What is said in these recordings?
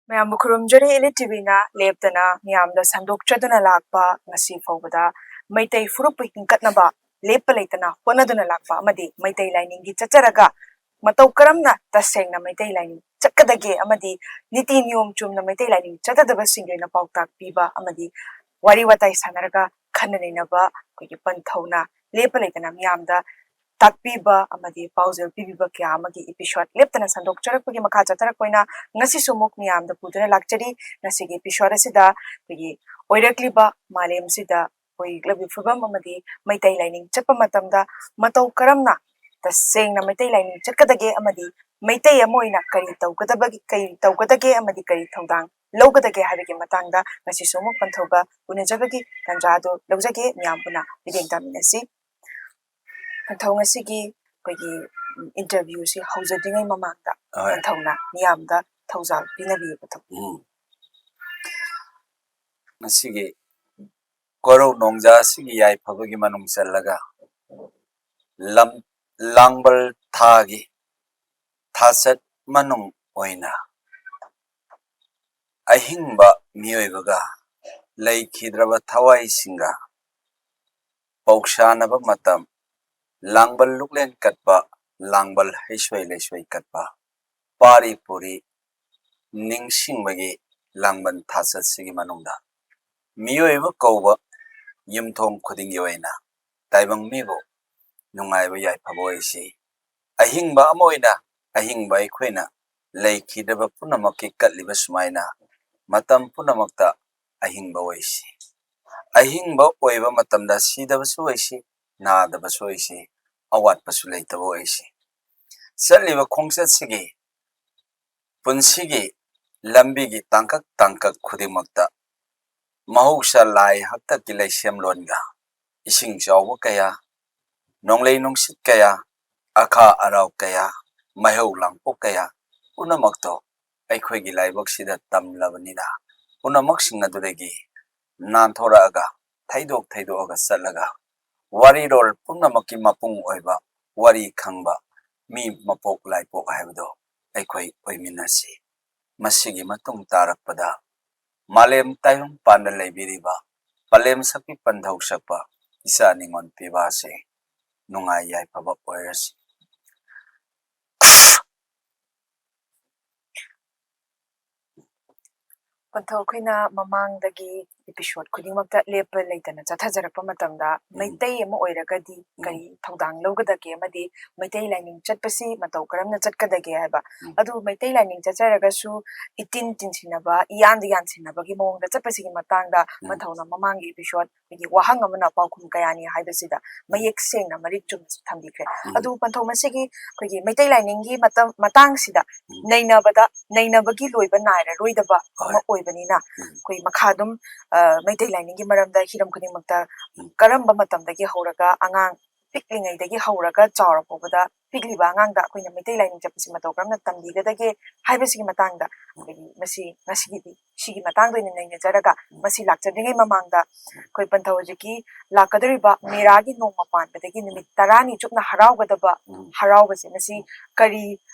ꯃꯌꯥꯝꯕꯨ ꯈꯨꯔꯨꯝꯖꯔꯤ ꯏꯂꯤꯠ ꯇꯤꯚꯤꯅ ꯂꯦꯞꯇꯅ ꯃꯤꯌꯥꯝꯗ ꯁꯟꯗꯣꯛꯆꯗꯨꯅ ꯂꯥꯛꯄ ꯉꯁꯤ ꯐꯥꯎꯕꯗ ꯃꯩꯇꯩ ꯐꯨꯔꯨꯞꯄꯨ ꯍꯤꯡꯀꯠꯅꯕ ꯂꯦꯞꯄ ꯂꯩꯇꯅ ꯍꯣꯠꯅꯗꯨꯅ ꯂꯥꯛꯄ ꯑꯃꯗꯤ ꯃꯩꯇꯩ ꯂꯥꯏꯅꯤꯡꯒꯤ ꯆꯠꯆꯔꯒ ꯃꯇꯧ ꯀꯔꯝꯅ ꯇꯁꯦꯡꯅ ꯃꯩꯇꯩ ꯂꯥꯏꯅꯤꯡ ꯆꯠꯀꯗꯒꯦ ꯑꯃꯗꯤ ꯅꯤꯇꯤ ꯅꯤꯌꯣꯝ ꯆꯨꯝꯅ ꯃꯩꯇꯩ ꯂꯥꯏꯅꯤꯡ ꯆꯠꯀꯗꯕꯁꯤꯡꯒꯤ ꯑꯣꯏꯅ ꯄꯥꯎꯇꯥꯛ ꯄꯤꯕ ꯑꯃꯗꯤ ꯋꯥꯔꯤ ꯋꯥꯇꯥꯏ ꯁꯥꯟꯅꯔꯒ ꯈꯟꯅ ꯅꯩꯅꯕ ꯑꯩꯈꯣꯏꯒꯤ ꯄꯟꯊꯧꯅ ꯂꯦꯞꯄ ꯂꯩꯇꯅ ꯃꯤꯌꯥꯝꯗ ꯇꯥꯛꯄꯤꯕ ꯑꯃꯗꯤ ꯄꯥꯎꯖꯦꯜ ꯄꯤꯕꯤꯕ ꯀꯌꯥ ꯑꯃꯒꯤ episode ꯂꯦꯞꯇꯅ ꯁꯟꯗꯣꯛꯆꯔꯛꯄꯒꯤ ꯃꯈꯥ ꯆꯠꯊꯔꯛꯄ ꯉꯁꯤꯁꯨ ꯑꯃꯨꯛ ꯃꯤꯌꯥꯝꯗ ꯄꯨꯗꯨꯅ ꯂꯥꯛꯆꯔꯤ ꯉꯁꯤꯒꯤ episode ꯑꯁꯤꯗ ꯑꯩꯈꯣꯏꯒꯤ ꯑꯣꯏꯔꯛꯂꯤꯕ ꯃꯥꯂꯦꯝꯁꯤꯗ ꯑꯣꯏꯔꯛꯂꯤꯕ ꯐꯤꯕꯝ ꯑꯃꯗꯤ ꯃꯩꯇꯩ ꯂꯥꯏꯅꯤꯡ ꯆꯠꯄ ꯃꯇꯝꯗ ꯃꯇꯧ ꯀꯔꯝꯅ ꯇꯁꯦꯡꯅ ꯃꯩꯇꯩ ꯂꯥꯏꯅꯤꯡ ꯆꯠꯀꯗꯒꯦ ꯑꯃꯗꯤ ꯃꯩꯇꯩ ꯑꯃ ꯑꯣꯏꯅ ꯀꯔꯤ ꯇꯧꯒꯗꯒꯦ ꯑꯃꯗꯤ ꯀꯔꯤ ꯊꯧꯗꯥꯡ ꯂꯧꯒꯗꯒꯦ ꯍꯥꯏꯕꯒꯤ ꯃꯇꯥꯡꯗ ꯉꯁꯤꯁꯨ ꯑꯃꯨꯛ ꯄꯟꯊꯧꯒ ꯎꯅꯖꯕꯒꯤ ꯇꯥꯟꯖꯥ ꯑꯗꯨ ꯂꯧꯖꯒꯦ ꯃꯤꯌꯥꯝ ꯄꯨꯟꯅ ꯃꯤꯠꯌꯦꯡ ꯇꯥꯃꯤꯟꯅꯁꯤ ꯄꯟꯊꯧ ꯉꯁꯤꯒꯤ ꯑꯩꯈꯣꯏꯒꯤ ꯏꯟꯇꯔꯚ꯭ꯌꯨꯁꯤ ꯍꯧꯖꯗ꯭ꯔꯤꯉꯩ ꯃꯃꯥꯡꯗ ꯄꯟꯊꯧꯅ ꯃꯤꯌꯥꯝꯗ ꯊꯧꯖꯥꯜ ꯄꯤꯅꯕꯤꯌꯨ ꯄꯟꯊꯧ ꯉꯁꯤꯒꯤ ꯀꯣꯔꯧ ꯅꯣꯡꯖꯥ ꯑꯁꯤꯒꯤ ꯌꯥꯏꯐꯕꯒꯤ ꯃꯅꯨꯡ ꯆꯜꯂꯒ ꯂꯥꯡꯕꯜ ꯊꯥꯒꯤ ꯊꯥꯆꯠ ꯃꯅꯨꯡ ꯑꯣꯏꯅ ꯑꯍꯤꯡꯕ ꯃꯤꯑꯣꯏꯕꯒ ꯂꯩꯈꯤꯗ꯭ꯔꯕ ꯊꯋꯥꯏꯁꯤꯡꯒ ꯄꯧꯁꯥꯅꯕ ꯃꯇꯝ ꯂꯥꯡꯕꯜ ꯂꯨꯛꯂꯦꯟ ꯀꯠꯄ ꯂꯥꯡꯕꯜ ꯍꯩꯁꯣꯏ ꯂꯩꯁꯣꯏ ꯀꯠꯄ ꯄꯥꯔꯤ ꯄꯨꯔꯤ ꯅꯤꯡꯁꯤꯡꯕꯒꯤ ꯂꯥꯡꯕꯟ ꯊꯥꯆꯠꯁꯤꯒꯤ ꯃꯅꯨꯡꯗ ꯃꯤꯑꯣꯏꯕ ꯀꯧꯕ ꯌꯨꯝꯊꯣꯡ ꯈꯨꯗꯤꯡꯒꯤ ꯑꯣꯏꯅ ꯇꯥꯏꯕꯪ ꯃꯤꯕꯨ ꯅꯨꯡꯉꯥꯏꯕ ꯌꯥꯏꯐꯕ ꯑꯣꯏꯁꯤ ꯑꯍꯤꯡꯕ ꯑꯃ ꯑꯣꯏꯅ ꯑꯍꯤꯡꯕ ꯑꯩꯈꯣꯏꯅ ꯂꯩꯈꯤꯗ꯭ꯔꯕ ꯄꯨꯝꯅꯃꯛꯀꯤ ꯀꯠꯂꯤꯕ ꯁꯨꯃꯥꯏꯅ ꯃꯇꯝ ꯄꯨꯝꯅꯃꯛꯇ ꯑꯍꯤꯡꯕ ꯑꯣꯏꯁꯤ ꯑꯍꯤꯡꯕ ꯑꯣꯏꯕ ꯃꯇꯝꯗ ꯁꯤꯗꯕꯁꯨ ꯑꯣꯏꯁꯤ ꯅꯥꯗꯕꯁꯨ ꯑꯣꯏꯁꯤ ꯑꯋꯥꯠꯄꯁꯨ ꯂꯩꯇꯕ ꯑꯣꯏꯁꯤ ꯆꯠꯂꯤꯕ ꯈꯣꯡꯆꯠꯁꯤꯒꯤ ꯄꯨꯟꯁꯤꯒꯤ ꯂꯝꯕꯤꯒꯤ ꯇꯥꯡꯀꯛ ꯇꯥꯡꯀꯛ ꯈꯨꯗꯤꯡꯃꯛꯇ ꯃꯍꯧꯁꯥ ꯂꯥꯏ ꯍꯥꯛꯇꯛꯀꯤ ꯂꯩꯁꯦꯝꯂꯣꯟꯒ ꯏꯁꯤꯡ ꯆꯥꯎꯕ ꯀꯌꯥ ꯅꯣꯡꯂꯩ ꯅꯨꯡꯁꯤꯠ ꯀꯌꯥ ꯑꯈꯥ ꯑꯔꯥꯎ ꯀꯌꯥ ꯃꯩꯍꯧ ꯂꯥꯡꯄꯣꯛ ꯀꯌꯥ ꯄꯨꯝꯅꯃꯛꯇꯣ ꯑꯩꯈꯣꯏꯒꯤ ꯂꯥꯏꯕꯛꯁꯤꯗ ꯇꯝꯂꯕꯅꯤꯅ ꯄꯨꯝꯅꯃꯛꯁꯤꯡ ꯑꯗꯨꯗꯒꯤ ꯅꯥꯟꯊꯣꯔꯛꯑꯒ ꯊꯩꯗꯣꯛꯑꯒ ꯆꯠꯂꯒ ꯋꯥꯔꯤꯔꯣꯜ ꯄꯨꯝꯅꯃꯛꯀꯤ ꯃꯄꯨꯡ ꯑꯣꯏꯕ ꯋꯥꯔꯤ ꯈꯪꯕ ꯃꯤ ꯃꯄꯣꯛ ꯂꯥꯏꯄꯣꯛ ꯍꯥꯏꯕꯗꯣ ꯑꯩꯈꯣꯏ ꯑꯣꯏꯃꯤꯟꯅꯁꯤ ꯃꯁꯤꯒꯤ ꯃꯇꯨꯡ ꯇꯥꯔꯛꯄꯗ ꯃꯥꯂꯦꯝ ꯇꯥꯏꯕꯪ ꯄꯥꯟꯗ ꯂꯩꯕꯤꯔꯤꯕ ꯄꯂꯦꯝ ꯁꯛꯄꯤ ꯄꯟꯊꯧ ꯁꯛꯄ ꯏꯆꯥ ꯅꯤꯉꯣꯜ ꯄꯤꯕꯥꯁꯦ ꯅꯨꯡꯉꯥꯏ ꯌꯥꯏꯐꯕ ꯑꯣꯏꯔꯁꯤ ꯄꯟꯊꯧ ꯑꯩꯈꯣꯏꯅ ꯃꯃꯥꯡꯗꯒꯤ episode ꯈꯨꯗꯤꯡꯃꯛꯇ ꯂꯦꯞꯄ ꯂꯩꯇꯅ ꯆꯠꯊꯖꯔꯛꯄ ꯃꯇꯝꯗ ꯃꯩꯇꯩ ꯑꯃ ꯑꯣꯏꯔꯒꯗꯤ ꯀꯔꯤ ꯊꯧꯗꯥꯡ ꯂꯧꯒꯗꯒꯦ ꯑꯃꯗꯤ ꯃꯩꯇꯩ ꯂꯥꯏꯅꯤꯡ ꯆꯠꯄꯁꯤ ꯃꯇꯧ ꯀꯔꯝꯅ ꯆꯠꯀꯗꯒꯦ ꯍꯥꯏꯕ ꯑꯗꯨ ꯃꯩꯇꯩ ꯂꯥꯏꯅꯤꯡ ꯆꯠꯆꯔꯒꯁꯨ ꯏꯇꯤꯟ ꯇꯤꯟꯁꯤꯟꯅꯕ ꯏꯌꯥꯟꯗ ꯌꯥꯟꯁꯤꯟꯅꯕꯒꯤ ꯃꯑꯣꯡꯗ ꯆꯠꯄꯁꯤꯒꯤ ꯃꯇꯥꯡꯗ ꯄꯟꯊꯧꯅ ꯃꯃꯥꯡꯒꯤ episode ꯑꯩꯈꯣꯏꯒꯤ ꯋꯥꯍꯪ ꯑꯃꯅ ꯄꯥꯎꯈꯨꯝ ꯀꯌꯥꯅꯤ ꯍꯥꯏꯕꯁꯤꯗ ꯃꯌꯦꯛ ꯁꯦꯡꯅ ꯃꯔꯤꯛ ꯆꯨꯝꯅ ꯊꯝꯕꯤꯈ꯭ꯔꯦ ꯑꯗꯨ ꯄꯟꯊꯧ ꯃꯁꯤꯒꯤ ꯑꯩꯈꯣꯏꯒꯤ ꯃꯩꯇꯩ ꯂꯥꯏꯅꯤꯡꯒꯤ ꯃꯇꯥꯡꯁꯤꯗ ꯅꯩꯅꯕꯒꯤ ꯂꯣꯏꯕ ꯅꯥꯏꯔꯔꯣꯏꯗꯕ ꯑꯃ ꯑꯣꯏꯕꯅꯤꯅ ꯑꯩꯈꯣꯏ ꯃꯈꯥ ꯑꯗꯨꯝ ꯃꯩꯇꯩ ꯂꯥꯏꯅꯤꯡꯒꯤ ꯃꯔꯝꯗ ꯍꯤꯔꯝ ꯈꯨꯗꯤꯡꯃꯛꯇ ꯀꯔꯝꯕ ꯃꯇꯝꯗꯒꯤ ꯍꯧꯔꯒ ꯑꯉꯥꯡ ꯄꯤꯛꯂꯤꯉꯩꯗꯒꯤ ꯍꯧꯔꯒ ꯆꯥꯎꯔ ꯐꯥꯎꯕꯗ ꯄꯤꯛꯂꯤꯕ ꯑꯉꯥꯡꯗ ꯑꯩꯈꯣꯏꯅ ꯃꯩꯇꯩ ꯂꯥꯏꯅꯤꯡ ꯆꯠꯄꯁꯤ ꯃꯇꯧ ꯀꯔꯝꯅ ꯇꯝꯕꯤꯒꯗꯒꯦ ꯍꯥꯏꯕꯁꯤꯒꯤ ꯃꯇꯥꯡꯗ ꯑꯩꯈꯣꯏꯒꯤ ꯉꯁꯤꯒꯤꯗꯤ ꯁꯤꯒꯤ ꯃꯇꯥꯡꯗ ꯑꯣꯏꯅ ꯅꯩꯅꯖꯔꯒ ꯃꯁꯤ ꯂꯥꯛꯆꯗ꯭ꯔꯤꯉꯩ ꯃꯃꯥꯡꯗ ꯑꯩꯈꯣꯏ ꯄꯟꯊꯧ ꯍꯧꯖꯤꯛꯀꯤ ꯂꯥꯛꯀꯗꯧꯔꯤꯕ ꯃꯦꯔꯥꯒꯤ ꯅꯣꯡꯃ ꯄꯥꯟꯕꯗꯒꯤ ꯅꯨꯃꯤꯠ 10ꯅꯤ ꯆꯨꯞꯅ ꯍꯔꯥꯎꯒꯗꯕ ꯍꯔꯥꯎꯕꯁꯦ ꯃꯁꯤ ꯀꯔꯤ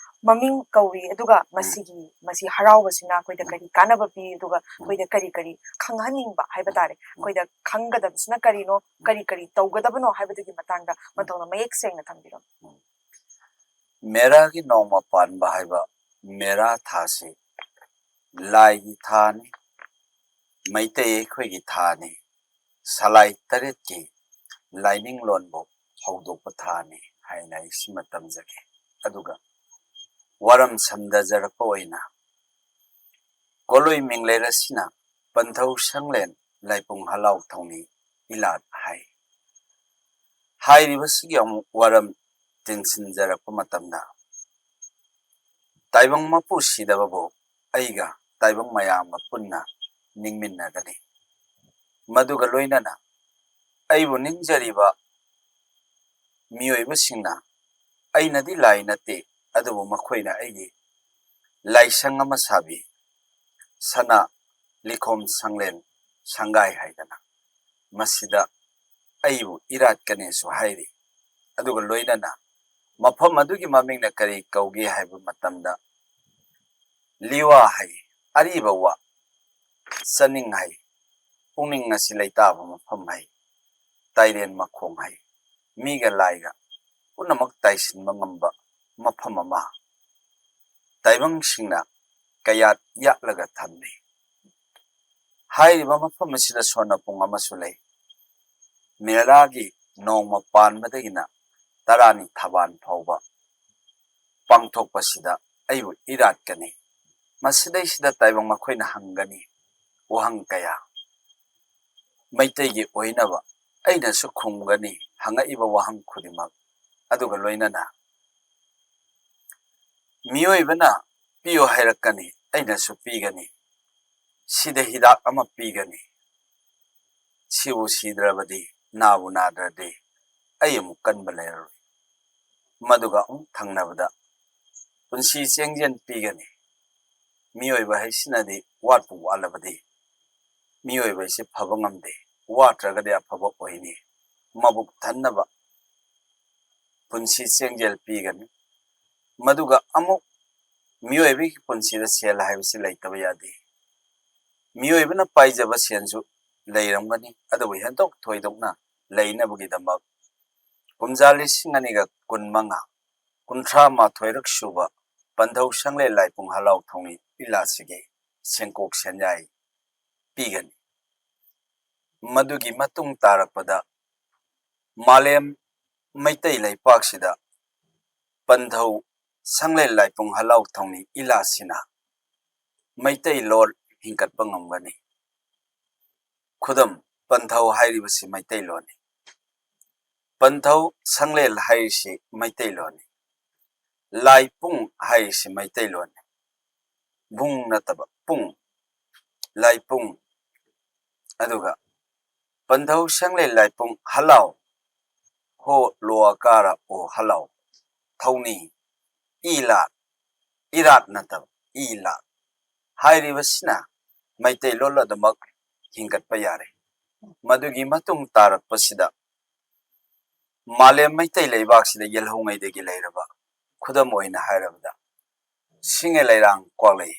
ꯃꯃꯤꯡ ꯀꯧꯏ ꯑꯗꯨꯒ ꯃꯁꯤ ꯍꯔꯥꯎꯕꯁꯤꯅ ꯑꯩꯈꯣꯏꯗ ꯀꯔꯤ ꯀꯥꯟꯅꯕ ꯄꯤ ꯑꯗꯨꯒ ꯑꯩꯈꯣꯏꯗ ꯀꯔꯤ ꯈꯪꯍꯟꯅꯤꯡꯕ ꯍꯥꯏꯕ ꯇꯥꯔꯦ ꯑꯩꯈꯣꯏꯗ ꯈꯪꯒꯗꯕꯁꯤꯅ ꯀꯔꯤꯅꯣ ꯀꯔꯤ ꯇꯧꯒꯗꯕꯅꯣ ꯍꯥꯏꯕꯗꯨꯒꯤ ꯃꯇꯥꯡꯗ ꯄꯟꯊꯧꯅ ꯃꯌꯦꯛ ꯁꯦꯡꯅ ꯊꯝꯕꯤꯔꯣ ꯃꯦꯔꯥꯒꯤ ꯅꯣꯡꯃ ꯄꯥꯟꯕ ꯍꯥꯏꯕ ꯃꯦꯔꯥ ꯊꯥꯁꯤ ꯂꯥꯏꯒꯤ ꯊꯥꯅꯤ ꯃꯩꯇꯩ ꯑꯩꯈꯣꯏꯒꯤ ꯊꯥꯅꯤ ꯁꯂꯥꯏ ꯇꯔꯦꯠꯀꯤ ꯂꯥꯏꯅꯤꯡꯂꯣꯟꯕꯨ ꯍꯧꯗꯣꯛꯄ ꯊꯥꯅꯤ ꯍꯥꯏꯅ ꯑꯩ ꯁꯤꯃ ꯇꯝꯖꯒꯦ ꯑꯗꯨꯒ ꯋꯥꯔꯝ ꯁꯝꯗꯖꯔꯛꯄ ꯑꯣꯏꯅ ꯀꯣꯂꯣꯏ ꯃꯤꯡꯂꯦꯔ ꯑꯁꯤꯅ ꯄꯟꯊꯧ ꯁꯪꯂꯦꯟ ꯂꯥꯏꯄꯨꯡ ꯍꯂꯥꯎ ꯊꯧꯅꯤ ꯏꯂꯥꯠ ꯍꯥꯏꯔꯤꯕꯁꯤꯒꯤ ꯑꯃꯨꯛ ꯋꯥꯔꯝ ꯇꯤꯟꯁꯤꯟꯖꯔꯛꯄ ꯃꯇꯝꯗ ꯇꯥꯏꯕꯪ ꯃꯄꯨ ꯁꯤꯗꯕꯕꯨ ꯑꯩꯒ ꯇꯥꯏꯕꯪ ꯃꯌꯥꯝꯒ ꯄꯨꯟꯅ ꯅꯤꯡꯃꯤꯟꯅꯒꯅꯤ ꯃꯗꯨꯒ ꯂꯣꯏꯅꯅ ꯑꯩꯕꯨ ꯅꯤꯡꯖꯔꯤꯕ ꯃꯤꯑꯣꯏꯕꯁꯤꯡꯅ ꯑꯩꯅꯗꯤ ꯂꯥꯏ ꯅꯠꯇꯦ ꯑꯗꯨꯕꯨ ꯃꯈꯣꯏꯅ ꯑꯩꯒꯤ ꯂꯥꯏꯁꯪ ꯑꯃ ꯁꯥꯕꯤ ꯁꯅꯥ ꯂꯤꯈꯣꯝ ꯁꯪꯂꯦꯟ ꯁꯪꯒꯥꯏ ꯍꯥꯏꯗꯅ ꯃꯁꯤꯗ ꯑꯩꯕꯨ ꯏꯔꯥꯠꯀꯅꯦꯁꯨ ꯍꯥꯏꯔꯤ ꯑꯗꯨꯒ ꯂꯣꯏꯅꯅ ꯃꯐꯝ ꯑꯗꯨꯒꯤ ꯃꯃꯤꯡꯅ ꯀꯔꯤ ꯀꯧꯒꯦ ꯍꯥꯏꯕ ꯃꯇꯝꯗ ꯂꯤꯋꯥ ꯍꯥꯏ ꯑꯔꯤꯕ ꯋꯥ ꯆꯅꯤꯡ ꯍꯩ ꯄꯨꯛꯅꯤꯡ ꯑꯁꯤ ꯂꯩꯇꯥꯕ ꯃꯐꯝ ꯍꯩ ꯇꯥꯏꯔꯦꯟ ꯃꯈꯣꯡ ꯍꯩ ꯃꯤꯒ ꯂꯥꯏꯒ ꯄꯨꯝꯅꯃꯛ ꯇꯥꯏꯁꯤꯟꯕ ꯉꯝꯕ ꯃꯐꯝ ꯑꯃ ꯇꯥꯏꯕꯪꯁꯤꯡꯅ ꯀꯌꯥꯠ ꯌꯥꯠꯂꯒ ꯊꯝꯃꯤ ꯍꯥꯏꯔꯤꯕ ꯃꯐꯝ ꯑꯁꯤꯗ ꯁꯣꯟꯅꯄꯨꯡ ꯑꯃꯁꯨ ꯂꯩ ꯃꯦꯔꯥꯒꯤ ꯅꯣꯡꯃ ꯄꯥꯟꯕꯗꯒꯤꯅ ꯇꯔꯥꯅꯤ ꯊꯕꯥꯟ ꯐꯥꯎꯕ ꯄꯥꯡꯊꯣꯛꯄꯁꯤꯗ ꯑꯩꯕꯨ ꯏꯔꯥꯠꯀꯅꯤ ꯃꯁꯤꯗꯩꯁꯤꯗ ꯇꯥꯏꯕꯪ ꯃꯈꯣꯏꯅ ꯍꯪꯒꯅꯤ ꯋꯥꯍꯪ ꯀꯌꯥ ꯃꯩꯇꯩꯒꯤ ꯑꯣꯏꯅꯕ ꯑꯩꯅꯁꯨ ꯈꯨꯝꯒꯅꯤ ꯍꯪꯉꯛꯏꯕ ꯋꯥꯍꯪ ꯈꯨꯗꯤꯡꯃꯛ ꯑꯗꯨꯒ ꯂꯣꯏꯅꯅ ꯃꯤꯑꯣꯏꯕꯅ ꯄꯤꯌꯣ ꯍꯥꯏꯔꯛꯀꯅꯤ ꯑꯩꯅꯁꯨ ꯄꯤꯒꯅꯤ ꯁꯤꯗ ꯍꯤꯗꯥꯛ ꯑꯃ ꯄꯤꯒꯅꯤ ꯁꯤꯕꯨ ꯁꯤꯗ꯭ꯔꯕꯗꯤ ꯅꯥꯕꯨ ꯅꯥꯗ꯭ꯔꯗꯤ ꯑꯩ ꯑꯃꯨꯛ ꯀꯟꯕ ꯂꯩꯔꯔꯣꯏ ꯃꯗꯨꯒ ꯑꯃꯨꯛ ꯊꯪꯅꯕꯗ ꯄꯨꯟꯁꯤ ꯆꯦꯡꯖꯦꯜ ꯄꯤꯒꯅꯤ ꯃꯤꯑꯣꯏꯕ ꯍꯥꯏꯁꯤꯅꯗꯤ ꯋꯥꯠꯄꯨ ꯋꯥꯠꯂꯕꯗꯤ ꯃꯤꯑꯣꯏꯕ ꯍꯥꯏꯁꯤ ꯐꯕ ꯉꯝꯗꯦ ꯋꯥꯠꯇ꯭ꯔꯒꯗꯤ ꯑꯐꯕ ꯑꯣꯏꯅꯤ ꯃꯕꯨꯛ ꯊꯟꯅꯕ ꯄꯨꯟꯁꯤ ꯆꯦꯡꯖꯦꯜ ꯄꯤꯒꯅꯤ ꯃꯗꯨꯒ ꯑꯃꯨꯛ ꯃꯤꯑꯣꯏꯕꯒꯤ ꯄꯨꯟꯁꯤꯗ ꯁꯦꯜ ꯍꯥꯏꯕꯁꯤ ꯂꯩꯇꯕ ꯌꯥꯗꯦ ꯃꯤꯑꯣꯏꯕꯅ ꯄꯥꯏꯖꯕ ꯁꯦꯟꯁꯨ ꯂꯩꯔꯝꯒꯅꯤ ꯑꯗꯨꯕꯨ ꯍꯦꯟꯗꯣꯛ ꯊꯣꯏꯗꯣꯛꯅ ꯂꯩꯅꯕꯒꯤꯗꯃꯛ ꯀꯨꯝꯖꯥ 2025 38ꯔꯛ ꯁꯨꯕ ꯄꯟꯊꯧ ꯁꯪꯂꯦꯟ ꯂꯥꯏꯄꯨꯡ ꯍꯂꯥꯎ ꯊꯧꯅꯤ ꯂꯤꯂꯥꯁꯤꯒꯤ ꯁꯦꯟꯀꯣꯛ ꯁꯦꯟꯌꯥꯏ ꯄꯤꯒꯅꯤ ꯃꯗꯨꯒꯤ ꯃꯇꯨꯡ ꯇꯥꯔꯛꯄꯗ ꯃꯥꯂꯦꯝ ꯃꯩꯇꯩ ꯂꯩꯄꯥꯛꯁꯤꯗ ꯄꯟꯊꯧ ꯁꯪꯂꯦꯟ ꯂꯥꯏꯄꯨꯡ ꯍꯂꯥꯎ ꯊꯧꯅꯤ ꯏꯂꯥꯁꯤꯅ ꯃꯩꯇꯩ ꯂꯣꯟ ꯍꯤꯡꯀꯠꯄ ꯉꯝꯒꯅꯤ ꯈꯨꯗꯝ ꯄꯟꯊꯧ ꯍꯥꯏꯔꯤꯕꯁꯤ ꯃꯩꯇꯩꯂꯣꯟꯅꯤ ꯄꯟꯊꯧ ꯁꯪꯂꯦꯟ ꯍꯥꯏꯔꯤꯁꯤ ꯃꯩꯇꯩꯂꯣꯟꯅꯤ ꯂꯥꯏꯄꯨꯡ ꯍꯥꯏꯔꯤꯁꯤ ꯃꯩꯇꯩꯂꯣꯟꯅꯤ ꯕꯨꯡ ꯅꯠꯇꯕ ꯄꯨꯡ ꯂꯥꯏꯄꯨꯡ ꯑꯗꯨꯒ ꯄꯟꯊꯧ ꯁꯪꯂꯦꯟ ꯂꯥꯏꯄꯨꯡ ꯍꯂꯥꯎ ꯍꯣ ꯂꯣꯑꯀꯥꯔ ꯑꯣ ꯍꯂꯥꯎ ꯊꯧꯅꯤ ꯏꯂꯥꯠ ꯏꯔꯥꯠ ꯅꯠꯇꯕ ꯏꯂꯥꯠ ꯍꯥꯏꯔꯤꯕꯁꯤꯅ ꯃꯩꯇꯩꯂꯣꯟ ꯑꯗꯨꯃꯛ ꯍꯤꯡꯒꯠꯄ ꯌꯥꯔꯦ ꯃꯗꯨꯒꯤ ꯃꯇꯨꯡ ꯇꯥꯔꯛꯄꯁꯤꯗ ꯃꯥꯂꯦꯝ ꯃꯩꯇꯩ ꯂꯩꯕꯥꯛꯁꯤꯗ ꯌꯦꯜꯍꯧꯉꯩꯗꯒꯤ ꯂꯩꯔꯕ ꯈꯨꯗꯝ ꯑꯣꯏꯅ ꯍꯥꯏꯔꯕꯗ ꯁꯤꯡꯉꯦ ꯂꯩꯔꯥꯡ ꯀ꯭ꯋꯥꯛꯂꯩ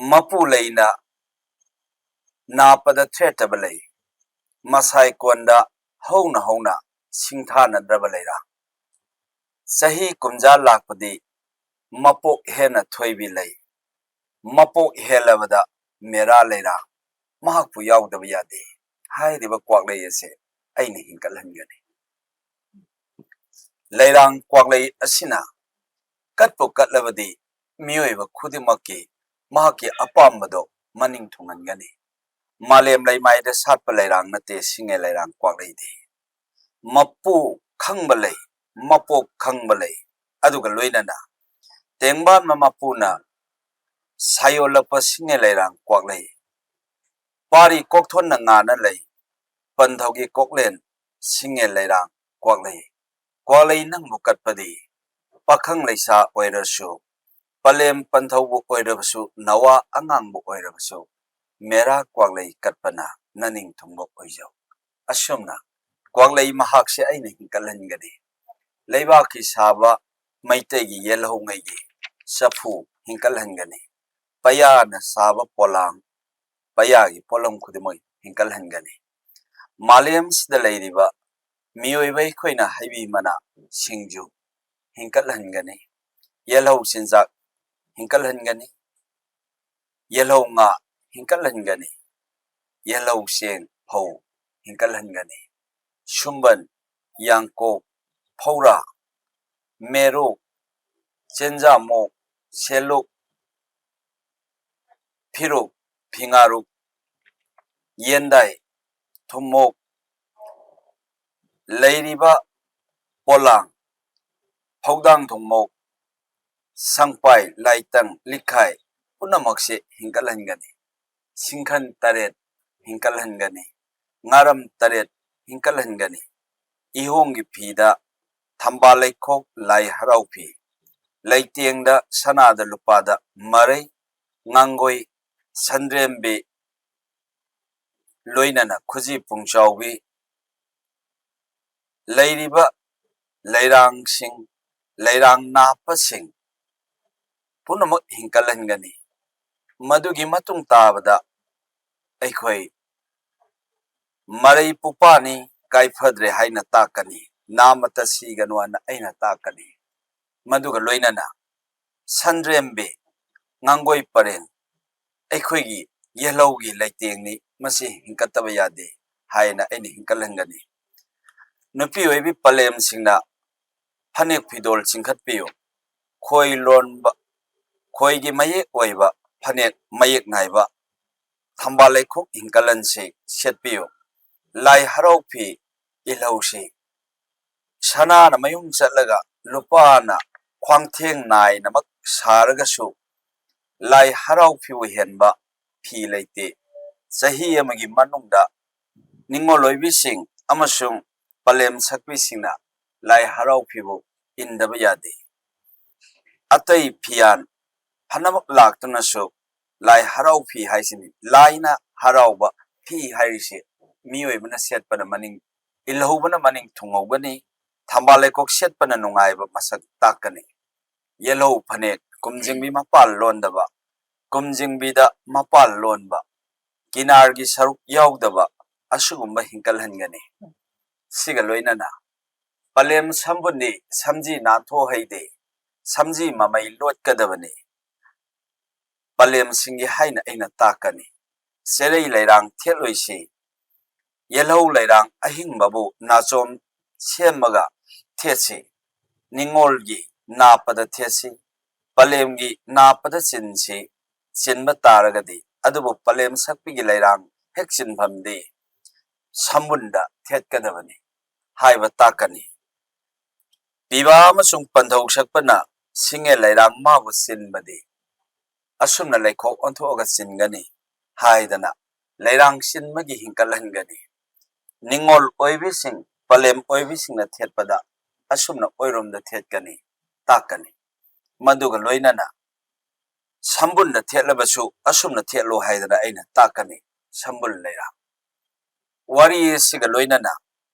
ꯃꯄꯨ ꯂꯩꯅ ꯅꯥꯄꯗ ꯊ꯭ꯔꯦꯠꯇꯕ ꯂꯩ ꯃꯁꯥꯏ ꯀꯣꯟꯗ ꯍꯧꯅ ꯍꯧꯅ ꯁꯤꯡꯊꯥꯅꯗ꯭ꯔꯕ ꯂꯩꯔꯥꯡ ꯆꯍꯤ ꯀꯨꯝꯖꯥ ꯂꯥꯛꯄꯗꯤ ꯃꯄꯣꯛ ꯍꯦꯟꯅ ꯊꯣꯏꯕꯤ ꯂꯩ ꯃꯄꯣꯛ ꯍꯦꯜꯂꯕꯗ ꯃꯦꯔꯥ ꯂꯩꯔꯥꯡ ꯃꯍꯥꯛꯄꯨ ꯌꯥꯎꯗꯕ ꯌꯥꯗꯦ ꯍꯥꯏꯔꯤꯕ ꯀ꯭ꯋꯥꯛꯂꯩ ꯑꯁꯦ ꯑꯩꯅ ꯍꯤꯡꯀꯠꯍꯟꯒꯅꯤ ꯂꯩꯔꯥꯡ ꯀ꯭ꯋꯥꯛꯂꯩ ꯑꯁꯤꯅ ꯀꯠꯄꯨ ꯀꯠꯂꯕꯗꯤ ꯃꯤꯑꯣꯏꯕ ꯈꯨꯗꯤꯡꯃꯛꯀꯤ ꯃꯍꯥꯛꯀꯤ ꯑꯄꯥꯝꯕꯗꯣ ꯃꯅꯤꯡ ꯊꯨꯡꯍꯟꯒꯅꯤ ꯃꯥꯂꯦꯝ ꯂꯩꯃꯥꯏꯗ ꯁꯥꯠꯄ ꯂꯩꯔꯥꯡ ꯅꯠꯇꯦ ꯁꯤꯡꯉꯦ ꯂꯩꯔꯥꯡ ꯀ꯭ꯋꯥꯛꯂꯩꯗꯤ ꯃꯄꯨ ꯈꯪꯕ ꯂꯩ ꯃꯄꯣꯛ ꯈꯪꯕ ꯂꯩ ꯑꯗꯨꯒ ꯂꯣꯏꯅꯅ ꯇꯦꯡꯕꯥꯟ ꯃꯄꯨꯅ ꯁꯥꯌꯣꯜꯂꯛꯄ ꯁꯤꯡꯉꯦ ꯂꯩꯔꯥꯡ ꯀ꯭ꯋꯥꯛꯂꯩ ꯄꯥꯔꯤ ꯀꯣꯛꯊꯣꯟꯅ ꯉꯥꯅ ꯂꯩ ꯄꯟꯊꯧꯒꯤ ꯀꯣꯛꯂꯦꯟ ꯁꯤꯡꯉꯦ ꯂꯩꯔꯥꯡ ꯀ꯭ꯋꯥꯛꯂꯩ ꯀ꯭ꯋꯥꯛꯂꯩ ꯅꯪꯕꯨ ꯀꯠꯄꯗꯤ ꯄꯥꯈꯪ ꯂꯩꯁꯥ ꯑꯣꯏꯔꯁꯨ ꯄꯂꯦꯝ ꯄꯟꯊꯧꯕꯨ ꯑꯣꯏꯔꯕꯁꯨ ꯅꯋꯥ ꯑꯉꯥꯡꯕꯨ ꯑꯣꯏꯔꯕꯁꯨ ꯃꯦꯔꯥ ꯀ꯭ꯋꯥꯛꯂꯩ ꯀꯠꯄꯅ ꯅꯅꯤꯡ ꯊꯨꯡꯕ ꯑꯣꯏꯖꯧ ꯑꯁꯨꯝꯅ ꯀ꯭ꯋꯥꯛꯂꯩ ꯃꯍꯥꯛꯁꯦ ꯑꯩꯅ ꯍꯤꯡꯀꯠꯍꯟꯒꯅꯤ ꯂꯩꯕꯥꯛꯀꯤ ꯁꯥꯕ ꯃꯩꯇꯩꯒꯤ ꯌꯦꯜꯍꯧꯉꯩꯒꯤ ꯆꯐꯨ ꯍꯤꯡꯀꯠꯍꯟꯒꯅꯤ ꯄꯌꯥꯅ ꯁꯥꯕ ꯄꯣꯂꯥꯡ ꯄꯌꯥꯒꯤ ꯄꯣꯠꯂꯝ ꯈꯨꯗꯤꯡꯃꯛ ꯍꯤꯡꯀꯠꯍꯟꯒꯅꯤ ꯃꯥꯂꯦꯝꯁꯤꯗ ꯂꯩꯔꯤꯕ ꯃꯤꯑꯣꯏꯕ ꯑꯩꯈꯣꯏꯅ ꯍꯩꯕꯤ ꯃꯅꯥ ꯁꯤꯡꯖꯨ ꯍꯤꯡꯀꯠꯍꯟꯒꯅꯤ ꯌꯦꯜꯍꯧ ꯆꯤꯟꯖꯥꯛ ꯍꯤꯡꯀꯠꯍꯟꯒꯅꯤ ꯌꯦꯜꯍꯧ ꯉꯥ ꯍꯤꯡꯀꯠꯍꯟꯒꯅꯤ ꯌꯦꯜꯍꯧ ꯆꯦꯡ ꯐꯧ ꯍꯤꯡꯀꯠꯍꯟꯒꯅꯤ ꯁꯨꯝꯕꯟ ꯌꯥꯡꯀꯣꯛ ꯐꯧꯔꯥ ꯃꯦꯔꯨꯛ ꯆꯦꯟꯖꯥꯃꯣꯛ ꯁꯦꯜꯂꯨꯛ ꯐꯤꯔꯨꯛ ꯐꯤꯉꯥꯔꯨꯛ ꯌꯦꯟꯗꯥꯏ ꯊꯨꯝꯃꯣꯛ ꯂꯩꯔꯤꯕ ꯄꯣꯂꯥꯡ ꯐꯧꯗꯥꯡ ꯊꯨꯝꯃꯣꯛ ꯁꯪꯄꯥꯏ ꯂꯥꯏꯇꯪ ꯂꯤꯈꯥꯏ ꯄꯨꯝꯅꯃꯛꯁꯦ ꯍꯤꯡꯀꯠꯍꯟꯒꯅꯤ ꯁꯤꯡꯈꯟ 8 ꯍꯤꯡꯀꯠꯍꯟꯒꯅꯤ ꯉꯥꯔꯝ 8 ꯍꯤꯡꯀꯠꯍꯟꯒꯅꯤ ꯏꯍꯣꯡꯒꯤ ꯐꯤꯗ ꯊꯝꯕꯥꯜ ꯂꯩꯈꯣꯛ ꯂꯥꯏ ꯍꯔꯥꯎꯐꯤ ꯂꯩꯇꯦꯡꯗ ꯁꯅꯥꯗ ꯂꯨꯄꯥꯗ ꯃꯔꯩ ꯉꯥꯡꯒꯣꯏ ꯁꯟꯗ꯭ꯔꯦꯝꯕꯤ ꯂꯣꯏꯅꯅ ꯈꯨꯖꯤ ꯄꯨꯡꯆꯥꯎꯕꯤ ꯂꯩꯔꯤꯕ ꯂꯩꯔꯥꯡꯁꯤꯡ ꯂꯩꯔꯥꯡ ꯅꯥꯞꯄꯁꯤꯡ ꯄꯨꯝꯅꯃꯛ ꯍꯤꯡꯀꯠꯍꯟꯒꯅꯤ ꯃꯗꯨꯒꯤ ꯃꯇꯨꯡ ꯇꯥꯕꯗ ꯑꯩꯈꯣꯏ ꯃꯔꯩ ꯄꯨꯄꯥꯅꯤ ꯀꯥꯏꯐꯗ꯭ꯔꯦ ꯍꯥꯏꯅ ꯇꯥꯛꯀꯅꯤ ꯅꯥꯃꯇ ꯁꯤꯒꯅꯨ ꯍꯥꯏꯅ ꯑꯩꯅ ꯇꯥꯛꯀꯅꯤ ꯃꯗꯨꯒ ꯂꯣꯏꯅꯅ ꯁꯟꯗ꯭ꯔꯦꯝꯕꯤ ꯉꯥꯡꯒꯣꯏ ꯄꯔꯦꯡ ꯑꯩꯈꯣꯏꯒꯤ ꯌꯦꯜꯍꯧꯒꯤ ꯂꯩꯇꯦꯡꯅꯤ ꯃꯁꯤ ꯍꯤꯡꯀꯠꯇꯕ ꯌꯥꯗꯦ ꯍꯥꯏꯅ ꯑꯩꯅ ꯍꯤꯡꯀꯠꯍꯟꯒꯅꯤ ꯅꯨꯄꯤ ꯑꯣꯏꯕꯤ ꯄꯂꯦꯝꯁꯤꯡꯅ ꯐꯅꯦꯛ ꯐꯤꯗꯣꯜ ꯆꯤꯡꯈꯠꯄꯤꯌꯨ ꯈꯣꯏ ꯂꯣꯟꯕ ꯈꯣꯏꯒꯤ ꯃꯌꯦꯛ ꯑꯣꯏꯕ ꯐꯅꯦꯛ ꯃꯌꯦꯛ ꯅꯥꯏꯕ ꯊꯝꯕꯥꯜ ꯂꯩꯈꯣꯛ ꯍꯤꯡꯀꯠꯂꯟꯁꯤ ꯁꯦꯠꯄꯤꯌꯨ ꯂꯥꯏ ꯍꯔꯥꯎꯐꯤ ꯏꯜꯍꯧꯁꯤ ꯁꯅꯥꯅ ꯃꯌꯨꯝ ꯆꯠꯂꯒ ꯂꯨꯄꯥꯅ ꯈ꯭ꯋꯥꯡꯊꯦꯡ ꯅꯥꯏꯅꯃꯛ ꯁꯥꯔꯒꯁꯨ ꯂꯥꯏ ꯍꯔꯥꯎꯐꯤꯕꯨ ꯍꯦꯟꯕ ꯐꯤ ꯂꯩꯇꯦ ꯆꯍꯤ ꯑꯃꯒꯤ ꯃꯅꯨꯡꯗ ꯅꯤꯡꯉꯣꯜ ꯑꯣꯏꯕꯤꯁꯤꯡ ꯑꯃꯁꯨꯡ ꯄꯂꯦꯝ ꯁꯛꯄꯤꯁꯤꯡꯅ ꯂꯥꯏ ꯍꯔꯥꯎꯐꯤꯕꯨ ꯏꯟꯗꯕ ꯌꯥꯗꯦ ꯑꯇꯩ ꯐꯤꯌꯥꯟ ꯐꯅꯃꯛ ꯂꯥꯛꯇꯨꯅꯁꯨ ꯂꯥꯏ ꯍꯔꯥꯎꯐꯤ ꯍꯥꯏꯁꯤꯅꯤ ꯂꯥꯏꯅ ꯍꯔꯥꯎꯕ ꯐꯤ ꯍꯥꯏꯔꯤꯁꯤ ꯃꯤꯑꯣꯏꯕꯅ ꯁꯦꯠꯄꯅ ꯃꯅꯤꯡ ꯏꯜꯍꯧꯕꯅ ꯃꯅꯤꯡ ꯊꯨꯡꯍꯧꯒꯅꯤ ꯊꯝꯕꯥꯜ ꯂꯩꯈꯣꯛ ꯁꯦꯠꯄꯅ ꯅꯨꯡꯉꯥꯏꯕ ꯃꯁꯛ ꯇꯥꯛꯀꯅꯤ ꯌꯦꯜꯍꯧ ꯐꯅꯦꯛ ꯀꯨꯝꯖꯤꯡꯕꯤ ꯃꯄꯥꯜ ꯂꯣꯟꯗꯕ ꯀꯨꯝꯖꯤꯡꯕꯤꯗ ꯃꯄꯥꯜ ꯂꯣꯟꯕ ꯀꯤꯅꯥꯔꯒꯤ ꯁꯔꯨꯛ ꯌꯥꯎꯗꯕ ꯑꯁꯤꯒꯨꯝꯕ ꯍꯤꯡꯀꯠꯍꯟꯒꯅꯤ ꯁꯤꯒ ꯂꯣꯏꯅꯅ ꯄꯂꯦꯝ ꯁꯝꯕꯨꯟꯗꯤ ꯁꯝꯖꯤ ꯅꯥꯟꯊꯣꯛꯍꯩꯗꯦ ꯁꯝꯖꯤ ꯃꯃꯩ ꯂꯣꯠꯀꯗꯕꯅꯤ ꯄꯂꯦꯝꯁꯤꯡꯒꯤ ꯍꯥꯏꯅ ꯑꯩꯅ ꯇꯥꯛꯀꯅꯤ ꯆꯦꯔꯩ ꯂꯩꯔꯥꯡ ꯊꯦꯠꯂꯣꯏꯁꯤ ꯌꯦꯜꯍꯧ ꯂꯩꯔꯥꯡ ꯑꯍꯤꯡꯕꯕꯨ ꯅꯥꯆꯣꯝ ꯁꯦꯝꯃꯒ ꯊꯦꯠꯁꯤ ꯅꯤꯡꯉꯣꯜꯒꯤ ꯅꯥꯞꯄꯗ ꯊꯦꯠꯁꯤ ꯄꯂꯦꯝꯒꯤ ꯅꯥꯞꯄꯗ ꯆꯤꯟꯁꯤ ꯆꯤꯟꯕ ꯇꯥꯔꯒꯗꯤ ꯑꯗꯨꯕꯨ ꯄꯂꯦꯝ ꯁꯛꯄꯤꯒꯤ ꯂꯩꯔꯥꯡ ꯍꯦꯛ ꯆꯤꯟꯐꯝꯗꯤ ꯁꯝꯕꯨꯟꯗ ꯊꯦꯠꯀꯗꯕꯅꯤ ꯍꯥꯏꯕ ꯇꯥꯛꯀꯅꯤ ꯄꯤꯕꯥ ꯑꯃꯁꯨꯡ ꯄꯟꯊꯧ ꯁꯛꯄꯅ ꯁꯤꯡꯉꯦ ꯂꯩꯔꯥꯡ ꯃꯥꯕꯨ ꯆꯤꯟꯕꯗꯤ ꯑꯁꯨꯝꯅ ꯂꯩꯈꯣꯛ ꯑꯣꯟꯊꯣꯛꯑꯒ ꯆꯤꯟꯒꯅꯤ ꯍꯥꯏꯗꯅ ꯂꯩꯔꯥꯡ ꯆꯤꯟꯕꯒꯤ ꯍꯤꯡꯀꯠꯍꯟꯒꯅꯤ ꯅꯤꯡꯉꯣꯜ ꯑꯣꯏꯕꯤꯁꯤꯡ ꯄꯂꯦꯝ ꯑꯣꯏꯕꯤꯁꯤꯡꯅ ꯊꯦꯠꯄꯗ ꯑꯁꯨꯝꯅ ꯑꯣꯏꯔꯣꯝꯗ ꯊꯦꯠꯀꯅꯤ ꯇꯥꯛꯀꯅꯤ ꯃꯗꯨꯒ ꯂꯣꯏꯅꯅ ꯁꯝꯕꯨꯟꯗ ꯊꯦꯠꯂꯕꯁꯨ ꯑꯁꯨꯝꯅ ꯊꯦꯠꯂꯣ ꯍꯥꯏꯗꯅ ꯑꯩꯅ ꯇꯥꯛꯀꯅꯤ ꯁꯝꯕꯨꯜ ꯂꯩꯔꯥꯡ ꯋꯥꯔꯤ ꯑꯁꯤꯒ ꯂꯣꯏꯅꯅ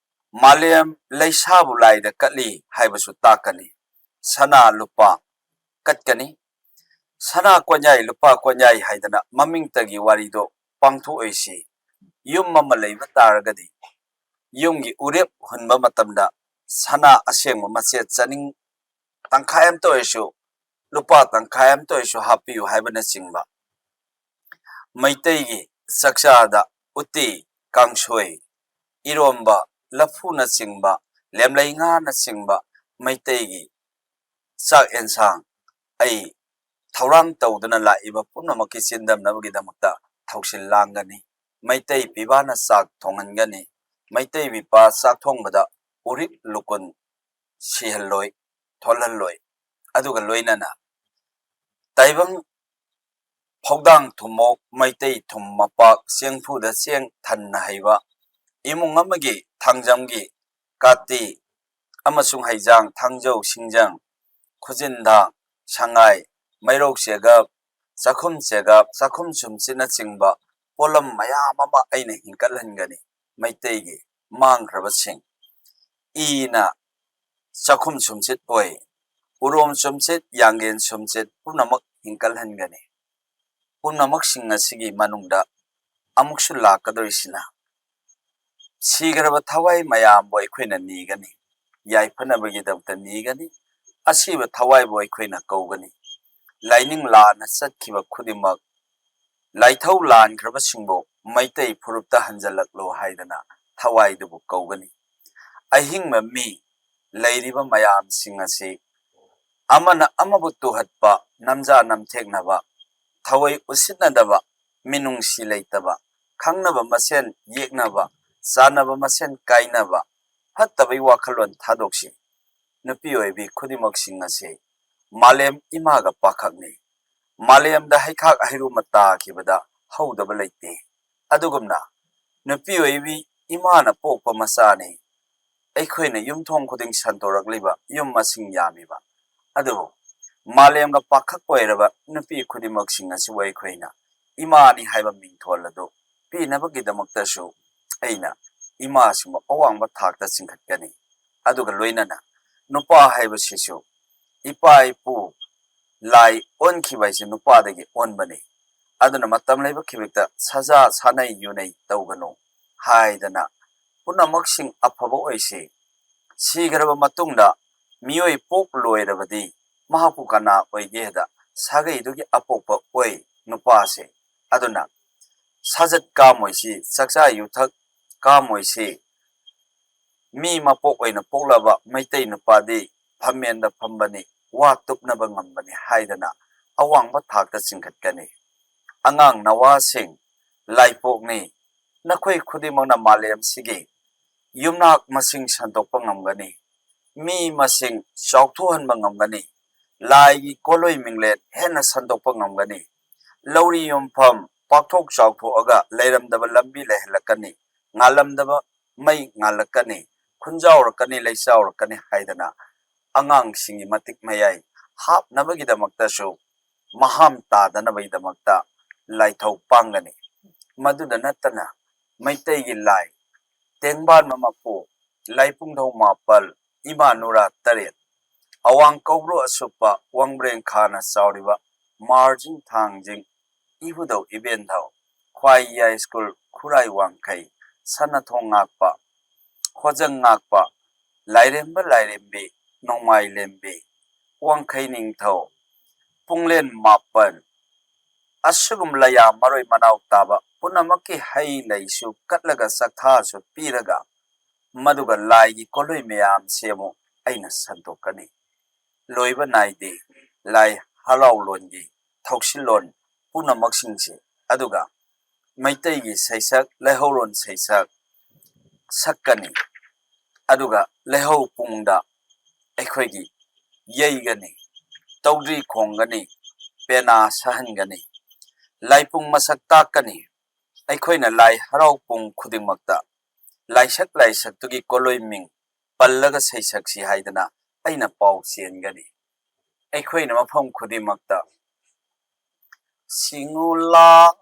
ꯃꯥꯂꯦꯝ ꯂꯩꯁꯥꯕꯨ ꯂꯥꯏꯗ ꯀꯠꯂꯤ ꯍꯥꯏꯕꯁꯨ ꯇꯥꯛꯀꯅꯤ ꯁꯅꯥ ꯂꯨꯄꯥ ꯀꯠꯀꯅꯤ ꯁꯅꯥ ꯀꯣꯟꯌꯥꯏ ꯂꯨꯄꯥ ꯀꯣꯟꯌꯥꯏ ꯍꯥꯏꯗꯅ ꯃꯃꯤꯡꯇꯒꯤ ꯋꯥꯔꯤꯗꯣ ꯄꯥꯡꯊꯣꯛꯏꯁꯤ ꯌꯨꯝ ꯑꯃ ꯂꯩꯕ ꯇꯥꯔꯒꯗꯤ ꯌꯨꯝꯒꯤ ꯎꯔꯦꯞ ꯍꯨꯟꯕ ꯃꯇꯝꯗ ꯁꯅꯥ ꯑꯁꯦꯡꯕ ꯃꯆꯦꯠ ꯆꯅꯤꯡ ꯇꯪꯈꯥꯏ ꯑꯃꯇ ꯑꯣꯏꯔꯁꯨ ꯂꯨꯄꯥ ꯇꯪꯈꯥꯏ ꯑꯃꯇ ꯑꯣꯏꯔꯁꯨ ꯍꯥꯞꯄꯤꯌꯨ ꯍꯥꯏꯕꯅꯆꯤꯡꯕ ꯃꯩꯇꯩꯒꯤ ꯆꯥꯛꯆꯥꯗ ꯎꯇꯤ ꯀꯥꯡꯁꯣꯏ ꯏꯔꯣꯝꯕ ꯂꯐꯨꯅꯆꯤꯡꯕ ꯂꯦꯝꯂꯩ ꯉꯥꯅꯆꯤꯡꯕ ꯃꯩꯇꯩꯒꯤ ꯆꯥꯛ ꯑꯦꯟꯁꯥꯡ ꯑꯩ ꯊꯧꯔꯥꯡ ꯇꯧꯗꯨꯅ ꯂꯥꯛꯏꯕ ꯄꯨꯝꯅꯃꯛꯀꯤ ꯆꯤꯟꯗꯝꯅꯕꯒꯤꯗꯃꯛꯇ ꯊꯧꯁꯤꯜ ꯂꯥꯡꯒꯅꯤ ꯃꯩꯇꯩ ꯄꯤꯕꯥꯅ ꯆꯥꯛ ꯊꯣꯡꯍꯟꯒꯅꯤ ꯃꯩꯇꯩ ꯄꯤꯕꯥ ꯆꯥꯛ ꯊꯣꯡꯕꯗ ꯎꯔꯤꯛ ꯂꯨꯀꯨꯟ ꯁꯤꯍꯜꯂꯣꯏ ꯊꯣꯜꯍꯜꯂꯣꯏ ꯑꯗꯨꯒ ꯂꯣꯏꯅꯅ ꯇꯥꯏꯕꯪ ꯐꯧꯗꯥꯡ ꯊꯨꯝꯃꯣꯛ ꯃꯩꯇꯩ ꯊꯨꯝ ꯃꯄꯥꯛ ꯆꯦꯡꯐꯨꯗ ꯆꯦꯡ ꯊꯟꯅ ꯍꯩꯕ ꯏꯃꯨꯡ ꯑꯃꯒꯤ ꯊꯥꯡꯖꯝꯒꯤ ꯀꯥꯇꯤ ꯑꯃꯁꯨꯡ ꯍꯩꯖꯥꯡ ꯊꯥꯡꯖꯧ ꯁꯤꯡꯖꯪ ꯈꯨꯖꯤꯟꯗꯥ ꯁꯉꯥꯏ ꯃꯩꯔꯧ ꯆꯦꯒꯞ ꯆꯥꯛꯈꯨꯝ ꯆꯦꯒꯞ ꯆꯥꯛꯈꯨꯝ ꯁꯨꯝꯆꯤꯠꯅꯆꯤꯡꯕ ꯄꯣꯠꯂꯝ ꯃꯌꯥꯝ ꯑꯃ ꯑꯩꯅ ꯍꯤꯡꯀꯠꯍꯟꯒꯅꯤ ꯃꯩꯇꯩꯒꯤ ꯃꯥꯡꯈ꯭ꯔꯕꯁꯤꯡ ꯏꯅ ꯆꯥꯛꯈꯨꯝ ꯁꯨꯝꯆꯤꯠ ꯑꯣꯏ ꯎꯔꯣꯝ ꯁꯨꯝꯆꯤꯠ ꯌꯥꯡꯒꯦꯟ ꯁꯨꯝꯆꯤꯠ ꯄꯨꯝꯅꯃꯛ ꯍꯤꯡꯀꯠꯍꯟꯒꯅꯤ ꯄꯨꯝꯅꯃꯛꯁꯤꯡ ꯑꯁꯤꯒꯤ ꯃꯅꯨꯡꯗ ꯑꯃꯨꯛꯁꯨ ꯂꯥꯛꯀꯗꯧꯔꯤꯁꯤꯅ ꯁꯤꯈ꯭ꯔꯕ ꯊꯋꯥꯏ ꯃꯌꯥꯝꯕꯨ ꯑꯩꯈꯣꯏꯅ ꯅꯤꯒꯅꯤ ꯌꯥꯏꯐꯅꯕꯒꯤꯗꯃꯛꯇ ꯅꯤꯒꯅꯤ ꯑꯁꯤꯕ ꯊꯋꯥꯏꯕꯨ ꯑꯩꯈꯣꯏꯅ ꯀꯧꯒꯅꯤ ꯂꯥꯏꯅꯤꯡ ꯂꯥꯟꯅ ꯆꯠꯈꯤꯕ ꯈꯨꯗꯤꯡꯃꯛ ꯂꯥꯏꯊꯧ ꯂꯥꯟꯈ꯭ꯔꯕꯁꯤꯡꯕꯨ ꯃꯩꯇꯩ ꯐꯨꯔꯨꯞꯇ ꯍꯟꯖꯜꯂꯛꯂꯣ ꯍꯥꯏꯗꯅ ꯊꯋꯥꯏꯗꯨꯕꯨ ꯀꯧꯒꯅꯤ ꯑꯍꯤꯡꯕ ꯃꯤ ꯂꯩꯔꯤꯕ ꯃꯌꯥꯝꯁꯤꯡ ꯑꯁꯤ ꯑꯃꯅ ꯑꯃꯕꯨ ꯇꯨꯍꯠꯄ ꯅꯝꯖꯥ ꯅꯝꯊꯦꯛꯅꯕ ꯊꯋꯥꯏ ꯎꯁꯤꯠꯅꯗꯕ ꯃꯤꯅꯨꯡꯁꯤ ꯂꯩꯇꯕ ꯈꯪꯅꯕ ꯃꯁꯦꯟ ꯌꯦꯛꯅꯕ ꯆꯥꯅꯕ ꯃꯁꯦꯟ ꯀꯥꯏꯅꯕ ꯐꯠꯇꯕꯒꯤ ꯋꯥꯈꯜꯂꯣꯟ ꯊꯥꯗꯣꯛꯁꯤ ꯅꯨꯄꯤ ꯑꯣꯏꯕꯤ ꯈꯨꯗꯤꯡꯃꯛꯁꯤꯡ ꯑꯁꯤ ꯃꯥꯂꯦꯝ ꯏꯃꯥꯒ ꯄꯥꯈꯛꯅꯤ ꯃꯥꯂꯦꯝꯗ ꯍꯩꯈꯥꯛ ꯍꯩꯔꯨꯃ ꯇꯥꯈꯤꯕꯗ ꯍꯧꯗꯕ ꯂꯩꯇꯦ ꯑꯗꯨꯒꯨꯝꯅ ꯅꯨꯄꯤ ꯑꯣꯏꯕꯤ ꯏꯃꯥꯅ ꯄꯣꯛꯄ ꯃꯆꯥꯅꯤ ꯑꯩꯈꯣꯏꯅ ꯌꯨꯝꯊꯣꯡ ꯈꯨꯗꯤꯡ ꯁꯟꯇꯣꯔꯛꯂꯤꯕ ꯌꯨꯝ ꯃꯁꯤꯡ ꯌꯥꯝꯃꯤꯕ ꯑꯗꯨꯕꯨ ꯃꯥꯂꯦꯝꯒ ꯄꯥꯈꯛ ꯑꯣꯏꯔꯕ ꯅꯨꯄꯤ ꯈꯨꯗꯤꯡꯃꯛꯁꯤꯡ ꯑꯁꯤꯕꯨ ꯑꯩꯈꯣꯏꯅ ꯏꯃꯥꯅꯤ ꯍꯥꯏꯕ ꯃꯤꯡꯊꯣꯜ ꯑꯗꯨ ꯄꯤꯅꯕꯒꯤꯗꯃꯛꯇꯁꯨ ꯑꯩꯅ ꯏꯃꯥꯁꯤꯡꯕꯨ ꯑꯋꯥꯡꯕ ꯊꯥꯛꯇ ꯆꯤꯡꯈꯠꯀꯅꯤ ꯑꯗꯨꯒ ꯂꯣꯏꯅꯅ ꯅꯨꯄꯥ ꯍꯥꯏꯕꯁꯤꯁꯨ ꯏꯄꯥ ꯏꯄꯨ ꯂꯥꯏ ꯑꯣꯟꯈꯤꯕ ꯍꯥꯏꯁꯤ ꯅꯨꯄꯥꯗꯒꯤ ꯑꯣꯟꯕꯅꯤ aduna matam laiba khibikta saja sanai yunai tawgano haidana punamaksing afaba oisi sigaraba matungda miyoi pok loirabadi mahapu kana oigeda sagai dugi apokpa oi nupase aduna sajat kamoisi saksa yuthak kamoisi mi mapok oina poklaba maitai nupadi phamenda phambani wa tupnaba ngambani haidana awangba thakta chingkhatkani angang nawasing laipokni nakhoi khudimangna malem sigi yumnak masing santokpa ngamgani mi masing chauthohanba ngamgani lai koloi minglet hena santokpa ngamgani lauri yumpham pakthok chauthoaga leiramdaba lambi lehlakani ngalamdaba mai ngalakani khunjawrakani leichawrakani haidana angang singi matik mayai hapnabagidamaktashu maham tadanabagidamaktha laithau pangani maduda natana maitaigi lai tengban mamapu laipungthau mapal ima nura taret awang kobro asupa wangbreng khana chauriba marjing thangjing ibudau ibendau khwai ya school khurai wangkai sanathong ngakpa khojang ngakpa lairemba lairembi nongmai lembi wangkai ningthau punglen mapan asugum laya maroi manau taba punamaki hai leisu katlaga sakha su piraga maduga lai koloi meyam semo aina santokani loiba naide lai halau longi thoksilon punamaksingse aduga maitai gi saisak lehauron saisak sakkani aduga lehau pungda ekhoigi yeigani tawdri khongani pena sahangani laipung masak takani aikhoina lai harau pung khudingmakta laisak laisak tugi koloi ming pallaga saisak si haidana aina pau chengani aikhoina mafam khudimakta singula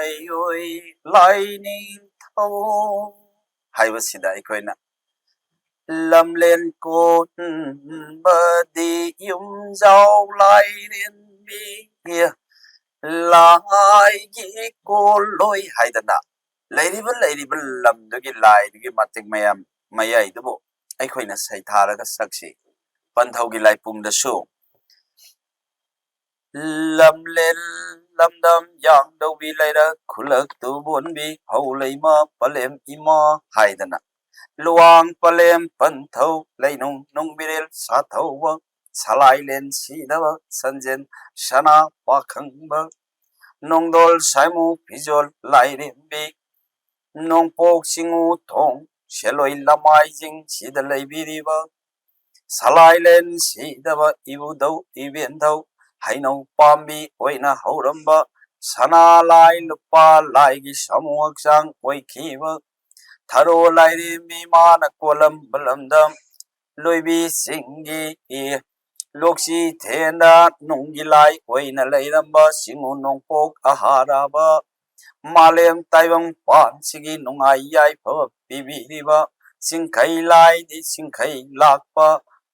ayoi laining thau haibasida aikhoina lamlen kon badi yumjau lairen bi lai gi koloi haidana lairiba lamdugi laidugi matik mayam mayai dubo aikhoina saitharaga saksi panthaugi laipungdasu lamlen lamdam yang dobi laira khulak tu bonbi haulaima palem ima haidana luang palem panthau lainung nungbirel sathauwa salailen sidaba sanjen sana pakhangba nongdol saimu pijol lairembi nongpok singu thong sheloi lamai jing sida laibiriba salailen sidaba ibudau ibendau hainau pambi oina hauramba sana lai lupa laigi samuaksang oikhiba tharo lairembi mana kolam balamdam loibi singi loksi thenda nunggi lai oina lairamba singu nongpok aharaba malem taibang pan sigi nungai yai pha pibiriba singkai lai di singkai lakpa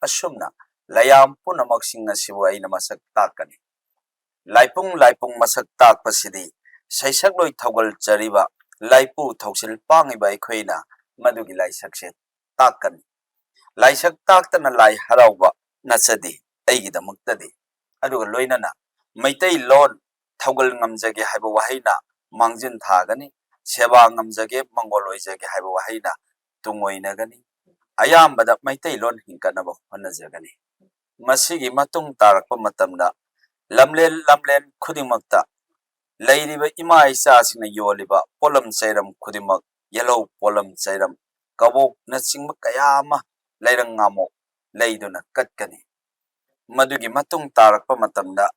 asumna layam punamak singa sibu aina masak takani laipung masak takpasidi saisak loi thogal chariba laipu thausil pangiba aikhoina madugi laisakse takani laisak taktana lai harauba nachadi aigidamuktadi aduga loinana maitai lon thogal ngamjage haiba wahaina mangjin thagani seba ngamjage mangol oijage haiba wahaina tungoinagani ayambada maitai lon hinkanaba honajagani masigi matung tarakpa matamda lamlen khudingmakta lairiba ima isa sina yoliba polam chairam khudimak yellow polam chairam kabok na chingba kayama lairang ngamo leiduna katkani madugi matung tarakpa matamda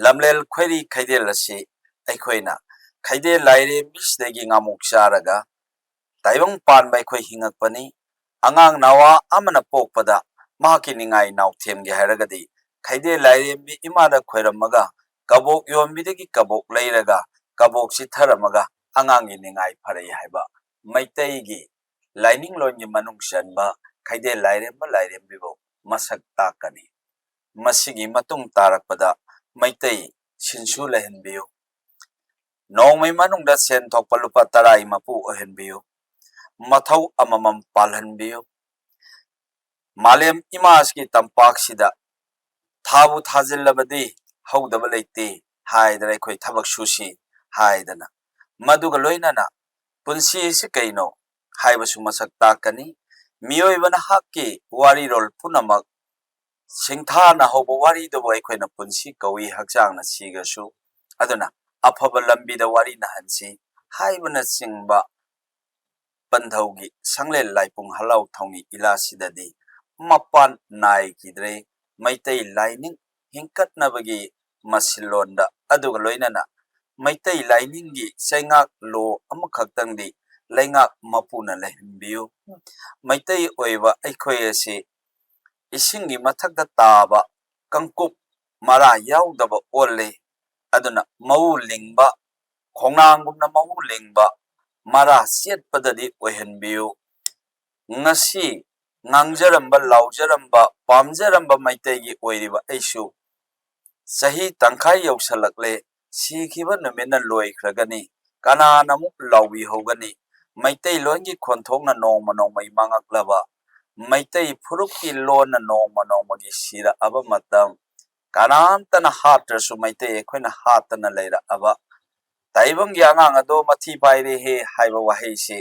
lamlel khweri khaidel asi aikhoina khaide laire misdagi ngamok charaga taibang panbai khoi hingakpani angang nawa amana pokpada mahaki ningai nauthemge hairagadi khaide laire mi imada khoiramaga kabok yombidagi kabok leiraga kabok sitharamaga angangi ningai pharai haiba maitaigi laining longi manung chanba khaide laire bibo masak takani masigi matung tarakpada maitai sinsu lehenbiyo ꯅꯣꯡꯃꯩ ꯃꯅꯨꯡꯗ ꯁꯦꯟ ꯊꯣꯛꯄ ꯂꯨꯄꯥ 10 ꯃꯄꯨ ꯑꯣꯏꯍꯟꯕꯤꯌꯨ ꯃꯊꯧ ꯑꯃꯃꯝ ꯄꯥꯜꯍꯟꯕꯤꯌꯨ ꯃꯥꯂꯦꯝ ꯏꯃꯥꯁꯤꯒꯤ ꯇꯝꯄꯥꯛꯁꯤꯗ ꯊꯥꯕꯨ ꯊꯥꯖꯤꯜꯂꯕꯗꯤ ꯍꯧꯗꯕ ꯂꯩꯇꯦ ꯍꯥꯏꯗꯅ ꯑꯩꯈꯣꯏ ꯊꯕꯛ ꯁꯨꯁꯤ ꯍꯥꯏꯗꯅ ꯃꯗꯨꯒ ꯂꯣꯏꯅꯅ ꯄꯨꯟꯁꯤ ꯑꯁꯤ ꯀꯩꯅꯣ ꯍꯥꯏꯕꯁꯨ ꯃꯁꯛ ꯇꯥꯛꯀꯅꯤ ꯃꯤꯑꯣꯏꯕꯅ ꯍꯛꯀꯤ ꯋꯥꯔꯤꯔꯣꯜ ꯄꯨꯝꯅꯃꯛ ꯁꯤꯡꯊꯥꯅ ꯍꯧꯕ ꯋꯥꯔꯤꯗꯨꯕꯨ ꯑꯩꯈꯣꯏꯅ ꯄꯨꯟꯁꯤ ꯀꯧꯏ ꯍꯛꯆꯥꯡꯅ ꯁꯤꯒꯁꯨ ꯑꯗꯨꯅ ꯑꯐꯕ ꯂꯝꯕꯤꯗ ꯋꯥꯔꯤ ꯅꯍꯟꯁꯤ ꯍꯥꯏꯕꯅꯆꯤꯡꯕ ꯄꯟꯊꯧꯒꯤ ꯁꯪꯂꯦꯟ ꯂꯥꯏꯄꯨꯡ ꯍꯂꯥꯎ ꯊꯧꯅꯤ ꯏꯂꯥꯁꯤꯗꯗꯤ ꯃꯄꯥꯟ ꯅꯥꯏꯈꯤꯗ꯭ꯔꯦ ꯃꯩꯇꯩ ꯂꯥꯏꯅꯤꯡ ꯍꯤꯡꯀꯠꯅꯕꯒꯤ ꯃꯁꯤꯜꯂꯣꯟꯗ ꯑꯗꯨꯒ ꯂꯣꯏꯅꯅ ꯃꯩꯇꯩ ꯂꯥꯏꯅꯤꯡꯒꯤ ꯆꯩꯉꯥꯛ ꯂꯣ ꯑꯃꯈꯛꯇꯪꯗꯤ ꯂꯩꯉꯥꯛ ꯃꯄꯨꯅ ꯂꯩꯍꯟꯕꯤꯌꯨ ꯃꯩꯇꯩ ꯑꯣꯏꯕ ꯑꯩꯈꯣꯏ ꯑꯁꯤ ꯏꯁꯤꯡꯒꯤ ꯃꯊꯛꯇ ꯇꯥꯕ ꯀꯪꯀꯨꯞ ꯃꯔꯥ ꯌꯥꯎꯗꯕ ꯑꯣꯜꯂꯦ ꯑꯗꯨꯅ ꯃꯎ ꯂꯤꯡꯕ ꯈꯣꯡꯅꯥꯡꯒꯨꯝꯅ ꯃꯎ ꯂꯤꯡꯕ ꯃꯔꯥ ꯆꯦꯠꯄꯗꯗꯤ ꯑꯣꯏꯍꯟꯕꯤꯌꯨ ꯉꯁꯤ ꯉꯥꯡꯖꯔꯝꯕ ꯂꯥꯎꯖꯔꯝꯕ ꯄꯥꯝꯖꯔꯝꯕ ꯃꯩꯇꯩꯒꯤ ꯑꯣꯏꯔꯤꯕ ꯑꯩꯁꯨ ꯆꯍꯤ ꯇꯪꯈꯥꯏ ꯌꯧꯁꯜꯂꯛꯂꯦ ꯁꯤꯈꯤꯕ ꯅꯨꯃꯤꯠꯅ ꯂꯣꯏꯈ꯭ꯔꯒꯅꯤ ꯀꯅꯥꯅ ꯑꯃꯨꯛ ꯂꯥꯎꯕꯤꯍꯧꯒꯅꯤ ꯃꯩꯇꯩꯂꯣꯟꯒꯤ ꯈꯣꯟꯊꯣꯛꯅ ꯅꯣꯡꯃ ꯅꯣꯡꯃꯒꯤ ꯃꯥꯡꯉꯛꯂꯕ ꯃꯩꯇꯩ ꯐꯨꯔꯨꯞꯀꯤ ꯂꯣꯟꯅ ꯅꯣꯡꯃ ꯅꯣꯡꯃꯒꯤ ꯁꯤꯔꯛꯑꯕ ꯃꯇꯝ ꯀꯅꯥꯝꯇꯅ ꯍꯥꯠꯇ꯭ꯔꯁꯨ ꯃꯩꯇꯩ ꯑꯩꯈꯣꯏꯅ ꯍꯥꯠꯇꯅ ꯂꯩꯔꯛꯑꯕ ꯇꯥꯏꯕꯪꯒꯤ ꯑꯉꯥꯡ ꯑꯗꯣ ꯃꯊꯤ ꯐꯥꯏꯔꯦꯍꯦ ꯍꯥꯏꯕ ꯋꯥꯍꯩꯁꯤ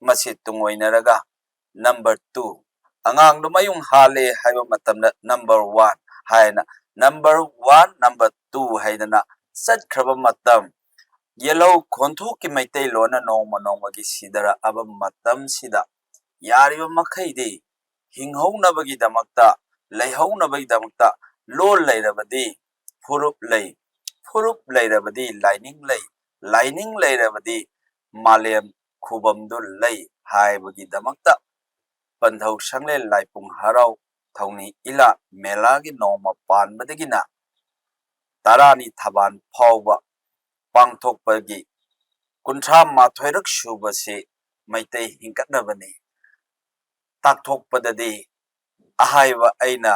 ꯃꯁꯤ ꯇꯨꯡꯑꯣꯏꯅꯔꯒ ꯅꯝꯕꯔ 2 ꯑꯉꯥꯡꯗꯣ ꯃꯌꯨꯡ ꯍꯥꯜꯂꯦ ꯍꯥꯏꯕ ꯃꯇꯝꯗ ꯅꯝꯕꯔ 1 ꯍꯥꯏꯅ ꯅꯝꯕꯔ 1 ꯅꯝꯕꯔ 2 ꯍꯥꯏꯗꯅ ꯆꯠꯈ꯭ꯔꯕ ꯃꯇꯝ ꯌꯦꯜꯍꯧ ꯈꯣꯟꯊꯣꯛꯀꯤ ꯃꯩꯇꯩꯂꯣꯟꯅ ꯅꯣꯡꯃ ꯅꯣꯡꯃꯒꯤ ꯁꯤꯗꯔꯛꯑꯕ ꯃꯇꯝꯁꯤꯗ ꯌꯥꯔꯤꯕ ꯃꯈꯩꯗꯤ ꯍꯤꯡꯍꯧꯅꯕꯒꯤꯗꯃꯛꯇ ꯂꯩꯍꯧꯅꯕꯒꯤꯗꯃꯛꯇ ꯂꯣꯟ ꯂꯩꯔꯕꯗꯤ ꯐꯨꯔꯨꯞ ꯂꯩ ꯐꯨꯔꯨꯞ ꯂꯩꯔꯕꯗꯤ ꯂꯥꯏꯅꯤꯡ ꯂꯩ ꯂꯥꯏꯅꯤꯡ ꯂꯩꯔꯕꯗꯤ ꯃꯥꯂꯦꯝ ꯈꯨꯕꯝꯗꯨ ꯂꯩ ꯍꯥꯏꯕꯒꯤꯗꯃꯛꯇ ꯄꯟꯊꯧ ꯁꯪꯂꯦꯟ ꯂꯥꯏꯄꯨꯡ ꯍꯔꯥꯎ ꯊꯧꯅꯤ ꯏꯂꯥ ꯃꯦꯂꯥꯒꯤ ꯅꯣꯡꯃ ꯄꯥꯟꯕꯗꯒꯤꯅ 10 ꯊꯕꯥꯟ ꯐꯥꯎꯕ ꯄꯥꯡꯊꯣꯛꯄꯒꯤ 38ꯔꯛ ꯁꯨꯕꯁꯤ ꯃꯩꯇꯩ ꯍꯤꯡꯀꯠꯅꯕꯅꯤ ꯇꯥꯛꯊꯣꯛꯄꯗꯗꯤ ꯑꯍꯥꯏꯕ ꯑꯩꯅ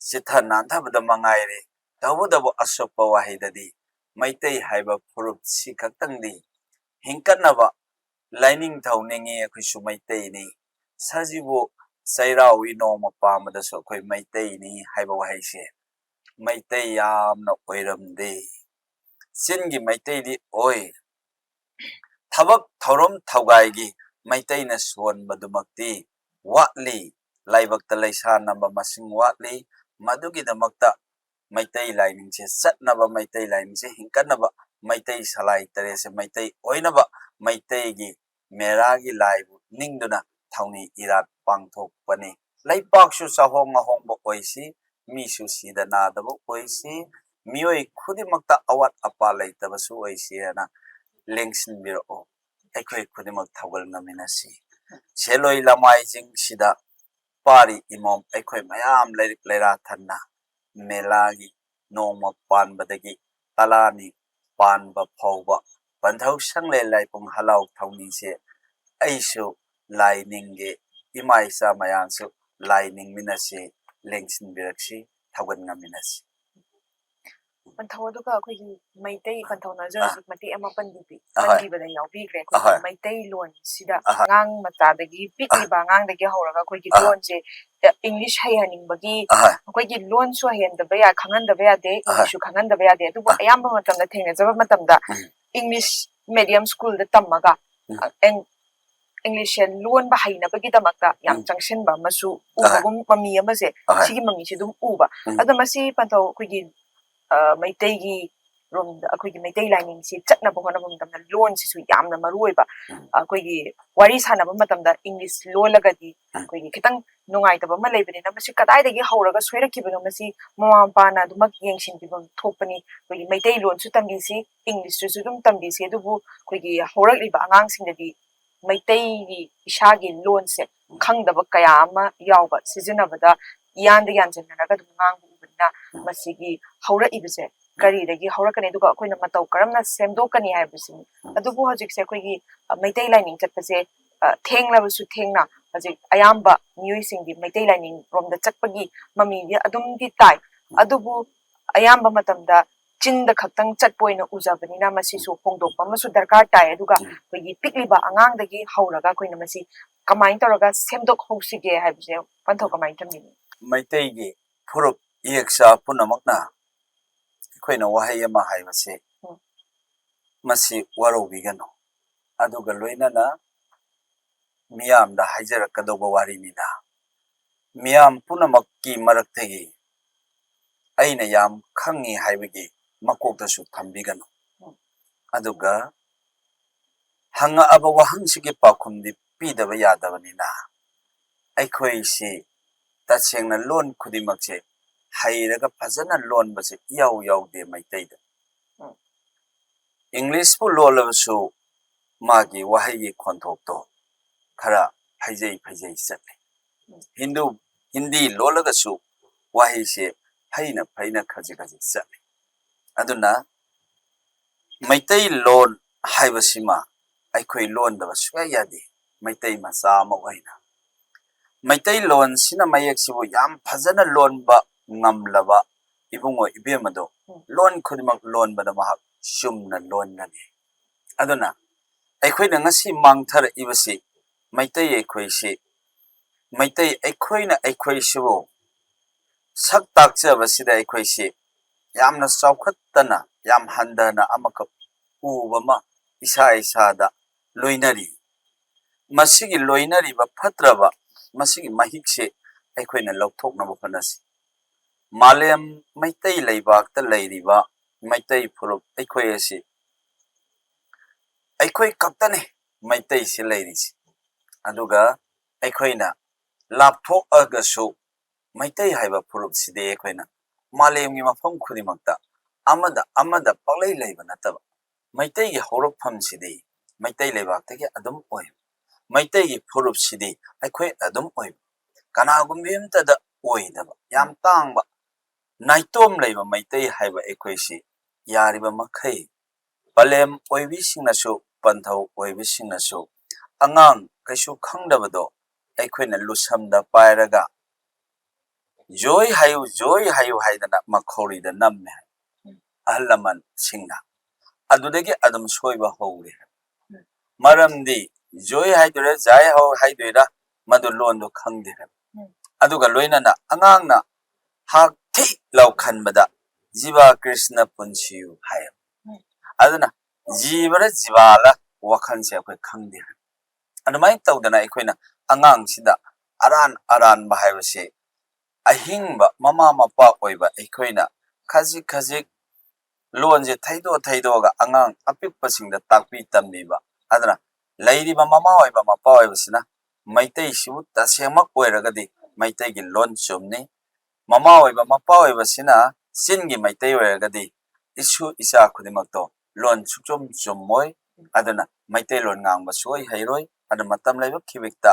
ꯆꯤꯊ ꯅꯥꯟꯊꯕꯗ ꯃꯉꯥꯏꯔꯦ ꯇꯧꯕꯇꯕꯨ ꯑꯁꯣꯛꯄ ꯋꯥꯍꯩꯗꯗꯤ ꯃꯩꯇꯩ ꯍꯥꯏꯕ ꯐꯨꯔꯨꯞꯁꯤ ꯈꯛꯇꯪꯗꯤ ꯍꯤꯡꯀꯠꯅꯕ ꯂꯥꯏꯅꯤꯡꯊꯧ ꯅꯤꯡꯉꯤ ꯑꯩꯈꯣꯏꯁꯨ ꯃꯩꯇꯩꯅꯤ ꯁꯖꯤꯕꯨ ꯆꯩꯔꯥꯎꯏ ꯅꯣꯡꯃ ꯄꯥꯟꯕꯗꯁꯨ ꯑꯩꯈꯣꯏ ꯃꯩꯇꯩꯅꯤ ꯍꯥꯏꯕ ꯋꯥꯍꯩꯁꯦ ꯃꯩꯇꯩ ꯌꯥꯝꯅ ꯑꯣꯏꯔꯝꯗꯦ ꯆꯤꯟꯒꯤ ꯃꯩꯇꯩꯗꯤ ꯑꯣꯏ ꯊꯕꯛ ꯊꯧꯔꯝ ꯊꯧꯒꯥꯏꯒꯤ ꯃꯩꯇꯩꯅ ꯁꯣꯟꯕꯗꯨꯃꯛꯇꯤ ꯋꯥꯠꯂꯤ ꯂꯥꯏꯕꯛꯇ ꯂꯩꯁꯥ ꯅꯝꯕ ꯃꯁꯤꯡ ꯋꯥꯠꯂꯤ ꯃꯗꯨꯒꯤꯗꯃꯛꯇ ꯃꯩꯇꯩ ꯂꯥꯏꯅꯤꯡꯁꯦ ꯆꯠꯅꯕ ꯃꯩꯇꯩ ꯂꯥꯏꯅꯤꯡꯁꯦ ꯍꯤꯡꯀꯠꯅꯕ ꯃꯩꯇꯩ ꯁꯂꯥꯏ ꯇꯔꯦꯠꯁꯦ ꯃꯩꯇꯩ ꯑꯣꯏꯅꯕ ꯃꯩꯇꯩꯒꯤ ꯃꯦꯔꯥꯒꯤ ꯂꯥꯏꯕꯨ ꯅꯤꯡꯗꯨꯅ ꯊꯧꯅꯤ ꯏꯔꯥꯠ ꯄꯥꯡꯊꯣꯛꯄꯅꯤ ꯂꯩꯄꯥꯛꯁꯨ ꯆꯥꯍꯣꯡ ꯑꯍꯣꯡꯕ ꯑꯣꯏꯁꯤ ꯃꯤꯁꯨ ꯁꯤꯗ ꯅꯥꯗꯕ ꯑꯣꯏꯁꯤ ꯃꯤꯑꯣꯏ ꯈꯨꯗꯤꯡꯃꯛꯇ ꯑꯋꯥꯠ ꯑꯄꯥ ꯂꯩꯇꯕꯁꯨ ꯑꯣꯏꯁꯤ ꯍꯥꯏꯅ ꯂꯦꯡꯁꯤꯟꯕꯤꯔꯛꯑꯣ ꯑꯩꯈꯣꯏ ꯈꯨꯗꯤꯡꯃꯛ ꯊꯧꯒꯜ ꯉꯝꯃꯤꯟꯅꯁꯤ ꯁꯦꯂꯣꯏ ꯂꯃꯥꯏꯁꯤꯡꯁꯤꯗ ꯄꯥꯔꯤ ꯏꯃꯣꯝ ꯑꯩꯈꯣꯏ ꯃꯌꯥꯝ ꯂꯩꯔꯤꯛ ꯂꯩꯔꯥ ꯊꯟꯅ ꯃꯦꯂꯥꯒꯤ ꯅꯣꯡꯃ ꯄꯥꯟꯕꯗꯒꯤ ꯇꯂꯥꯅꯤ ꯄꯥꯟꯕ ꯐꯥꯎꯕ ꯄꯟꯊꯧ ꯁꯪꯂꯦꯟ ꯂꯥꯏꯄꯨꯡ ꯍꯂꯥꯎ ꯊꯧꯅꯤꯁꯦ ꯑꯩꯁꯨ ꯂꯥꯏ ꯅꯤꯡꯒꯦ ꯏꯃꯥ ꯏꯆꯥ ꯃꯌꯥꯝꯁꯨ ꯂꯥꯏ ꯅꯤꯡꯃꯤꯟꯅꯁꯤ ꯂꯦꯡꯁꯤꯟꯕꯤꯔꯛꯁꯤ ꯊꯧꯒꯜ ꯉꯝꯃꯤꯟꯅꯁꯤ ꯄꯟꯊꯧ ꯑꯗꯨꯒ ꯑꯩꯈꯣꯏꯒꯤ ꯃꯩꯇꯩ ꯄꯟꯊꯧꯅꯁꯨ ꯍꯧꯖꯤꯛ ꯃꯇꯦꯛ ꯑꯃ ꯄꯟꯕꯤꯕꯗ ꯌꯥꯎꯕꯤꯈ꯭ꯔꯦ ꯑꯩꯈꯣꯏꯒꯤ ꯃꯩꯇꯩ ꯂꯣꯟꯁꯤꯗ ꯑꯉꯥꯡ ꯃꯆꯥꯗꯒꯤ ꯄꯤꯛꯂꯤꯕ ꯑꯉꯥꯡꯗꯒꯤ ꯍꯧꯔꯒ ꯑꯩꯈꯣꯏꯒꯤ ꯂꯣꯟꯁꯦ ꯏꯪꯂꯤꯁ ꯍꯩꯍꯟꯅꯤꯡꯕꯒꯤ ꯑꯩꯈꯣꯏꯒꯤ ꯂꯣꯟꯁꯨ ꯍꯩꯍꯟꯗꯕ ꯌꯥ ꯈꯪꯍꯟꯗꯕ ꯌꯥꯗꯦ ꯏꯪꯂꯤꯁꯁꯨ ꯈꯪꯍꯟꯗꯕ ꯌꯥꯗꯦ ꯑꯗꯨꯕꯨ ꯑꯌꯥꯝꯕ ꯃꯇꯝꯗ ꯊꯦꯡꯅꯖꯕ ꯃꯇꯝꯗ ꯏꯪꯂꯤꯁ ꯃꯦꯗꯤꯌꯝ ꯁ꯭ꯀꯨꯜꯗ ꯇꯝꯃꯒ ꯏꯪꯂꯤꯁꯁꯦ ꯂꯣꯟꯕ ꯍꯩꯅꯕꯒꯤꯗꯃꯛꯇ ꯌꯥꯝ ꯆꯪꯁꯤꯟꯕ ꯑꯃꯁꯨ ꯎꯕꯒꯨꯝ ꯃꯃꯤ ꯑꯃꯁꯦ ꯁꯤꯒꯤ ꯃꯃꯤꯁꯦ ꯑꯗꯨꯝ ꯎꯕ ꯑꯗꯣ ꯃꯁꯤ ꯄꯟꯊꯧ ꯑꯩꯈꯣꯏꯒꯤ ꯃꯩꯇꯩꯒꯤ ꯔꯣꯝꯗ ꯑꯩꯈꯣꯏꯒꯤ ꯃꯩꯇꯩ ꯂꯥꯏꯅꯤꯡꯁꯤ ꯆꯠꯅꯕ ꯍꯣꯠꯅꯕ ꯃꯇꯝꯗ ꯂꯣꯟꯁꯤꯁꯨ ꯌꯥꯝꯅ ꯃꯔꯨꯑꯣꯏꯕ ꯑꯩꯈꯣꯏꯒꯤ ꯋꯥꯔꯤ ꯁꯥꯟꯅꯕ ꯃꯇꯝꯗ ꯏꯪꯂꯤꯁ ꯂꯣꯜꯂꯒꯗꯤ ꯑꯩꯈꯣꯏꯒꯤ ꯈꯤꯇꯪ ꯅꯨꯡꯉꯥꯏꯇꯕ ꯑꯃ ꯂꯩꯕꯅꯤꯅ ꯃꯁꯤ ꯀꯗꯥꯏꯗꯒꯤ ꯍꯧꯔꯒ ꯁꯣꯏꯔꯛꯈꯤꯕꯅꯣ ꯃꯁꯤ ꯃꯃꯥ ꯃꯄꯥꯅ ꯑꯗꯨꯃꯛ ꯌꯦꯡꯁꯤꯟꯕꯤꯐꯝ ꯊꯣꯛꯄꯅꯤ ꯑꯩꯈꯣꯏꯒꯤ ꯃꯩꯇꯩ ꯂꯣꯟꯁꯨ ꯇꯝꯕꯤꯁꯤ ꯏꯪꯂꯤꯁꯇꯨꯁꯨ ꯑꯗꯨꯝ ꯇꯝꯕꯤꯁꯤ ꯑꯗꯨꯕꯨ ꯑꯩꯈꯣꯏꯒꯤ ꯍꯧꯔꯛꯂꯤꯕ ꯑꯉꯥꯡꯁꯤꯡꯗꯗꯤ ꯃꯩꯇꯩꯒꯤ ꯏꯁꯥꯒꯤ ꯂꯣꯟꯁꯦ ꯈꯪꯗꯕ ꯀꯌꯥ ꯑꯃ ꯌꯥꯎꯕ ꯁꯤꯖꯤꯟꯅꯕꯗ ꯏꯌꯥꯟꯗ ꯌꯥꯟꯁꯤꯟꯅꯔꯒ ꯑꯗꯨꯝ ꯉꯥꯡꯕ ꯎꯕꯅꯤꯅ ꯃꯁꯤꯒꯤ ꯍꯧꯔꯛꯏꯕꯁꯦ ꯀꯔꯤꯗꯒꯤ ꯍꯧꯔꯛꯀꯅꯤ ꯑꯗꯨꯒ ꯑꯩꯈꯣꯏꯅ ꯃꯇꯧ ꯀꯔꯝꯅ ꯁꯦꯝꯗꯣꯛꯀꯅꯤ ꯍꯥꯏꯕꯁꯤꯅꯤ ꯑꯗꯨꯕꯨ ꯍꯧꯖꯤꯛꯁꯦ ꯑꯩꯈꯣꯏꯒꯤ ꯃꯩꯇꯩ ꯂꯥꯏꯅꯤꯡ ꯆꯠꯄꯁꯦ ꯊꯦꯡꯂꯕꯁꯨ ꯊꯦꯡꯅ ꯍꯧꯖꯤꯛ ꯑꯌꯥꯝꯕ ꯃꯤꯑꯣꯏꯁꯤꯡꯒꯤ ꯃꯩꯇꯩ ꯂꯥꯏꯅꯤꯡ ꯔꯣꯝꯗ ꯆꯠꯄꯒꯤ ꯃꯃꯤꯗꯤ ꯑꯗꯨꯝꯗꯤ ꯇꯥꯏ ꯑꯗꯨꯕꯨ ꯑꯌꯥꯝꯕ ꯃꯇꯝꯗ ꯆꯤꯟꯗ ꯈꯛꯇꯪ ꯆꯠꯄ ꯑꯣꯏꯅ ꯎꯖꯕꯅꯤꯅ ꯃꯁꯤꯁꯨ ꯍꯣꯡꯗꯣꯛꯄ ꯑꯃꯁꯨ ꯗꯔꯀꯥꯔ ꯇꯥꯏ ꯑꯗꯨꯒ ꯑꯩꯈꯣꯏꯒꯤ ꯄꯤꯛꯂꯤꯕ ꯑꯉꯥꯡꯗꯒꯤ ꯍꯧꯔꯒ ꯑꯩꯈꯣꯏꯅ ꯃꯁꯤ ꯀꯃꯥꯏꯅ ꯇꯧꯔꯒ ꯁꯦꯝꯗꯣꯛꯍꯧꯁꯤꯒꯦ ꯍꯥꯏꯕꯁꯦ ꯄꯟꯊꯧ ꯀꯃꯥꯏꯅ ꯊꯝꯕꯤꯅꯤ? ꯃꯩꯇꯩꯒꯤ ꯐꯨꯔꯨꯞ ꯏꯌꯦꯛꯆꯥ ꯄꯨꯝꯅꯃꯛꯅ ꯑꯩꯈꯣꯏꯅ ꯋꯥꯍꯩ ꯑꯃ ꯍꯥꯏꯕꯁꯤ ꯃꯁꯤ ꯋꯥꯔꯧꯕꯤꯒꯅꯨ ꯑꯗꯨꯒ ꯂꯣꯏꯅꯅ ꯃꯤꯌꯥꯝꯗ ꯍꯥꯏꯖꯔꯛꯀꯗꯧꯕ ꯋꯥꯔꯤꯅꯤꯅ ꯃꯤꯌꯥꯝ ꯄꯨꯝꯅꯃꯛꯀꯤ ꯃꯔꯛꯇꯒꯤ ꯑꯩꯅ ꯌꯥꯝ ꯈꯪꯉꯤ ꯍꯥꯏꯕꯒꯤ ꯃꯀꯣꯛꯇꯁꯨ ꯊꯝꯕꯤꯒꯅꯨ ꯑꯗꯨꯒ ꯍꯪꯉꯛꯑꯕ ꯋꯥꯍꯪꯁꯤꯒꯤ ꯄꯥꯎꯈꯨꯝꯗꯤ ꯄꯤꯗꯕ ꯌꯥꯗꯕꯅꯤꯅ ꯑꯩꯈꯣꯏꯁꯤ ꯇꯁꯦꯡꯅ ꯂꯣꯟ ꯈꯨꯗꯤꯡꯃꯛꯁꯦ ꯍꯩꯔꯒ ꯐꯖꯅ ꯂꯣꯟꯕꯁꯦ ꯏꯌꯥꯎ ꯌꯥꯎꯗꯦ ꯃꯩꯇꯩꯗ ꯏꯪꯂꯤꯁꯄꯨ ꯂꯣꯜꯂꯕꯁꯨ ꯃꯥꯒꯤ ꯋꯥꯍꯩꯒꯤ ꯈꯣꯟꯊꯣꯛꯇꯣ khara phajai phajai chale hindi lolaga su wahi se phaina khaji khaji chale aduna maitai lon haibasima aikhoi lon da suya yadi maitai macha ma oina maitai lon sina mayek sibu yam phajana lon ba ngamlaba ibungo ibemado lon khudmak lon ba da mahak sumna lon nani aduna aikhoi na ngasi mangthar ibasi maitai aikhoi si maitai aikhoi na aikhoi sibu sak takcha basida aikhoi si yamna saukhattana yam handana amaka ubama isa isa da loinari masigi loinari ba phatraba masigi mahikse aikhoi na lokthokna ba phanasi malem maitai leibak ta leiriba maitai phurup aikhoi asi aikhoi kaktane maitai si leirisi aduga aikhoina lapthok agasu maitai haiba phurup side aikhoina malemgi mafam khudimakta amada paklai leiba nataba maitai gi horokpham side maitai leibakta gi adum oi maitai gi phurup side aikhoi adum oi kana gumbimta da oidaba yam tangba naitom leiba maitai haiba aikhoi si yariba makhai palem oibi singnasu panthau oibi singnasu angang kaisu khangdabado aikhoina lusamda pairaga joy hayu haidana makhori da namme ahlaman singna adudagi adum soiba howre maramdi joy haidura jai haidoira madu londo khangde aduga loinana angangna hak thi law khanbada jiba krishna punchiyu hay aduna jibara jibala wakhanse akoi khangde adumai tawdana aikhoina angang sida aran bahaibase ahingba mama mapa oiba aikhoina khaji lonje thaido ga angang apikpasingda takpi tambiba adana leiriba mama oiba mapa oibasina maitai sibu tasemak oiragadi maitai gi lon chumni mama oiba mapa oibasina singi maitai oiragadi isu isa khudimakto lon chukchum chummoi adana maitai lon ngangba soi hairoi adana matam laiba khibikta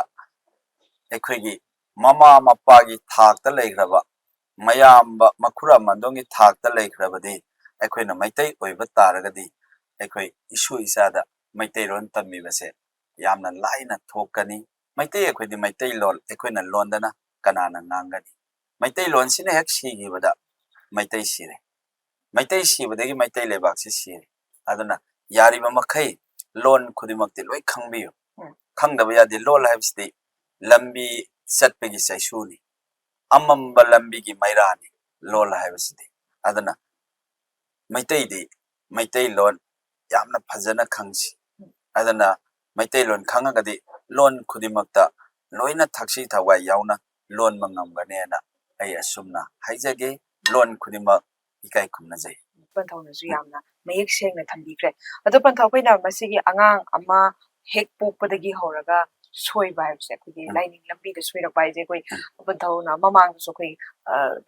aikhoigi mama mapa gi thakta leigraba mayamba makhura mandongi thakta leigrabadi aikhoina maitai oiba taragadi aikhoi isu isada maitai ron tammi base yamna laina thokani maitai aikhoidi maitai lol aikhoina londana kanana ngangani maitai lon sine hek sigibada maitai sire maitai sibadagi maitai lebak si sire aduna yariba makhai lon khudimakti loi khangbiyo khangdaba yadi lol habsidi lambi satpegi saisuni amamba lambi gi mairani lol habsidi aduna maitai lon yamna phajana khangsi adana maitai lon khangagadi lon khudimakta loina thaksi thawai yauna lon mangamganena ai asumna haijage lon khudimak ikai khumna jai ꯄꯟꯊꯧꯅꯁꯨ ꯌꯥꯝꯅ ꯃꯌꯦꯛ ꯁꯦꯡꯅ ꯊꯝꯕꯤꯈ꯭ꯔꯦ ꯑꯗꯣ ꯄꯟꯊꯧ ꯑꯩꯈꯣꯏꯅ ꯃꯁꯤꯒꯤ ꯑꯉꯥꯡ ꯑꯃ ꯍꯦꯛ ꯄꯣꯛꯄꯗꯒꯤ ꯍꯧꯔꯒ ꯁꯣꯏꯕ ꯍꯥꯏꯕꯁꯦ ꯑꯩꯈꯣꯏꯒꯤ ꯂꯥꯏꯅꯤꯡ ꯂꯝꯕꯤꯗ ꯁꯣꯏꯔꯛꯄ ꯍꯥꯏꯁꯦ ꯑꯩꯈꯣꯏ ꯄꯟꯊꯧꯅ ꯃꯃꯥꯡꯗꯁꯨ ꯑꯩꯈꯣꯏ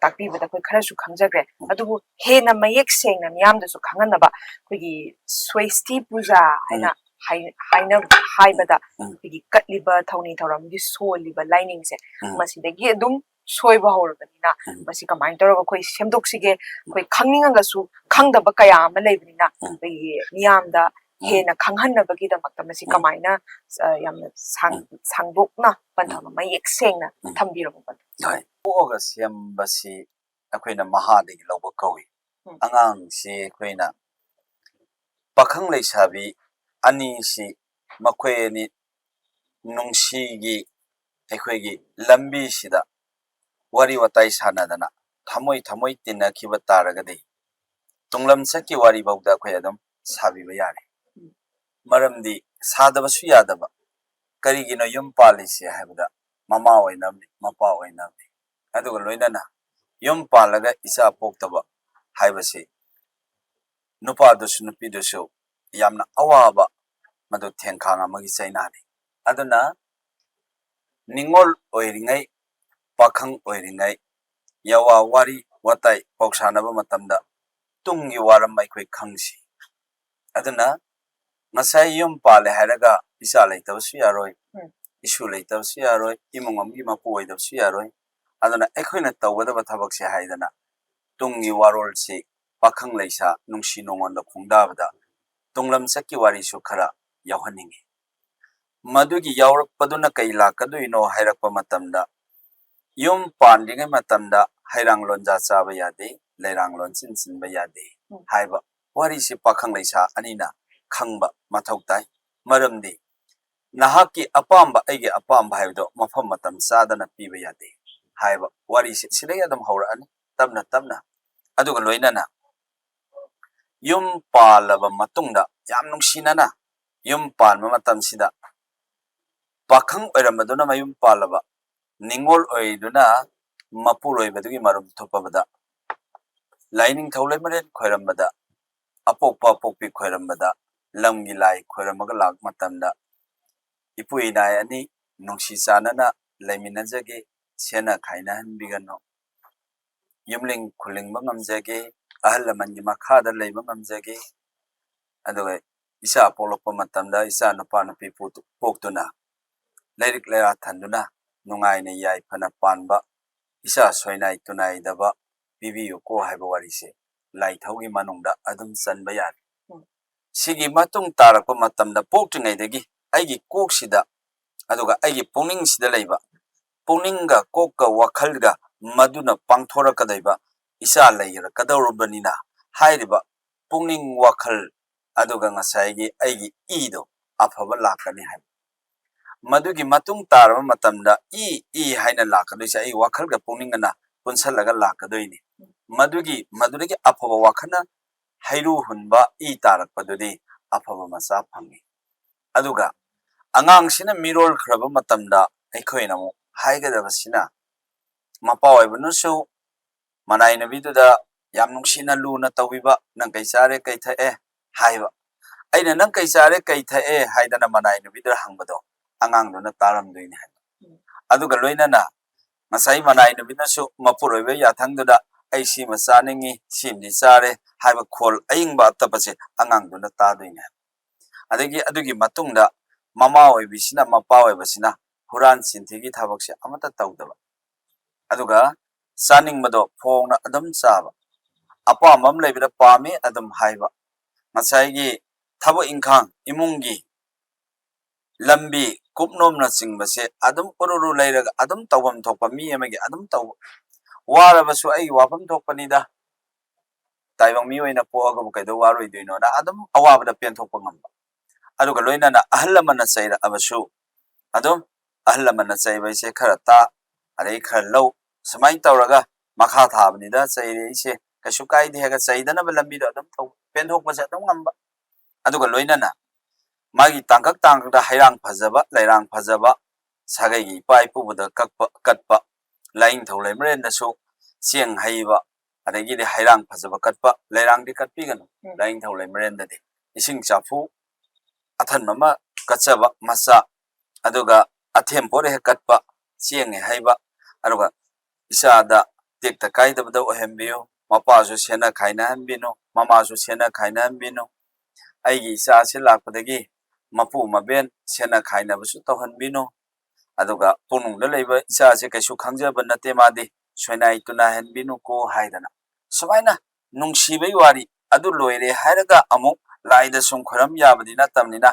ꯇꯥꯛꯄꯤꯕꯗ ꯑꯩꯈꯣꯏ ꯈꯔꯁꯨ ꯈꯪꯖꯈ꯭ꯔꯦ ꯑꯗꯨꯕꯨ ꯍꯦꯟꯅ ꯃꯌꯦꯛ ꯁꯦꯡꯅ ꯃꯤꯌꯥꯝꯗꯁꯨ ꯈꯪꯍꯟꯅꯕ ꯑꯩꯈꯣꯏꯒꯤ ꯁ꯭ꯋꯦꯁꯇꯤ ꯄꯨꯖꯥ ꯍꯥꯏꯅ ꯍꯥꯏꯕꯗ ꯑꯩꯈꯣꯏꯒꯤ ꯀꯠꯂꯤꯕ ꯊꯧꯅꯤ ꯊꯧꯔꯝꯒꯤ ꯁꯣꯜꯂꯤꯕ ꯂꯥꯏꯅꯤꯡꯁꯦ ꯃꯁꯤꯗꯒꯤ ꯑꯗꯨꯝ ꯁꯣꯏꯕ ꯍꯧꯔꯕꯅꯤꯅ ꯃꯁꯤ ꯀꯃꯥꯏꯅ ꯇꯧꯔꯒ ꯑꯩꯈꯣꯏ ꯁꯦꯝꯗꯣꯛꯁꯤꯒꯦ ꯑꯩꯈꯣꯏ ꯈꯪꯅꯤꯡꯉꯒꯁꯨ ꯈꯪꯗꯕ ꯀꯌꯥ ꯑꯃ ꯂꯩꯕꯅꯤ나 ꯑꯩꯈꯣꯏꯒꯤ ꯃꯤꯌꯥꯝꯗ ꯍꯦꯟꯅ ꯈꯪꯍꯟꯅꯕꯒꯤꯗꯃꯛꯇ ꯃꯁꯤ ꯀꯃꯥꯏꯅ ꯌꯥꯝꯅ ꯁꯥꯡꯗꯣꯛꯅ ꯄꯟꯊꯧꯅ ꯃꯌꯦꯛ ꯁꯦꯡꯅ ꯊꯝꯕꯤꯔꯕ ꯄꯟꯊꯧ ꯄꯣꯛꯑꯒ ꯁꯦꯝꯕꯁꯤ ꯑꯩꯈꯣꯏꯅ ꯃꯍꯥꯗꯒꯤ ꯂꯧꯕ ꯀꯧꯏ ꯑꯉꯥꯡꯁꯤ ꯑꯩꯈꯣꯏꯅ ꯄꯥꯈꯪ ꯂꯩꯁꯥꯕꯤ ꯑꯅꯤꯁꯤ ꯃꯈꯣꯏ ꯑꯅꯤ ꯅꯨꯡꯁꯤꯒꯤ ꯑꯩꯈꯣꯏꯒꯤ ꯂꯝꯕꯤꯁꯤꯗ ꯋꯥꯔꯤ ꯋꯥꯇꯥꯏ ꯁꯥꯟꯅꯗꯅ ꯊꯃꯣꯏ ꯊꯃꯣꯏ ꯇꯤꯟꯅꯈꯤꯕ ꯇꯥꯔꯒꯗꯤ ꯇꯨꯡꯂꯝꯆꯠꯀꯤ ꯋꯥꯔꯤꯐꯥꯎꯗ ꯑꯩꯈꯣꯏ ꯑꯗꯨꯝ ꯁꯥꯕꯤꯕ ꯌꯥꯔꯦ ꯃꯔꯝꯗꯤ ꯁꯥꯗꯕꯁꯨ ꯌꯥꯗꯕ ꯀꯔꯤꯒꯤꯅꯣ ꯌꯨꯝ ꯄꯥꯜꯂꯤꯁꯦ ꯍꯥꯏꯕꯗ ꯃꯃꯥ ꯑꯣꯏꯅꯕꯅꯤ ꯃꯄꯥ ꯑꯣꯏꯅꯕꯅꯤ ꯑꯗꯨꯒ ꯂꯣꯏꯅꯅ ꯌꯨꯝ ꯄꯥꯜꯂꯒ ꯏꯆꯥ ꯄꯣꯛꯇꯕ ꯍꯥꯏꯕꯁꯤ ꯅꯨꯄꯥꯗꯨꯁꯨ ꯅꯨꯄꯤꯗꯨꯁꯨ ꯌꯥꯝꯅ ꯑꯋꯥꯕ ꯃꯗꯨ ꯊꯦꯡꯈꯥꯡ ꯑꯃꯒꯤ ꯆꯩꯅꯥꯅꯤ ꯑꯗꯨꯅ ꯅꯤꯡꯉꯣꯜ ꯑꯣꯏꯔꯤꯉꯩ ꯄꯥꯈꯪ ꯑꯣꯏꯔꯤꯉꯩ ꯌꯥꯋꯥ ꯋꯥꯔꯤ ꯋꯥꯇꯥꯏ ꯄꯥꯎꯁꯥꯟꯅꯕ ꯃꯇꯝꯗ ꯇꯨꯡꯒꯤ ꯋꯥꯔꯝ ꯑꯩꯈꯣꯏ ꯈꯪꯁꯤ ꯑꯗꯨꯅ ꯉꯁꯥꯏ ꯌꯨꯝ ꯄꯥꯜꯂꯦ ꯍꯥꯏꯔꯒ ꯏꯆꯥ ꯂꯩꯇꯕꯁꯨ ꯌꯥꯔꯣꯏ ꯏꯁꯨ ꯂꯩꯇꯕꯁꯨ ꯌꯥꯔꯣꯏ ꯏꯃꯨꯡ ꯑꯃꯒꯤ ꯃꯄꯨ ꯑꯣꯏꯗꯕꯁꯨ ꯌꯥꯔꯣꯏ ꯑꯗꯨꯅ ꯑꯩꯈꯣꯏꯅ ꯇꯧꯒꯗꯕ ꯊꯕꯛꯁꯦ ꯍꯥꯏꯗꯅ ꯇꯨꯡꯒꯤ ꯋꯥꯔꯣꯜꯁꯤ ꯄꯥꯈꯪ ꯂꯩꯁꯥ ꯅꯨꯡꯁꯤ ꯅꯨꯡꯉꯣꯟꯗ ꯈꯣꯡꯗꯥꯕꯗ ꯇꯨꯡꯂꯝꯆꯠꯀꯤ ꯋꯥꯔꯤꯁꯨ ꯈꯔ ꯌꯥꯎꯍꯟꯅꯤꯡꯉꯤ ꯃꯗꯨꯒꯤ ꯌꯥꯎꯔꯛꯄꯗꯨꯅ ꯀꯩ ꯂꯥꯛꯀꯗꯣꯏꯅꯣ ꯍꯥꯏꯔꯛꯄ ꯃꯇꯝꯗ ꯌꯨꯝ ꯄꯥꯟꯗ꯭ꯔꯤꯉꯩ ꯃꯇꯝꯗ ꯍꯩꯔꯥꯡ ꯂꯣꯟꯖꯥ ꯆꯥꯕ ꯌꯥꯗꯦ ꯂꯩꯔꯥꯡ ꯂꯣꯟꯆꯤꯟ ꯆꯤꯟꯕ ꯌꯥꯗꯦ ꯍꯥꯏꯕ ꯋꯥꯔꯤꯁꯤ ꯄꯥꯈꯪ ꯂꯩꯁꯥ ꯑꯅꯤꯅ ꯈꯪꯕ ꯃꯊꯧ ꯇꯥꯏ ꯃꯔꯝꯗꯤ ꯅꯍꯥꯛꯀꯤ ꯑꯄꯥꯝꯕ ꯑꯩꯒꯤ ꯑꯄꯥꯝꯕ ꯍꯥꯏꯕꯗꯣ ꯃꯐꯝ ꯃꯇꯝ ꯆꯥꯗꯅ ꯄꯤꯕ ꯌꯥꯗꯦ ꯍꯥꯏꯕ ꯋꯥꯔꯤꯁꯤ ꯁꯤꯗꯩ ꯑꯗꯨꯝ ꯍꯧꯔꯛꯑꯅꯤ ꯇꯞꯅ ꯇꯞꯅ ꯑꯗꯨꯒ ꯂꯣꯏꯅꯅ ꯌꯨꯝ ꯄꯥꯜꯂꯕ ꯃꯇꯨꯡꯗ ꯌꯥꯝ ꯅꯨꯡꯁꯤꯅꯅ ꯌꯨꯝ ꯄꯥꯟꯕ ꯃꯇꯝꯁꯤꯗ ꯄꯥꯈꯪ ꯑꯣꯏꯔꯝꯕꯗꯨꯅ ꯃꯌꯨꯝ ꯄꯥꯜꯂꯕ ꯅꯤꯡꯉꯣꯜ ꯑꯣꯏꯗꯨꯅ ꯃꯄꯨꯔꯣꯏꯕꯗꯨꯒꯤ ꯃꯔꯨꯝ ꯊꯨꯞꯄꯕꯗ ꯂꯥꯏꯅꯤꯡꯊꯧ ꯂꯩꯃꯔꯦꯟ ꯈꯣꯏꯔꯝꯕꯗ ꯑꯄꯣꯛꯄ ꯑꯄꯣꯛꯄꯤ ꯈꯣꯏꯔꯝꯕꯗ ꯂꯝꯒꯤ ꯂꯥꯏ ꯈꯣꯏꯔꯝꯃꯒ ꯂꯥꯛꯄ ꯃꯇꯝꯗ ꯏꯄꯨ ꯏꯅꯥꯏ ꯑꯅꯤ ꯅꯨꯡꯁꯤ ꯆꯥꯟꯅꯅ ꯂꯩꯃꯤꯟꯅꯖꯒꯦ ꯁꯦꯟꯅ ꯈꯥꯏꯅꯍꯟꯕꯤꯒꯅꯨ ꯌꯨꯝꯂꯤꯡ ꯈꯨꯜꯂꯤꯡꯕ ꯉꯝꯖꯒꯦ ꯑꯍꯜ ꯂꯃꯟꯒꯤ ꯃꯈꯥꯗ ꯂꯩꯕ ꯉꯝꯖꯒꯦ ꯑꯗꯨꯒ ꯏꯆꯥ ꯄꯣꯛꯂꯛꯄ ꯃꯇꯝꯗ ꯏꯆꯥ ꯅꯨꯄꯥ ꯅꯨꯄꯤ ꯄꯣꯛꯇꯨꯅ ꯂꯩꯔꯤꯛ ꯂꯩꯔꯥ ꯊꯟꯗꯨꯅ ꯅꯨꯡꯉꯥꯏꯅ ꯌꯥꯏꯐꯅ ꯄꯥꯟꯕ ꯏꯆꯥ ꯁꯣꯏꯅꯥꯏ ꯇꯨꯅꯥꯏꯗꯕ ꯄꯤꯕꯤꯌꯨꯀꯣ ꯍꯥꯏꯕ ꯋꯥꯔꯤꯁꯦ ꯂꯥꯏꯊꯧꯒꯤ ꯃꯅꯨꯡꯗ ꯑꯗꯨꯝ ꯆꯟꯕ ꯌꯥꯔꯤ ꯁꯤꯒꯤ ꯃꯇꯨꯡ ꯇꯥꯔꯛꯄ ꯃꯇꯝꯗ ꯄꯣꯛꯇ꯭ꯔꯤꯉꯩꯗꯒꯤ ꯑꯩꯒꯤ ꯀꯣꯛꯁꯤꯗ ꯑꯗꯨꯒ ꯑꯩꯒꯤ ꯄꯨꯛꯅꯤꯡꯁꯤꯗ ꯂꯩꯕ ꯄꯨꯛꯅꯤꯡꯒ ꯀꯣꯛꯀ ꯋꯥꯈꯜꯒ ꯃꯗꯨꯅ ꯄꯥꯡꯊꯣꯔꯛꯀꯗꯣꯏꯕ ꯏꯆꯥ ꯂꯩꯔꯛꯀꯗꯧꯔꯕꯅꯤꯅ ꯍꯥꯏꯔꯤꯕ ꯄꯨꯛꯅꯤꯡ ꯋꯥꯈꯜ ꯑꯗꯨꯒ ꯉꯁꯥꯏꯒꯤ ꯑꯩꯒꯤ ꯏꯗꯣ ꯑꯐꯕ ꯂꯥꯛꯀꯅꯤ ꯍꯥꯏꯕ ꯃꯗꯨꯒꯤ ꯃꯇꯨꯡ ꯇꯥꯔꯕ ꯃꯇꯝꯗ ꯏ ꯍꯥꯏꯅ ꯂꯥꯛꯀꯗꯣꯏꯁꯦ ꯑꯩ ꯋꯥꯈꯜꯒ ꯄꯨꯛꯅꯤꯡꯒꯅ ꯄꯨꯟꯁꯜꯂꯒ ꯂꯥꯛꯀꯗꯣꯏꯅꯤ ꯃꯗꯨꯗꯒꯤ ꯑꯐꯕ ꯋꯥꯈꯜꯅ ꯍꯩꯔꯨ ꯍꯨꯟꯕ ꯏ ꯇꯥꯔꯛꯄꯗꯨꯗꯤ ꯑꯐꯕ ꯃꯆꯥ ꯐꯪꯉꯤ ꯑꯗꯨꯒ ꯑꯉꯥꯡꯁꯤꯅ ꯃꯤꯔꯣꯜꯈ꯭ꯔꯕ ꯃꯇꯝꯗ ꯑꯩꯈꯣꯏꯅ ꯑꯃꯨꯛ ꯍꯥꯏꯒꯗꯕꯁꯤꯅ ꯃꯄꯥ ꯑꯣꯏꯕꯅꯁꯨ ꯃꯅꯥꯏꯅꯕꯤꯗꯨꯗ ꯌꯥꯝ ꯅꯨꯡꯁꯤꯅ ꯂꯨꯅ ꯇꯧꯕꯤꯕ ꯅꯪ ꯀꯩ ꯆꯥꯔꯦ ꯀꯩ ꯊꯛꯑꯦ ꯍꯥꯏꯕ ꯑꯩꯅ ꯅꯪ ꯀꯩ ꯆꯥꯔꯦ ꯀꯩ ꯊꯛꯑꯦ ꯍꯥꯏꯗꯅ ꯃꯅꯥꯏꯅꯕꯤꯗꯨꯗ ꯍꯪꯕꯗꯣ ꯑꯉꯥꯡꯗꯨꯅ ꯇꯥꯔꯝꯗꯣꯏꯅꯤ ꯍꯥꯏꯕ ꯑꯗꯨꯒ ꯂꯣꯏꯅꯅ ꯉꯁꯥꯏ ꯃꯅꯥꯏꯅꯕꯤꯅꯁꯨ ꯃꯄꯨꯔꯣꯏꯕ ꯌꯥꯊꯪꯗꯨꯗ ꯑꯩ ꯁꯤꯃ ꯆꯥꯅꯤꯡꯉꯤ ꯁꯤꯃꯗꯤ ꯆꯥꯔꯦ ꯍꯥꯏꯕ ꯈꯣꯜ ꯑꯏꯪꯕ ꯑꯇꯞꯄꯁꯦ ꯑꯉꯥꯡꯗꯨꯅ ꯇꯥꯗꯣꯏꯅꯤ ꯍꯥꯏꯕ ꯑꯗꯒꯤ ꯑꯗꯨꯒꯤ ꯃꯇꯨꯡꯗ ꯃꯃꯥ ꯑꯣꯏꯕꯤꯁꯤꯅ ꯃꯄꯥ ꯑꯣꯏꯕꯁꯤꯅ ꯍꯨꯔꯥꯟ ꯆꯤꯟꯊꯤꯒꯤ ꯊꯕꯛꯁꯦ ꯑꯃꯠꯇ ꯇꯧꯗꯕ ꯑꯗꯨꯒ ꯆꯥꯅꯤꯡꯕꯗꯣ ꯐꯣꯡꯅ ꯑꯗꯨꯝ ꯆꯥꯕ ꯑꯄꯥꯝꯕ ꯑꯃ ꯂꯩꯕꯗ ꯄꯥꯝꯃꯤ ꯑꯗꯨꯝ ꯍꯥꯏꯕ ꯉꯁꯥꯏꯒꯤ ꯊꯕꯛ ꯏꯪꯈꯥꯡ ꯏꯃꯨꯡꯒꯤ ꯂꯝꯕꯤ ꯀꯨꯞꯅꯣꯝꯅꯆꯤꯡꯕꯁꯦ ꯑꯗꯨꯝ ꯎꯔꯨꯔꯨ ꯂꯩꯔꯒ ꯑꯗꯨꯝ ꯇꯧꯐꯝ ꯊꯣꯛꯄ ꯃꯤ ꯑꯃꯒꯤ ꯑꯗꯨꯝ ꯇꯧꯕ ꯋꯥꯔꯕꯁꯨ ꯑꯩꯒꯤ ꯋꯥꯐꯝ ꯊꯣꯛꯄꯅꯤꯗ ꯇꯥꯏꯕꯪ ꯃꯤ ꯑꯣꯏꯅ ꯄꯣꯛꯑꯒꯕꯨ ꯀꯩꯗꯧ ꯋꯥꯔꯣꯏꯗꯣꯏꯅꯣꯅ ꯑꯗꯨꯝ ꯑꯋꯥꯕꯗ ꯄꯦꯟꯊꯣꯛꯄ ꯉꯝꯕ ꯑꯗꯨꯒ ꯂꯣꯏꯅꯅ ꯑꯍꯜ ꯂꯃꯟꯅ ꯆꯩꯔꯛꯑꯕꯁꯨ ꯑꯗꯨꯝ ꯑꯍꯜ ꯂꯃꯟꯅ ꯆꯩꯕꯁꯦ ꯈꯔ ꯇꯥ ꯑꯗꯩ ꯈꯔ ꯂꯧ ꯁꯨꯃꯥꯏꯅ ꯇꯧꯔꯒ ꯃꯈꯥ ꯊꯥꯕꯅꯤꯗ ꯆꯩꯔꯛꯏꯁꯦ ꯀꯩꯁꯨ ꯀꯥꯏꯗꯦ ꯍꯥꯏꯔꯒ ꯆꯩꯗꯅꯕ ꯂꯝꯕꯤꯗꯣ ꯑꯗꯨꯝ ꯇꯧꯕ ꯄꯦꯟꯊꯣꯛꯄꯁꯦ ꯑꯗꯨꯝ ꯉꯝꯕ ꯑꯗꯨꯒ ꯂꯣꯏꯅꯅ ꯃꯥꯒꯤ ꯇꯥꯡꯀꯛ ꯇꯥꯡꯀꯛꯇ ꯍꯩꯔꯥꯡ ꯐꯖꯕ ꯂꯩꯔꯥꯡ ꯐꯖꯕ ꯁꯥꯒꯩꯒꯤ ꯏꯄꯥ ꯏꯄꯨꯕꯗ ꯀꯠꯄ ꯂꯥꯏꯅꯤꯡꯊꯧ ꯂꯩꯃꯔꯦꯟꯗꯁꯨ ꯆꯦꯡ ꯍꯩꯕ ꯑꯗꯒꯤꯗꯤ ꯍꯩꯔꯥꯡ ꯐꯖꯕ ꯀꯠꯄ ꯂꯩꯔꯥꯡꯗꯤ ꯀꯠꯄꯤꯒꯅꯨ ꯂꯥꯏꯅꯤꯡꯊꯧ ꯂꯩꯃꯔꯦꯟꯗꯗꯤ ꯏꯁꯤꯡ ꯆꯥꯐꯨ ꯑꯊꯟꯕ ꯑꯃ ꯀꯠꯆꯕ ꯃꯆꯥ ꯑꯗꯨꯒ ꯑꯊꯦꯝ ꯄꯣꯠ ꯍꯦꯛ ꯀꯠꯄ ꯆꯦꯡ ꯍꯦꯛ ꯍꯩꯕ ꯑꯗꯨꯒ ꯏꯆꯥꯗ ꯇꯦꯛꯇ ꯀꯥꯏꯗꯕꯗ ꯑꯣꯏꯍꯟꯕꯤꯌꯨ ꯃꯄꯥꯁꯨ ꯁꯦꯟꯅ ꯈꯥꯏꯅꯍꯟꯕꯤꯅꯨ ꯃꯃꯥꯁꯨ ꯁꯦꯟꯅ ꯈꯥꯏꯅꯍꯟꯕꯤꯅꯨ ꯑꯩꯒꯤ ꯏꯆꯥꯁꯤ ꯂꯥꯛꯄꯗꯒꯤ ꯃꯄꯨ ꯃꯕꯦꯟ ꯁꯦꯟꯅ ꯈꯥꯏꯅꯕꯁꯨ ꯇꯧꯍꯟꯕꯤꯅꯨ ꯑꯗꯨꯒ ꯄꯨꯛꯅꯨꯡꯗ ꯂꯩꯕ ꯏꯆꯥꯁꯦ ꯀꯩꯁꯨ ꯈꯪꯖꯕ ꯅꯠꯇꯦ ꯃꯥꯗꯤ ꯁꯣꯏꯅꯥꯏ ꯇꯨꯅꯥꯏꯍꯟꯕꯤꯅꯨꯀꯣ ꯍꯥꯏꯗꯅ ꯁꯨꯃꯥꯏꯅ ꯅꯨꯡꯁꯤꯕꯩ ꯋꯥꯔꯤ ꯑꯗꯨ ꯂꯣꯏꯔꯦ ꯍꯥꯏꯔꯒ ꯑꯃꯨꯛ ꯂꯥꯏꯗ ꯁꯨꯝ ꯈꯣꯏꯔꯝ ꯌꯥꯕꯗꯤ ꯅꯠꯇꯕꯅꯤꯅ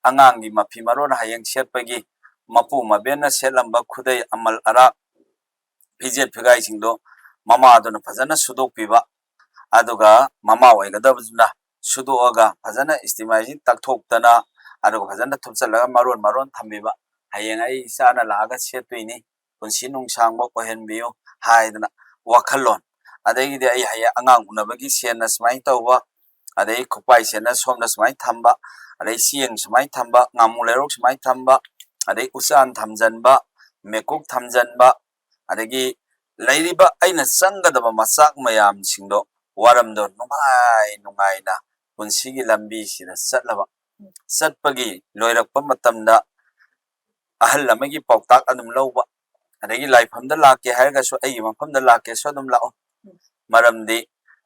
ꯑꯉꯥꯡꯒꯤ ꯃꯐꯤ ꯃꯔꯣꯟ ꯍꯌꯦꯡ ꯁꯦꯠꯄꯒꯤ ꯃꯄꯨ ꯃꯕꯦꯟꯅ ꯁꯦꯠꯂꯝꯕ ꯈꯨꯗꯩ ꯑꯃꯜ ꯑꯔꯥꯛ ꯐꯤꯖꯦꯠ ꯐꯤꯒꯥꯏꯁꯤꯡꯗꯣ ꯃꯃꯥꯗꯨꯅ ꯐꯖꯅ ꯁꯨꯗꯣꯛꯄꯤꯕ aduga mama oigadabajuna sudoaga fajana istimai takthokdana aduga fajana thupchalaga maron thambiba hayeng ai isana laga settuini punsi nungsangba kohenbiyo haidana wakhallon adagidi ai haya angang unabagi sena smai tawba adai khupai sena somna smai thamba adai sieng smai thamba ngamulerok smai thamba adai usan thamjanba mekuk thamjanba adagi lairiba aina sangadaba masak mayam singdo waramdo nungai na punsigi lambi sida satlaba satpagi loirakpa matamda ahal amagi pautak adum lawba adagi laifamda lake hairgasu ai mafamda lake so adum lao maramdi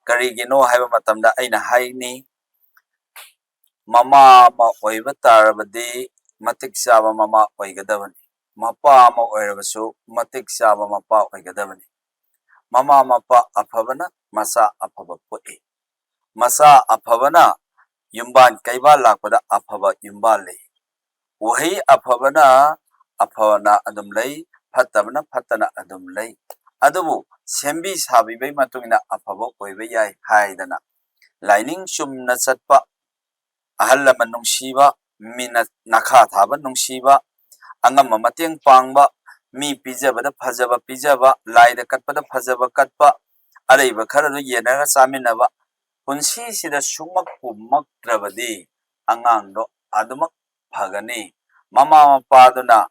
karigino haiba matamda aina haini mama ma oiba tarabadi matik saba mama oigadabani mapa ma oirabasu matik saba mapa oigadabani mama mapa afabana masa afaba poe masa afabana yumban kaiba lakpada afaba yumbal le wahi afabana adum lei fatabana fatana adum lei adubu sembi sabi bai matungina afaba oiba yai haidana laining chumna chatpa ahalla manungsiba mina nakha thaba nungsiba angam mateng pangba mi pijabada phajaba pijaba laida katpada phajaba katpa araiba kharadu yenaga chaminaba punsi sida sumak pumaktrabadi angangdo adumak phagani mama mapaduna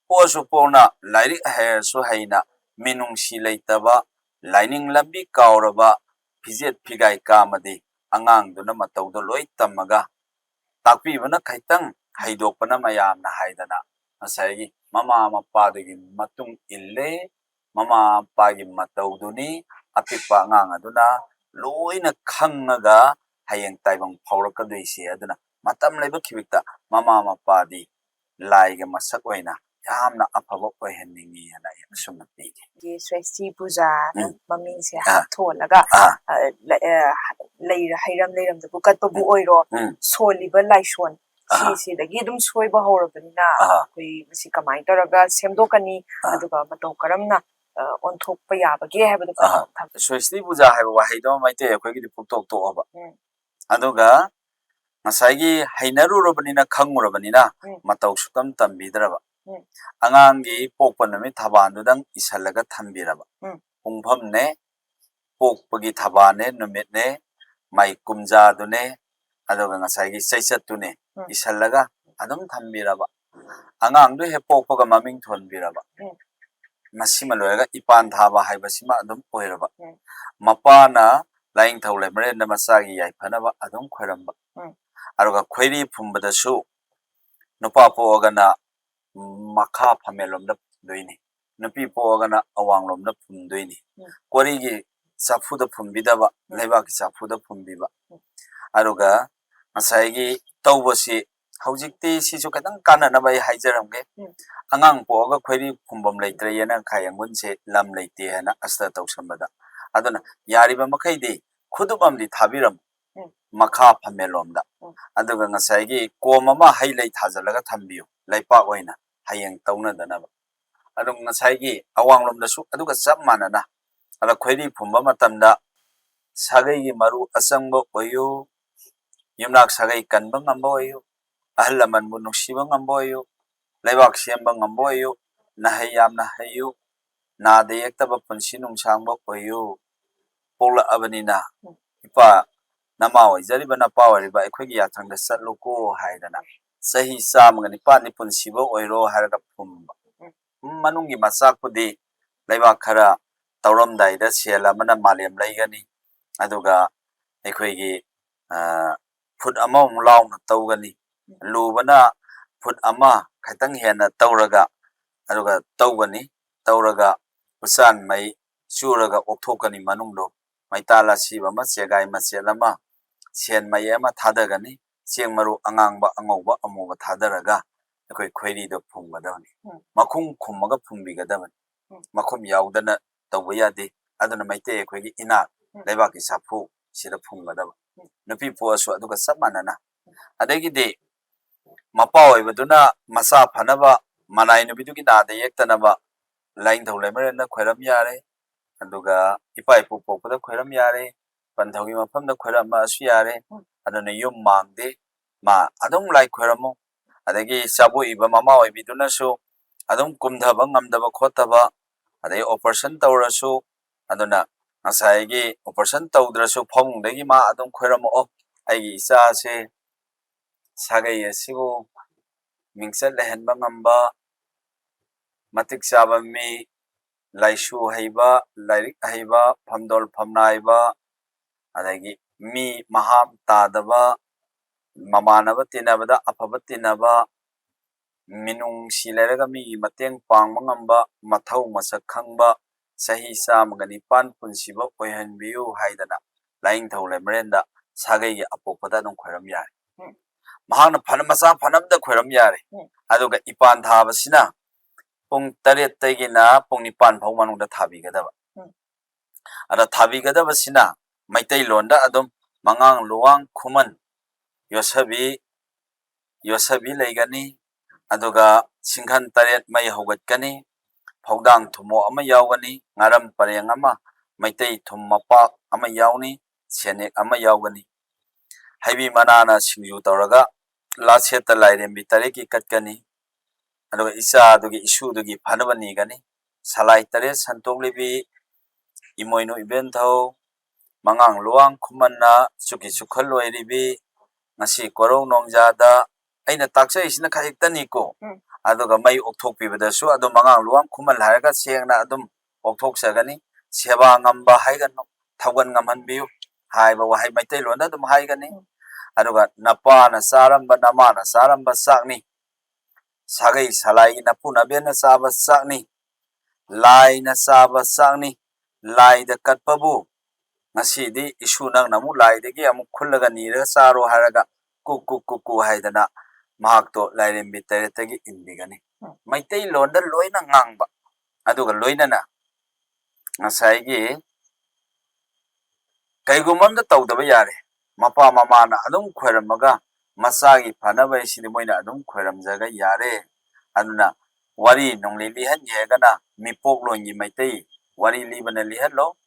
posu pona lairi hairsu haina minungsi leitaba laining lambi kauraba fijet figai kamadi angangduna matawdo loi tamaga takpibana khaitang haidokpana mayamna haidana asai mama mapadagi matung ille mama pagi matawduni apikpa ngang aduna loina khangaga hayeng taibang phaurakadisi aduna matam laiba khibikta mama mapadi laiga masak oina yamna afaba oihenningi ana sumna pigi ye Sresti Puja maming se hatolaga leira hairam leiram da bukat bu oiro soliba laishon sidagi dum soiba horobanina koi masi kamai taraga semdokani aduga matau karamna onthokpa yabage habadu Sresti Puja haiba wahaido maite akhoi gi puktok to aba aduga ngasai hainarurabani khangurabani matau sutam tambidraba angangi pokpanami thabandudang isalaga thambiraba pungphamne pokpagi thabane numitne mai kumjadune aduga ngasai chaisatune isalaga adum thambiraba angangdu he pokpaga maming thonbiraba masima loyaga ipan thaba haibasima adum oiraba mapana laing thaule mare na masagi yaifanaba adum khoiramba aruga khoiri phumbadasu nupa poagana makha phamelomda doini nupi poagana awanglomda phumdoini korigi safuda phumbidaba leibaki safuda phumbiba aruga masaigi tawbasi haujikti sisu kadang kanana bai haijaramge angang poaga khoiri phumbam leitre yana khayangunse lam leite hana asta tawsambada aduna yariba makhaidi khudumamdi thabiram makha phamelomda aduga ngasai komama hailei thajalaga thambiyo laipa oina hayeng tauna danaba adung ngasai awanglomda su aduga chap manana ala khoiri phumba matamda sagai gi maru asangbo oyo yumnak sagai kanba ngamba oyo ahlaman bu nuksiba ngamba oyo laibak semba ngamba oyo nahayam nahayu nade yektaba punsi nungsangba oyo pola abanina ipa nama oijariba napa oriba akhoi yathangda satluko haidana sahi samgani pani punsiba oiro haraga phumba manungi masakpudi laiba khara tawramdaida sela mana malem laigani aduga akhoi food ama launa tawgani lubana food ama khatang hena tawraga aduga tawgani tawraga usan mai churaga okthokani manungdo maitala siba ma chegai ma chelama sen mayama thadagani cheng maru angangba angauba amuba thadaraga akhoi khoiri do phumgadani makhum khummaga phumbigadabani makhum yaudana tawba yade aduna maite akhoi gi ina leibaki sapu sida phumgadaba nupi poasu aduga samanana adagi de mapa oibaduna masa phanaba manai nubidugi nade yektanaba lain thau lemrena khoiram yare aduga ipai pu pokpada khoiram yare ꯄꯟꯊꯧꯒꯤ ꯃꯐꯝꯗ ꯈꯣꯏꯔꯝꯃꯁꯨ ꯌꯥꯔꯦ ꯎꯝ. ꯑꯗꯨꯅ ꯌꯨꯝ ꯃꯥꯡꯗꯦ ꯃꯥ ꯑꯗꯨꯝ ꯂꯥꯏ ꯈꯣꯏꯔꯝꯃꯨ ꯑꯗꯒꯤ ꯆꯥꯕꯣꯛꯏꯕ ꯃꯃꯥ ꯑꯣꯏꯕꯤꯗꯨꯅꯁꯨ ꯑꯗꯨꯝ ꯀꯨꯝꯊꯕ ꯉꯝꯗꯕ ꯈꯣꯠꯇꯕ ꯑꯗꯩ ꯑꯣꯄꯔꯦꯁꯟ ꯇꯧꯔꯁꯨ ꯑꯗꯨꯅ ꯉꯁꯥꯏꯒꯤ ꯑꯣꯄꯔꯦꯁꯟ ꯇꯧꯗ꯭ꯔꯁꯨ ꯐꯃꯨꯡꯗꯒꯤ ꯃꯥ ꯑꯗꯨꯝ ꯈꯣꯏꯔꯝꯃꯛꯑꯣ ꯑꯩꯒꯤ ꯏꯆꯥꯁꯦ ꯁꯥꯒꯩ ꯑꯁꯤꯕꯨ ꯃꯤꯡꯆꯠ ꯂꯩꯍꯟꯕ ꯉꯝꯕ ꯃꯇꯤꯛ ꯆꯥꯕ ꯃꯤ ꯂꯥꯏꯁꯨ ꯍꯩꯕ ꯂꯥꯏꯔꯤꯛ ꯍꯩꯕ ꯐꯝꯗꯣꯜ ꯐꯝꯅꯥꯏꯕ ꯑꯗꯒꯤ ꯃꯤ ꯃꯍꯥꯝ ꯇꯥꯗꯕ ꯃꯃꯥꯟꯅꯕ ꯇꯤꯟꯅꯕꯗ ꯑꯐꯕ ꯇꯤꯟꯅꯕ ꯃꯤꯅꯨꯡꯁꯤ ꯂꯩꯔꯒ ꯃꯤꯒꯤ ꯃꯇꯦꯡ ꯄꯥꯡꯕ ꯉꯝꯕ ꯃꯊꯧ ꯃꯁꯛ ꯈꯪꯕ ꯆꯍꯤ 109 ꯄꯨꯟꯁꯤꯕ ꯑꯣꯏꯍꯟꯕꯤꯌꯨ ꯍꯥꯏꯗꯅ ꯂꯥꯏꯅꯤꯡꯊꯧ ꯂꯩꯃꯔꯦꯟꯗ ꯁꯥꯒꯩꯒꯤ ꯑꯄꯣꯛꯄꯗ ꯑꯗꯨꯝ ꯈꯣꯏꯔꯝ ꯌꯥꯔꯦ ꯃꯍꯥꯛꯅ ꯃꯆꯥ ꯐꯅꯕꯗ ꯈꯣꯏꯔꯝ ꯌꯥꯔꯦ ꯑꯗꯨꯒ ꯏꯄꯥꯟ ꯊꯥꯕꯁꯤꯅ ꯄꯨꯡ 8ꯇꯒꯤꯅ ꯄꯨꯡ 9 ꯐꯥꯎ ꯃꯅꯨꯡꯗ ꯊꯥꯕꯤꯒꯗꯕ ꯑꯗ ꯊꯥꯕꯤꯒꯗꯕꯁꯤꯅ ꯃꯩꯇꯩꯂꯣꯟꯗ ꯑꯗꯨꯝ ꯃꯉꯥꯡ ꯂꯨꯋꯥꯡ ꯈꯨꯃꯟ ꯌꯣꯠꯁꯕꯤ ꯂꯩꯒꯅꯤ ꯑꯗꯨꯒ ꯁꯤꯡꯈꯟ 8 ꯃꯩ ꯍꯧꯒꯠꯀꯅꯤ ꯐꯧꯗꯥꯡ ꯊꯨꯝꯃꯣꯛ ꯑꯃ ꯌꯥꯎꯒꯅꯤ ꯉꯥꯔꯝ ꯄꯔꯦꯡ ꯑꯃ ꯃꯩꯇꯩ ꯊꯨꯝ ꯃꯄꯥꯛ ꯑꯃ ꯌꯥꯎꯅꯤ ꯁꯦꯅꯦꯛ ꯑꯃ ꯌꯥꯎꯒꯅꯤ ꯍꯩꯕꯤ ꯃꯅꯥꯅ ꯁꯤꯡꯖꯨ ꯇꯧꯔꯒ ꯂꯥꯁꯦꯠꯇ ꯂꯥꯏꯔꯦꯝꯕꯤ 8ꯀꯤ ꯀꯠꯀꯅꯤ ꯑꯗꯨꯒ ꯏꯆꯥꯗꯨꯒꯤ ꯏꯁꯨꯗꯨꯒꯤ ꯐꯅꯕ ꯅꯤꯒꯅꯤ ꯁꯂꯥꯏ 8 ꯁꯟꯇꯣꯛꯂꯤꯕꯤ ꯏꯃꯣꯏꯅꯨ ꯏꯕꯦꯟꯊꯧ ꯃꯉꯥꯡ Luwang ꯈꯨꯃꯟꯅ ꯆꯨꯀꯤ ꯆꯨꯈꯜ ꯑꯣꯏꯔꯤꯕꯤ ngasi korong nongjada aina taksai khajiktaniko aduga mai okthokpibadasu adu mangang luang khumal haraga sengna adum okthokjagani seba ngamba haigano thaugan ngamhanbiu haiba wahai maitai londa adum haigani aduga napa na saramba nama na saramba sakni sagai salai na puna bena saba sakni lai na saba sakni lai da katpabu ngasi di isu nang namu lai degi amuk khullaga nira saro haraga ku haidana mahakto lairembi 8 tagi indigani maitai londa loina ngangba aduga loina na ngasai gi kaigumamda tawdaba yare mapa mama na adum khoiramaga masagi phanaba isini moina adum khoiramjaga yare aduna wari nongli lihan yegana mipok longi maitai wari libana lihanlo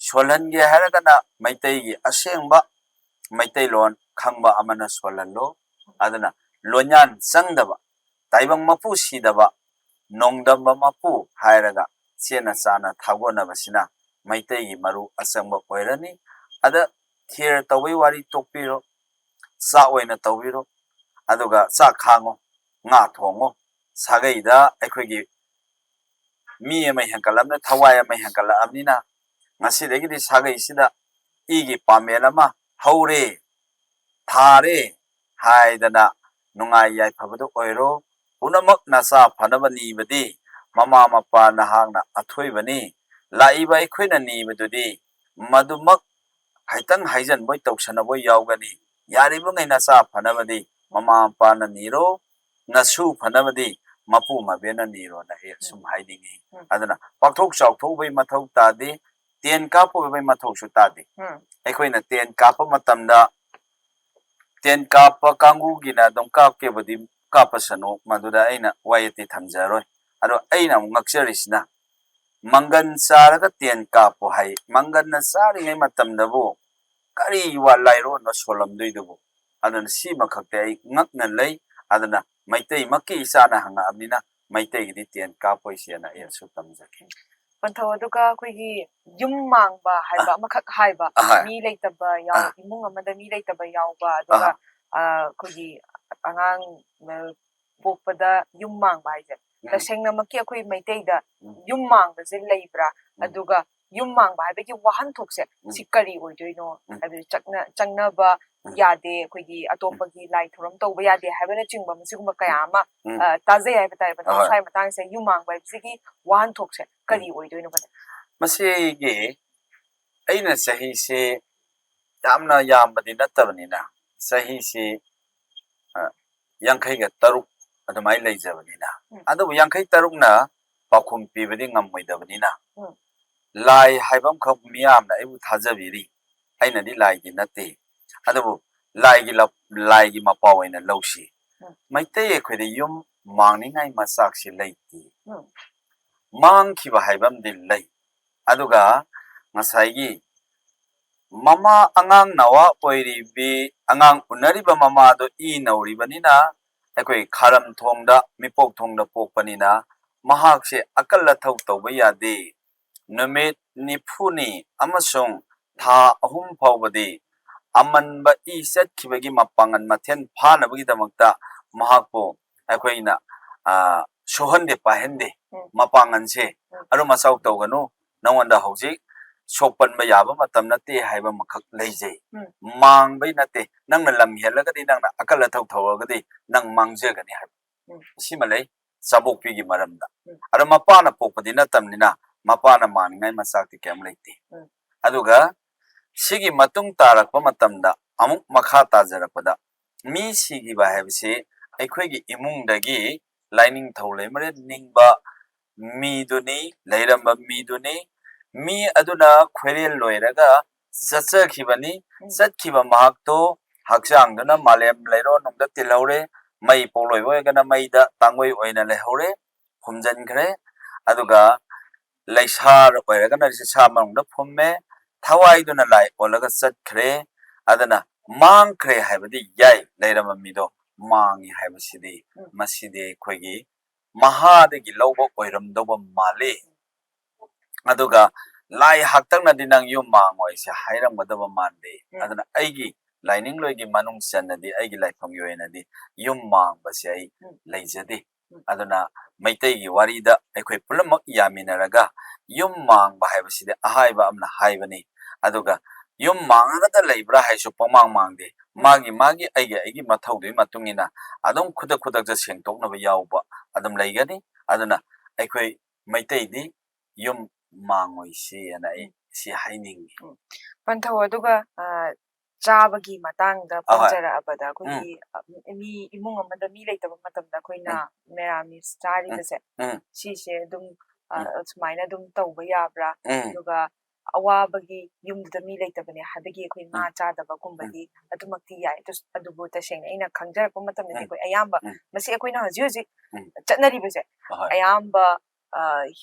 solhange haragana maitai gi asengba maitai lon khangba amana solallo aduna lonyan sangdaba taibang mapu sidaba nongdamba mapu hairaga chena chana thagona basina maitai gi maru asangba oirani ada kher tawai wari tokpiro sa oina tawiro aduga sa khango nga thongo sagai da aikhogi mi ama hankalamna thawai ama hankala amnina ngasi degi di sagai sida igi pamelama haure thare haidana nungai yai phabadu oiro punamak nasa phanabani badi mama mapa nahangna athoibani laiba aikhoina ni badudi madumak haitang haijan boy tawsana boy yaugani yaribu ngai nasa phanabadi mama mapa na niro nasu phanabadi mapu mabena niro na he sum haidingi adana pakthok chawthok bai mathau tadi ten kapo bai mathau su tadi aikhoina ten kapa matamda ten kapa kangu gina dom kapke budi kapasano maduda aina wayati thamjaroi ado aina ngakcharisna mangan saraga ten kapo hai mangan na sari ngai matamdabu kari wa lairo na solamdoidubu adana si makhakte ai ngakna lei adana maitai makki isana hanga amina maitai gi ten kapo isiana yesu tamjaki ꯄꯟꯊꯧ ꯑꯗꯨꯒ ꯑꯩꯈꯣꯏꯒꯤ ꯌꯨꯝ ꯃꯥꯡꯕ ꯍꯥꯏꯕ ꯑꯃꯈꯛ ꯍꯥꯏꯕ ꯃꯤ ꯂꯩꯇꯕ ꯌꯥꯎ ꯏꯃꯨꯡ ꯑꯃꯗ ꯃꯤ ꯂꯩꯇꯕ ꯌꯥꯎꯕ ꯑꯗꯨꯒ ꯑꯩꯈꯣꯏꯒꯤ ꯑꯉꯥꯡ ꯄꯣꯛꯄꯗ ꯌꯨꯝ ꯃꯥꯡꯕ ꯍꯥꯏꯁꯦ ꯇꯁꯦꯡꯅꯃꯛꯀꯤ ꯑꯩꯈꯣꯏ ꯃꯩꯇꯩꯗ ꯌꯨꯝ ꯃꯥꯡꯕꯁꯦ ꯂꯩꯕ꯭ꯔꯥ ꯑꯗꯨꯒ ꯌꯨꯝ ꯃꯥꯡꯕ ꯍꯥꯏꯕꯒꯤ ꯋꯥꯍꯟꯊꯣꯛꯁꯦ ꯁꯤ ꯀꯔꯤ ꯑꯣꯏꯗꯣꯏꯅꯣ ꯍꯥꯏꯕꯗꯤ ꯆꯪꯅꯕ ꯌꯥꯗꯦ ꯑꯩꯈꯣꯏꯒꯤ ꯑꯇꯣꯞꯄꯒꯤ ꯂꯥꯏ ꯊꯧꯔꯝ ꯇꯧꯕ ꯌꯥꯗꯦ ꯍꯥꯏꯕꯅꯆꯤꯡꯕ ꯃꯁꯤꯒꯨꯝꯕ ꯀꯌꯥ ꯑꯃ ꯇꯥꯖꯩ ꯍꯥꯏꯕ ꯇꯥꯔꯦ ꯄꯟꯊꯧ ꯁ꯭ꯋꯥꯏ ꯃꯇꯥꯡꯁꯦ ꯌꯨꯝ ꯃꯥꯡꯕ ꯍꯥꯏꯕꯁꯤꯒꯤ ꯋꯥꯍꯟꯊꯣꯛꯁꯦ ꯀꯔꯤ ꯑꯣꯏꯗꯣꯏꯅꯣ ꯄꯟꯊꯧ ꯃꯁꯤꯒꯤ ꯑꯩꯅ ꯆꯍꯤꯁꯦ ꯌꯥꯝꯅ ꯌꯥꯝꯕꯗꯤ ꯅꯠꯇꯕꯅꯤꯅ ꯆꯍꯤꯁꯤ 53 ꯑꯗꯨꯃꯥꯏꯅ ꯂꯩꯖꯕꯅꯤꯅ ꯑꯗꯨꯕꯨ 53ꯅ ꯄꯥꯎꯈꯨꯝ ꯄꯤꯕꯗꯤ ꯉꯝꯃꯣꯏꯗꯕꯅꯤꯅ ꯂꯥꯏ ꯍꯥꯏꯕ ꯑꯃꯈꯛ ꯃꯤꯌꯥꯝꯅ ꯑꯩꯕꯨ ꯊꯥꯖꯕꯤꯔꯤ ꯑꯩꯅꯗꯤ ꯂꯥꯏꯗꯤ ꯅꯠꯇꯦ ꯑꯗꯨꯕꯨ ꯂꯥꯏꯒꯤ ꯃꯄꯥ ꯑꯣꯏꯅ ꯂꯧꯁꯤ ꯃꯩꯇꯩ ꯑꯩꯈꯣꯏꯗ ꯌꯨꯝ ꯃꯥꯡꯅꯤꯡꯉꯥꯏ ꯃꯆꯥꯛꯁꯤ ꯂꯩꯇꯦ ꯃꯥꯡꯈꯤꯕ ꯍꯥꯏꯕ ꯑꯃꯗꯤ ꯂꯩ ꯑꯗꯨꯒ ꯉꯁꯥꯏꯒꯤ ꯃꯃꯥ ꯑꯉꯥꯡ ꯅꯋꯥ ꯑꯣꯏꯔꯤꯕꯤ ꯑꯉꯥꯡ ꯎꯅꯔꯤꯕ ꯃꯃꯥꯗꯣ ꯏ ꯅꯧꯔꯤꯕꯅꯤꯅ ꯑꯩꯈꯣꯏ ꯈꯥꯔꯝ ꯊꯣꯡꯗ ꯃꯤꯄꯣꯛ ꯊꯣꯡꯗ ꯄꯣꯛꯄꯅꯤꯅ ꯃꯍꯥꯛꯁꯦ ꯑꯀꯜ ꯑꯊꯧ ꯇꯧꯕ ꯌꯥꯗꯦ ꯅꯨꯃꯤꯠ ꯅꯤꯐꯨꯅꯤ ꯑꯃꯁꯨꯡ ꯊꯥ ꯑꯍꯨꯝ ꯐꯥꯎꯕꯗꯤ ꯑꯃꯟꯕ ꯏ ꯆꯠꯈꯤꯕꯒꯤ ꯃꯄꯥꯡꯒꯜ ꯃꯊꯦꯜ ꯐꯥꯅꯕꯒꯤꯗꯃꯛꯇ ꯃꯍꯥꯛꯄꯨ ꯑꯩꯈꯣꯏꯅ ꯁꯣꯍꯟꯗꯦ ꯄꯥꯏꯍꯟꯗꯦ ꯃꯄꯥꯡꯒꯜꯁꯦ ꯑꯗꯨ ꯃꯆꯥꯎ ꯇꯧꯒꯅꯨ ꯅꯉꯣꯟꯗ ꯍꯧꯖꯤꯛ ꯁꯣꯛꯄꯟꯕ ꯌꯥꯕ ꯃꯇꯝ ꯅꯠꯇꯦ ꯍꯥꯏꯕ ꯑꯃꯈꯛ ꯂꯩꯖꯩ ꯃꯥꯡꯕꯩ ꯅꯠꯇꯦ ꯅꯪꯅ ꯂꯝ ꯍꯦꯜꯂꯒꯗꯤ ꯅꯪꯅ ꯑꯀꯜ ꯑꯊꯧ ꯇꯧꯔꯒꯗꯤ ꯅꯪ ꯃꯥꯡꯖꯒꯅꯤ ꯍꯥꯏꯕ ꯁꯤꯃ ꯂꯩ ꯆꯥꯕꯣꯛꯄꯤꯒꯤ ꯃꯔꯝꯗ ꯑꯗꯣ ꯃꯄꯥꯅ ꯄꯣꯛꯄꯗꯤ ꯅꯠꯇꯕꯅꯤꯅ ꯃꯄꯥꯅ ꯃꯥꯡꯅꯤꯡꯉꯥꯏ ꯃꯆꯥꯛꯇꯤ ꯀꯌꯥꯝ ꯂꯩꯇꯦ ꯑꯗꯨꯒ ꯁꯤꯒꯤ ꯃꯇꯨꯡ ꯇꯥꯔꯛꯄ ꯃꯇꯝꯗ ꯑꯃꯨꯛ ꯃꯈꯥ ꯇꯥꯖꯔꯛꯄꯗ ꯃꯤ ꯁꯤꯈꯤꯕ ꯍꯥꯏꯕꯁꯤ ꯑꯩꯈꯣꯏꯒꯤ ꯏꯃꯨꯡꯗꯒꯤ ꯂꯥꯏꯅꯤꯡꯊꯧ ꯂꯩꯃꯔꯦꯟ ꯅꯤꯡꯕ ꯃꯤꯗꯨꯅꯤ ꯂꯩꯔꯝꯕ ꯃꯤꯗꯨꯅꯤ ꯃꯤ ꯑꯗꯨꯅ ꯈꯣꯏꯔꯦꯜ ꯂꯣꯏꯔꯒ ꯆꯠꯆꯈꯤꯕꯅꯤ ꯆꯠꯈꯤꯕ ꯃꯍꯥꯛꯇꯣ ꯍꯛꯆꯥꯡꯗꯨꯅ ꯃꯥꯂꯦꯝ ꯂꯩꯔꯣꯟꯅꯨꯡꯗ ꯇꯤꯜꯍꯧꯔꯦ ꯃꯩ ꯄꯣꯛꯂꯣꯏꯕ ꯑꯣꯏꯔꯒꯅ ꯃꯩꯗ ꯇꯥꯡꯒꯣꯏ ꯑꯣꯏꯅ ꯂꯩꯍꯧꯔꯦ ꯐꯨꯝꯖꯤꯟꯈ꯭ꯔꯦ ꯑꯗꯨꯒ ꯂꯩꯁꯥ ꯑꯣꯏꯔꯒꯅ ꯁꯥ ꯃꯅꯨꯡꯗ ꯐꯨꯝꯃꯦ ꯊꯋꯥꯏꯗꯨꯅ ꯂꯥꯏ ꯑꯣꯜꯂꯒ ꯆꯠꯈ꯭ꯔꯦ ꯑꯗꯨꯅ ꯃꯥꯡꯈ꯭ꯔꯦ ꯍꯥꯏꯕꯗꯤ ꯌꯥꯏ ꯂꯩꯔꯝꯕ ꯃꯤꯗꯣ ꯃꯥꯡꯉꯤ ꯍꯥꯏꯕꯁꯤꯗꯤ ꯃꯁꯤꯗꯤ ꯑꯩꯈꯣꯏꯒꯤ ꯃꯍꯥꯗꯒꯤ ꯂꯧꯕ ꯑꯣꯏꯔꯝꯗꯧꯕ ꯃꯥꯜꯂꯤ ꯑꯗꯨꯒ ꯂꯥꯏ ꯍꯥꯛꯇꯛꯅꯗꯤ ꯅꯪ ꯌꯨꯝ ꯃꯥꯡꯉꯣꯏꯁꯦ ꯍꯥꯏꯔꯝꯒꯗꯕ ꯃꯥꯟꯗꯦ ꯑꯗꯨꯅ ꯑꯩꯒꯤ ꯂꯥꯏꯅꯤꯡꯂꯣꯏꯒꯤ ꯃꯅꯨꯡ ꯆꯟꯅꯗꯤ ꯑꯩꯒꯤ ꯂꯥꯏꯐꯝꯒꯤ ꯑꯣꯏꯅꯗꯤ ꯌꯨꯝ ꯃꯥꯡꯕꯁꯦ ꯑꯩ ꯂꯩꯖꯗꯦ ꯑꯗꯨꯅ ꯃꯩꯇꯩꯒꯤ ꯋꯥꯔꯤꯗ ꯑꯩꯈꯣꯏ ꯄꯨꯝꯅꯃꯛ ꯌꯥꯃꯤꯟꯅꯔꯒ ꯌꯨꯝ ꯃꯥꯡꯕ ꯍꯥꯏꯕꯁꯤꯗꯤ ꯑꯍꯥꯏꯕ ꯑꯃꯅ ꯍꯥꯏꯕꯅꯤ ꯑꯗꯨꯒ ꯌꯨꯝ ꯃꯥꯡꯉꯒꯇ ꯂꯩꯕ꯭ꯔꯥ ꯍꯥꯏꯁꯨ ꯄꯪꯃꯥꯡ ꯃꯥꯡꯗꯦ ꯃꯥꯒꯤ ꯑꯩꯒꯤ ꯃꯊꯧꯗꯨꯒꯤ ꯃꯇꯨꯡ ꯏꯟꯅ ꯑꯗꯨꯝ ꯈꯨꯗꯛꯇ ꯁꯦꯡꯗꯣꯛꯅꯕ ꯌꯥꯎꯕ ꯑꯗꯨꯝ ꯂꯩꯒꯅꯤ ꯑꯗꯨꯅ ꯑꯩꯈꯣꯏ ꯃꯩꯇꯩꯗꯤ ꯌꯨꯝ ꯃꯥꯡꯉꯣꯏꯁꯤꯅ ꯑꯩ ꯁꯤ ꯍꯥꯏꯅꯤꯡꯉꯤ ꯄꯟꯊꯧ ꯑꯗꯨꯒ ꯆꯥꯕꯒꯤ ꯃꯇꯥꯡꯗ ꯄꯟꯖꯔꯛꯑꯕꯗ ꯑꯩꯈꯣꯏꯒꯤ ꯃꯤ ꯏꯃꯨꯡ ꯑꯃꯗ ꯃꯤ ꯂꯩꯇꯕ ꯃꯇꯝꯗ ꯑꯩꯈꯣꯏꯅ ꯃꯦꯔꯥꯃꯤꯁ ꯆꯥꯔꯤꯕꯁꯦ ꯁꯤꯁꯦ ꯑꯗꯨꯝ ꯁꯨꯃꯥꯏꯅ ꯑꯗꯨꯝ ꯇꯧꯕ ꯌꯥꯕ꯭ꯔꯥ ꯑꯗꯨꯒ ꯑꯋꯥꯕꯒꯤ ꯌꯨꯝꯗꯨꯗ ꯃꯤ ꯂꯩꯇꯕꯅꯦ ꯍꯥꯏꯕꯒꯤ ꯑꯩꯈꯣꯏ ꯉꯥ ꯆꯥꯗꯕꯒꯨꯝꯕꯗꯤ ꯑꯗꯨꯃꯛꯇꯤ ꯌꯥꯏ ꯑꯗꯨꯕꯨ ꯇꯁꯦꯡꯅ ꯑꯩꯅ ꯈꯪꯖꯔꯛꯄ ꯃꯇꯝꯗꯗꯤ ꯑꯩꯈꯣꯏ ꯑꯌꯥꯝꯕ ꯃꯁꯤ ꯑꯩꯈꯣꯏꯅ ꯍꯧꯖꯤꯛ ꯍꯧꯖꯤꯛ ꯆꯠꯅꯔꯤꯕꯁꯦ ꯑꯌꯥꯝꯕ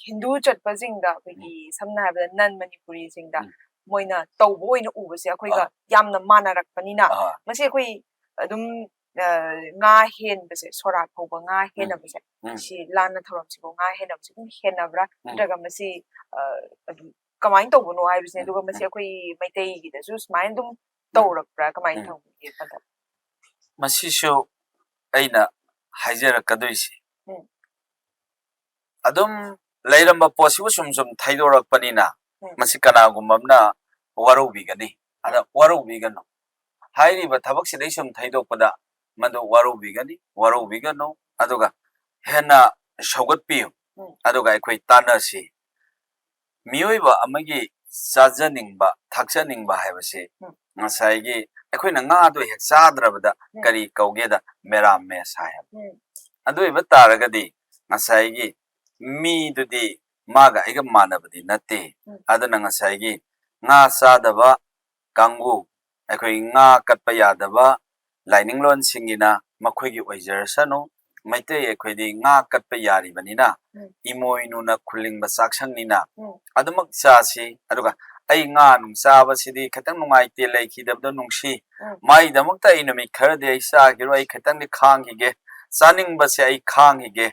hindu ꯆꯠꯄꯁꯤꯡꯗ ꯑꯩꯈꯣꯏꯒꯤ ꯁꯝꯅ ꯍꯥꯏꯔꯕꯗ ꯅꯟ ꯃꯅꯤꯄꯨꯔꯤꯁꯤꯡꯗ moina taubo oina ubase akoiga yamna manarakpanina masi akoi adum nga henbase sorak phoba nga henabase si lana thoram sibo nga henabase henabra daga masi adum kamain taubono haibase duga masi akoi maitai gi da su smain dum taurakpra kamain thaugi pata masi sho aina haijarakkadoisi adum lairamba posibu sum thaidorakpanina masi kanagumamna warubigani ada warubigano hairiba thabak sidai sum thaidokpada madu warubigano aduga hena shogatpiu aduga aikoi tanasi miyoiba amagi sajaningba thakjaningba haibase ngasaigi aikoina nga do hek sadrabada kari kaugeda merames hayab aduiba taragadi ngasaigi mi dudi maga aiga manabadi natte adana ngasaigi nga sadaba kangu aikoi nga katpa yadaba lainingloan singina makhoigi oijarasanu maitei aikoi nga katpa yari banina imoinuna khulingba saksangnina adumak chasi aduga ai nga nung chaba sidi khatang nungai te laikhidabdo nungsi mai damakta inami kharde ai sa giro ai khatang ni khangige chaningba se ai khangige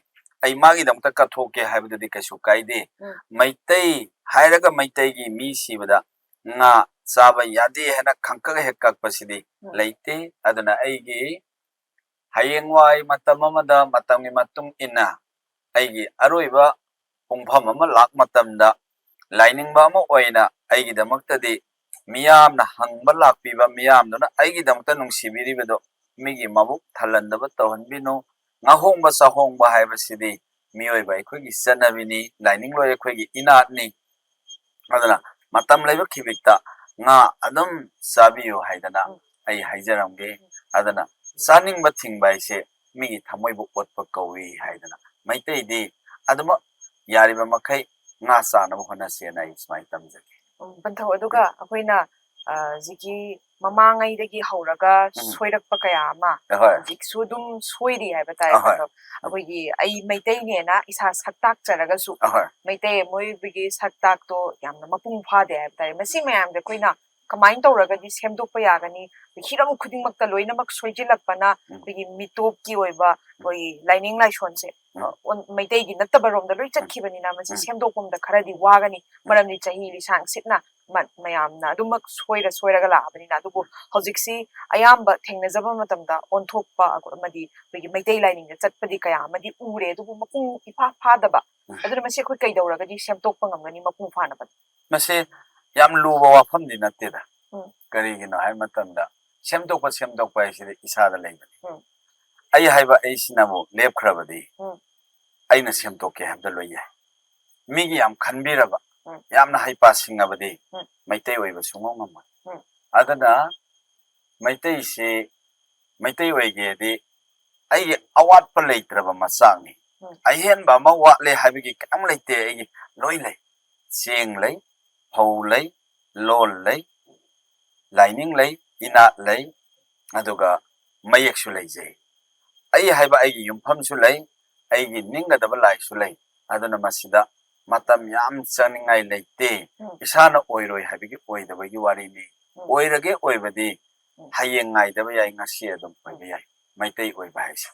ai magi damakta kathoke haibadudi kaisu kaide maitai hairaga maitai gi mi sibada nga chaba yade hena khangka hekak pasidi leite aduna aigi hayengwai matamamada matamgi matung ina aigi aroiba pungpham ama lak matamda lainingba ama oina aigi damaktadi miyamna hangba lakpiba miyamduna aigi damakta nungsibiribado migi mabuk thalandaba tawhanbino ngahongba sahongba haibasidi miyoiba aikhoigi chanabini lainingloi aikhoigi inatni aduna matam laiba khibikta nga adum sabiyo haidana ai haijaramge adana saningba thingba ise migi thamoibu otpa kawi haidana maitai di aduma yariba makai nga sanaba honasena ai smai tamjake banthau aduga akoina ziki mamangai dagi hauraga soirakpa kaya ama jiksu dum soiri haiba tai banthau akoigi ai maitai ne na isa saktak charaga su maitai moi bigi saktak to yamna mapung phade haiba tai masi mayam de koina ꯀꯃꯥꯏꯅ ꯇꯧꯔꯒꯗꯤ ꯁꯦꯝꯗꯣꯛꯄ ꯌꯥꯒꯅꯤ ꯍꯤꯔꯝ ꯈꯨꯗꯤꯡꯃꯛꯇ ꯂꯣꯏꯅꯃꯛ ꯁꯣꯏꯖꯤꯜꯂꯛꯄꯅ ꯑꯩꯈꯣꯏꯒꯤ ꯃꯤꯇꯣꯞꯀꯤ ꯑꯣꯏꯕ ꯑꯩꯈꯣꯏꯒꯤ ꯂꯥꯏꯅꯤꯡ ꯂꯥꯏꯁꯣꯟꯁꯦ ꯃꯩꯇꯩꯒꯤ ꯅꯠꯇꯕꯔꯣꯝꯗ ꯂꯣꯏ ꯆꯠꯈꯤꯕꯅꯤꯅ ꯃꯁꯤ ꯁꯦꯝꯗꯣꯛꯄꯝꯗ ꯈꯔꯗꯤ ꯋꯥꯒꯅꯤ ꯃꯔꯝꯗꯤ ꯆꯍꯤ ꯂꯤꯁꯥꯡ ꯁꯤꯠꯅ ꯃꯌꯥꯝꯅ ꯑꯗꯨꯃꯛ ꯁꯣꯏꯔꯒ ꯂꯥꯛꯑꯕꯅꯤꯅ ꯑꯗꯨꯕꯨ ꯍꯧꯖꯤꯛꯁꯤ ꯑꯌꯥꯝꯕ ꯊꯦꯡꯅꯖꯕ ꯃꯇꯝꯗ ꯑꯣꯟꯊꯣꯛꯄ ꯑꯃꯗꯤ ꯑꯩꯈꯣꯏꯒꯤ ꯃꯩꯇꯩ ꯂꯥꯏꯅꯤꯡꯗ ꯆꯠꯄꯗꯤ ꯀꯌꯥ ꯑꯃꯗꯤ ꯎꯔꯦ ꯑꯗꯨꯕꯨ ꯃꯄꯨꯡ ꯏꯐꯥ ꯐꯥꯗꯕ ꯑꯗꯨꯅ ꯃꯁꯤ ꯑꯩꯈꯣꯏ ꯀꯩꯗꯧꯔꯒꯗꯤ ꯁꯦꯝꯗꯣꯛꯄ ꯉꯝꯒꯅꯤ ꯃꯄꯨꯡ ꯐꯥꯅꯕ ꯃꯁꯤ ꯌꯥꯝ ꯂꯨꯕ ꯋꯥꯐꯝꯗꯤ ꯅꯠꯇꯦꯗ ꯀꯔꯤꯒꯤꯅꯣ ꯍꯥꯏꯕ ꯃꯇꯝꯗ ꯁꯦꯝꯗꯣꯛꯄ ꯍꯥꯏꯁꯤꯗꯤ ꯏꯁꯥꯗ ꯂꯩꯕꯅꯤ ꯑꯩ ꯍꯥꯏꯕ ꯑꯩꯁꯤꯅꯕꯨ ꯂꯦꯞꯈ꯭ꯔꯕꯗꯤ ꯑꯩꯅ ꯁꯦꯝꯗꯣꯛꯀꯦ ꯍꯥꯏꯕꯗ ꯂꯣꯏ ꯌꯥꯏ ꯃꯤꯒꯤ ꯌꯥꯝ ꯈꯟꯕꯤꯔꯕ ꯌꯥꯝꯅ ꯍꯩꯄꯥ ꯁꯤꯡꯉꯕꯗꯤ ꯃꯩꯇꯩ ꯑꯣꯏꯕ ꯁꯨꯡꯉꯝ ꯉꯝꯃꯣꯏ ꯑꯗꯨꯅ ꯃꯩꯇꯩꯁꯤ ꯃꯩꯇꯩ ꯑꯣꯏꯒꯦꯗꯤ ꯑꯩꯒꯤ ꯑꯋꯥꯠꯄ ꯂꯩꯇ꯭ꯔꯕ ꯃꯆꯥꯛꯅꯤ ꯑꯍꯦꯟꯕ ꯑꯃ ꯋꯥꯠꯂꯦ ꯍꯥꯏꯕꯒꯤ ꯀꯌꯥꯝ ꯂꯩꯇꯦ ꯑꯩꯒꯤ ꯂꯣꯏ ꯂꯩ ꯆꯦꯡ ꯂꯩ ꯐꯧ ꯂꯩ ꯂꯣꯜ ꯂꯩ ꯂꯥꯏꯅꯤꯡ ꯂꯩ ꯏꯅꯥꯠ ꯂꯩ ꯑꯗꯨꯒ ꯃꯌꯦꯛꯁꯨ ꯂꯩꯖꯩ ꯑꯩ ꯍꯥꯏꯕ ꯑꯩꯒꯤ ꯌꯨꯝꯐꯝꯁꯨ ꯂꯩ ꯑꯩꯒꯤ ꯅꯤꯡꯒꯗꯕ ꯂꯥꯏꯁꯨ ꯂꯩ ꯑꯗꯨꯅ ꯃꯁꯤꯗ ꯃꯇꯝ ꯌꯥꯝ ꯆꯪꯅꯤꯡꯉꯥꯏ ꯂꯩꯇꯦ ꯏꯁꯥꯅ ꯑꯣꯏꯔꯣꯏ ꯍꯥꯏꯕꯒꯤ ꯑꯣꯏꯗꯕꯒꯤ ꯋꯥꯔꯤꯅꯤ ꯑꯣꯏꯔꯒꯦ ꯑꯣꯏꯕꯗꯤ ꯍꯌꯦꯡ ꯉꯥꯏꯗꯕ ꯌꯥꯏ ꯉꯁꯤ ꯑꯗꯨꯝ ꯑꯣꯏꯕ ꯌꯥꯏ ꯃꯩꯇꯩ ꯑꯣꯏꯕ ꯍꯥꯏꯁꯦ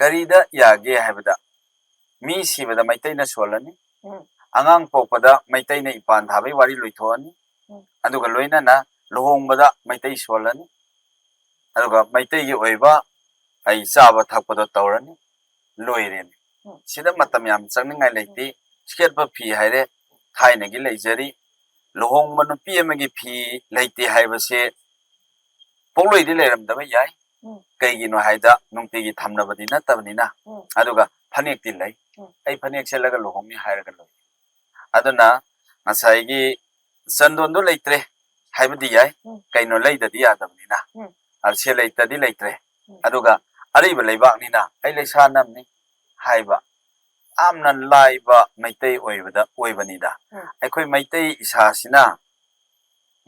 ꯀꯔꯤꯗ ꯌꯥꯒꯦ ꯍꯥꯏꯕꯗ ꯃꯤ ꯁꯤꯕꯗ ꯃꯩꯇꯩꯅ ꯁꯣꯜꯂꯅꯤ ꯑꯉꯥꯡ ꯄꯣꯛꯄꯗ ꯃꯩꯇꯩꯅ ꯏꯄꯥꯟ ꯊꯥꯕꯒꯤ ꯋꯥꯔꯤ ꯂꯣꯏꯊꯣꯛꯑꯅꯤ ꯑꯗꯨꯒ ꯂꯣꯏꯅꯅ ꯂꯨꯍꯣꯡꯕꯗ ꯃꯩꯇꯩ ꯁꯣꯜꯂꯅꯤ ꯑꯗꯨꯒ ꯃꯩꯇꯩꯒꯤ ꯑꯣꯏꯕ ꯑꯩ ꯆꯥꯕ ꯊꯛꯄꯗꯣ ꯇꯧꯔꯅꯤ ꯂꯣꯏꯔꯦꯅꯤ ꯁꯤꯗ ꯃꯇꯝ ꯌꯥꯝ ꯆꯪꯅꯤꯡꯉꯥꯏ ꯂꯩꯇꯦ ꯁꯦꯠꯄ ꯐꯤ ꯍꯥꯏꯔꯦ ꯊꯥꯏꯅꯒꯤ ꯂꯩꯖꯔꯤ ꯂꯨꯍꯣꯡꯕ ꯅꯨꯄꯤ ꯑꯃꯒꯤ ꯐꯤ ꯂꯩꯇꯦ ꯍꯥꯏꯕꯁꯦ ꯄꯣꯛꯂꯣꯏꯗꯤ ꯂꯩꯔꯝꯗꯕ ꯌꯥꯏ ꯀꯩꯒꯤꯅꯣ ꯍꯥꯏꯗ ꯅꯨꯡꯇꯤꯒꯤ ꯊꯝꯅꯕꯗꯤ ꯅꯠꯇꯕꯅꯤ나 ꯑꯗꯨꯒ ꯐꯅꯦꯛꯇꯤ ꯂꯩ ꯑꯩ ꯐꯅꯦꯛ ꯁꯦꯠꯂꯒ ꯂꯨꯍꯣꯡꯅꯤ ꯍꯥꯏꯔꯒ ꯂꯣꯏ ꯑꯗꯨꯅ ꯉꯁꯥꯏꯒꯤ ꯆꯟꯗꯣꯟꯗꯣ ꯂꯩꯇ꯭ꯔꯦ ꯍꯥꯏꯕꯗꯤ ꯌꯥꯏ ꯀꯩꯅꯣ ꯂꯩꯗꯗꯤ ꯌꯥꯗꯕꯅꯤꯅ ꯁꯦ ꯂꯩꯇꯗꯤ ꯂꯩꯇ꯭ꯔꯦ ꯑꯗꯨꯒ ꯑꯔꯤꯕ ꯂꯩꯕꯥꯛꯅꯤꯅ ꯑꯩ ꯂꯩꯁꯥ ꯅꯝꯅꯤ ꯍꯥꯏꯕ ꯌꯥꯝꯅ ꯂꯥꯏꯕ ꯃꯩꯇꯩ ꯑꯣꯏꯕꯅꯤꯗ ꯑꯩꯈꯣꯏ ꯃꯩꯇꯩ ꯏꯁꯥꯁꯤꯅ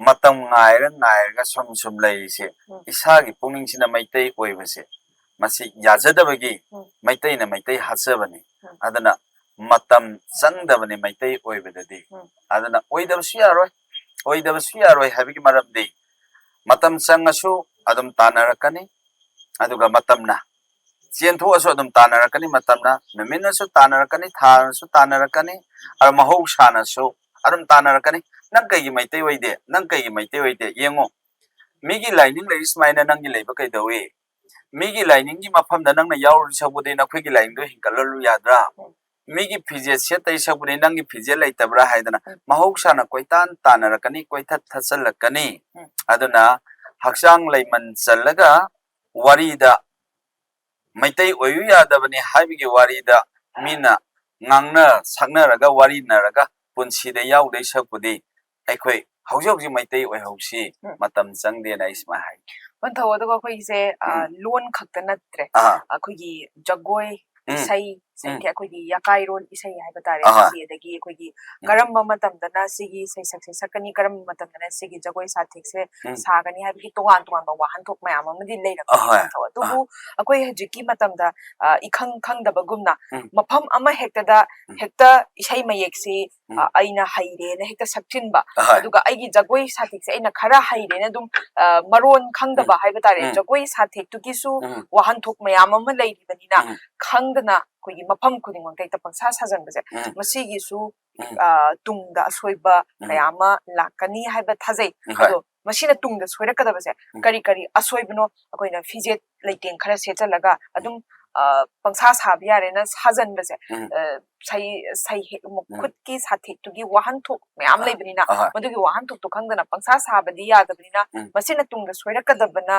ꯃꯇꯝ ꯉꯥꯏꯔꯒ ꯁꯨꯝ ꯂꯩꯔꯤꯁꯦ ꯏꯁꯥꯒꯤ ꯄꯨꯛꯅꯤꯡꯁꯤꯅ ꯃꯩꯇꯩ ꯑꯣꯏꯕꯁꯦ ꯃꯁꯤ ꯌꯥꯖꯗꯕꯒꯤ ꯃꯩꯇꯩꯅ ꯃꯩꯇꯩ ꯍꯥꯠꯆꯕꯅꯤ ꯑꯗꯨꯅ ꯃꯇꯝ ꯆꯪꯗꯕꯅꯤ ꯃꯩꯇꯩ ꯑꯣꯏꯕꯗꯗꯤ ꯑꯗꯨꯅ ꯑꯣꯏꯗꯕꯁꯨ ꯌꯥꯔꯣꯏ ꯍꯥꯏꯕꯒꯤ ꯃꯔꯝꯗꯤ ꯃꯇꯝ ꯆꯪꯉꯁꯨ ꯑꯗꯨꯝ ꯇꯥꯟꯅꯔꯛꯀꯅꯤ ꯑꯗꯨꯒ ꯃꯇꯝꯅ ꯆꯦꯟꯊꯣꯛꯑꯁꯨ ꯑꯗꯨꯝ ꯇꯥꯟꯅꯔꯛꯀꯅꯤ ꯃꯇꯝꯅ ꯅꯨꯃꯤꯠꯅꯁꯨ ꯇꯥꯟꯅꯔꯛꯀꯅꯤ ꯊꯥꯅꯁꯨ ꯇꯥꯟꯅꯔꯛꯀꯅꯤ ꯃꯍꯧꯁꯥꯅꯁꯨ ꯑꯗꯨꯝ ꯇꯥꯟꯅꯔꯛꯀꯅꯤ ꯅꯪ ꯀꯩꯒꯤ ꯃꯩꯇꯩ ꯑꯣꯏꯗꯦ ꯅꯪ ꯀꯩꯒꯤ ꯃꯩꯇꯩ ꯑꯣꯏꯗꯦ ꯌꯦꯡꯉꯣ ꯃꯤꯒꯤ ꯂꯥꯏꯅꯤꯡ ꯂꯩꯔꯤ ꯁꯨꯃꯥꯏꯅ ꯅꯪꯒꯤ ꯂꯩꯕ ꯀꯩꯗꯧꯏ ꯃꯤꯒꯤ ꯂꯥꯏꯅꯤꯡꯒꯤ ꯃꯐꯝꯗ ꯅꯪꯅ ꯌꯥꯎꯔꯨꯔꯤ ꯁꯛꯄꯨꯗꯤ ꯅꯈꯣꯏꯒꯤ ꯂꯥꯏꯅꯤꯡꯗꯣ ꯍꯤꯡꯒꯠꯍꯜꯂꯨ ꯌꯥꯗ꯭ꯔꯥ ꯃꯤꯒꯤ ꯐꯤꯖꯦꯠ ꯁꯦꯠꯇꯩ ꯁꯛꯄꯨꯗꯤ ꯅꯪꯒꯤ ꯐꯤꯖꯦꯠ ꯂꯩꯇꯕ꯭ꯔꯥ ꯍꯥꯏꯗꯅ ꯃꯍꯧꯁꯥꯅ ꯀꯣꯏꯇꯥꯟ ꯇꯥꯟꯅꯔꯛꯀꯅꯤ ꯀꯣꯏꯊꯠ ꯊꯠꯆꯜꯂꯛꯀꯅꯤ ꯑꯗꯨꯅ ꯍꯛꯆꯥꯡ ꯂꯩꯃꯟ ꯆꯜꯂꯒ ꯋꯥꯔꯤꯗ ꯃꯩꯇꯩ ꯑꯣꯏꯌꯨ ꯌꯥꯗꯕꯅꯤ ꯍꯥꯏꯕꯒꯤ ꯋꯥꯔꯤꯗ ꯃꯤꯅ ꯉꯥꯡꯅ ꯁꯛꯅꯔꯒ ꯋꯥꯔꯤꯅꯔꯒ ꯄꯨꯟꯁꯤꯗ ꯌꯥꯎꯗꯩ ꯁꯛꯄꯨꯗꯤ ꯑꯩꯈꯣꯏ ꯍꯧꯖꯤꯛ ꯃꯩꯇꯩ ꯑꯣꯏꯍꯧꯁꯤ ꯃꯇꯝ ꯆꯪꯗꯦꯅ ꯑꯩ ꯁꯨꯃꯥꯏꯅ ꯍꯥꯏ ꯄꯟꯊꯧ ꯑꯗꯨꯒ ꯑꯩꯈꯣꯏꯁꯦ ꯂꯣꯟ ꯈꯛꯇ ꯅꯠꯇ꯭ꯔꯦ ꯑꯩꯈꯣꯏꯒꯤ ꯖꯒꯣꯏ ꯏꯁꯩ ꯑꯩꯈꯣꯏꯒꯤ ꯌꯥꯀꯥꯏꯔꯣꯟ ꯏꯁꯩ ꯍꯥꯏꯕ ꯇꯥꯔꯦ ꯃꯁꯤ ꯑꯗꯒꯤ ꯑꯩꯈꯣꯏꯒꯤ ꯀꯔꯝꯕ ꯃꯇꯝꯗꯅ ꯁꯤꯒꯤ ꯁꯩꯁꯛꯁꯦ ꯁꯛꯀꯅꯤ ꯀꯔꯝꯕ ꯃꯇꯝꯗꯅ ꯁꯤꯒꯤ ꯖꯒꯣꯏ ꯁꯥꯊꯦꯛꯁꯦ ꯁꯥꯒꯅꯤ ꯍꯥꯏꯕꯒꯤ ꯇꯣꯉꯥꯟ ꯇꯣꯉꯥꯟꯕ ꯋꯥꯍꯟꯊꯣꯛ ꯃꯌꯥꯝ ꯑꯃꯗꯤ ꯂꯩꯔꯛꯀꯅꯤ ꯄꯟꯊꯧ ꯑꯗꯨꯕꯨ ꯑꯩꯈꯣꯏ ꯍꯧꯖꯤꯛꯀꯤ ꯃꯇꯝꯗ ꯏꯈꯪ ꯈꯪꯗꯕꯒꯨꯝꯅ ꯃꯐꯝ ꯑꯃ ꯍꯦꯛꯇꯗ ꯍꯦꯛꯇ ꯏꯁꯩ ꯃꯌꯦꯛꯁꯤ ꯑꯩꯅ ꯍꯩꯔꯦꯅ ꯍꯦꯛꯇ ꯁꯛꯆꯤꯟꯕ ꯑꯗꯨꯒ ꯑꯩꯒꯤ ꯖꯒꯣꯏ ꯁꯥꯊꯦꯛꯁꯦ ꯑꯩꯅ ꯈꯔ ꯍꯩꯔꯦꯅ ꯑꯗꯨꯝ ꯃꯔꯣꯟ ꯈꯪꯗꯕ ꯍꯥꯏꯕ ꯇꯥꯔꯦ ꯖꯒꯣꯏ ꯁꯥꯊꯦꯛꯇꯨꯒꯤꯁꯨ ꯋꯥꯍꯟꯊꯣꯛ ꯃꯌꯥꯝ ꯑꯃ ꯂꯩꯔꯤꯕꯅꯤꯅ ꯈꯪꯗꯅ ꯑꯩꯈꯣꯏꯒꯤ ꯃꯐꯝ ꯈꯨꯗꯤꯡꯃꯛꯇ ꯍꯦꯛꯇ ꯄꯪꯁꯥ ꯁꯥꯖꯟꯕꯁꯦ ꯃꯁꯤꯒꯤꯁꯨ ꯇꯨꯡꯗ ꯑꯁꯣꯏꯕ ꯀꯌా ꯑꯃ ꯂꯥꯛꯀꯅꯤ ꯍꯥꯏꯕ ꯊꯥꯖꯩ ꯑꯗꯣ ꯃꯁꯤꯅ ꯇꯨꯡꯗ ꯁꯣꯏꯔꯛꯀꯗꯕꯁꯦ ꯀꯔꯤ ꯑꯁꯣꯏꯕꯅꯣ ꯑꯩꯈꯣꯏꯅ ꯐꯤꯖꯦꯠ ꯂꯩꯇꯦꯡ ꯈꯔ ꯁꯦꯠꯆꯜꯂꯒ ꯑꯗꯨꯝ ꯄꯪꯁꯥ ꯁꯥꯕ ꯌꯥꯔꯦꯅ ꯁꯥꯖꯟꯕꯁꯦ ꯈꯨꯠꯀꯤ ꯁꯥꯊꯦꯛꯇꯨꯒꯤ ꯋꯥꯍꯟꯊꯣꯛ ꯃꯌꯥꯝ ꯂꯩꯕꯅꯤꯅ ꯃꯗꯨꯒꯤ ꯋꯥꯍꯟꯊꯣꯛꯇꯣ ꯈꯪꯗꯅ ꯄꯪꯁꯥ ꯁꯥꯕꯗꯤ ꯌꯥꯗꯕꯅꯤꯅ ꯃꯁꯤꯅ ꯇꯨꯡꯗ ꯁꯣꯏꯔꯛꯀꯗꯕꯅ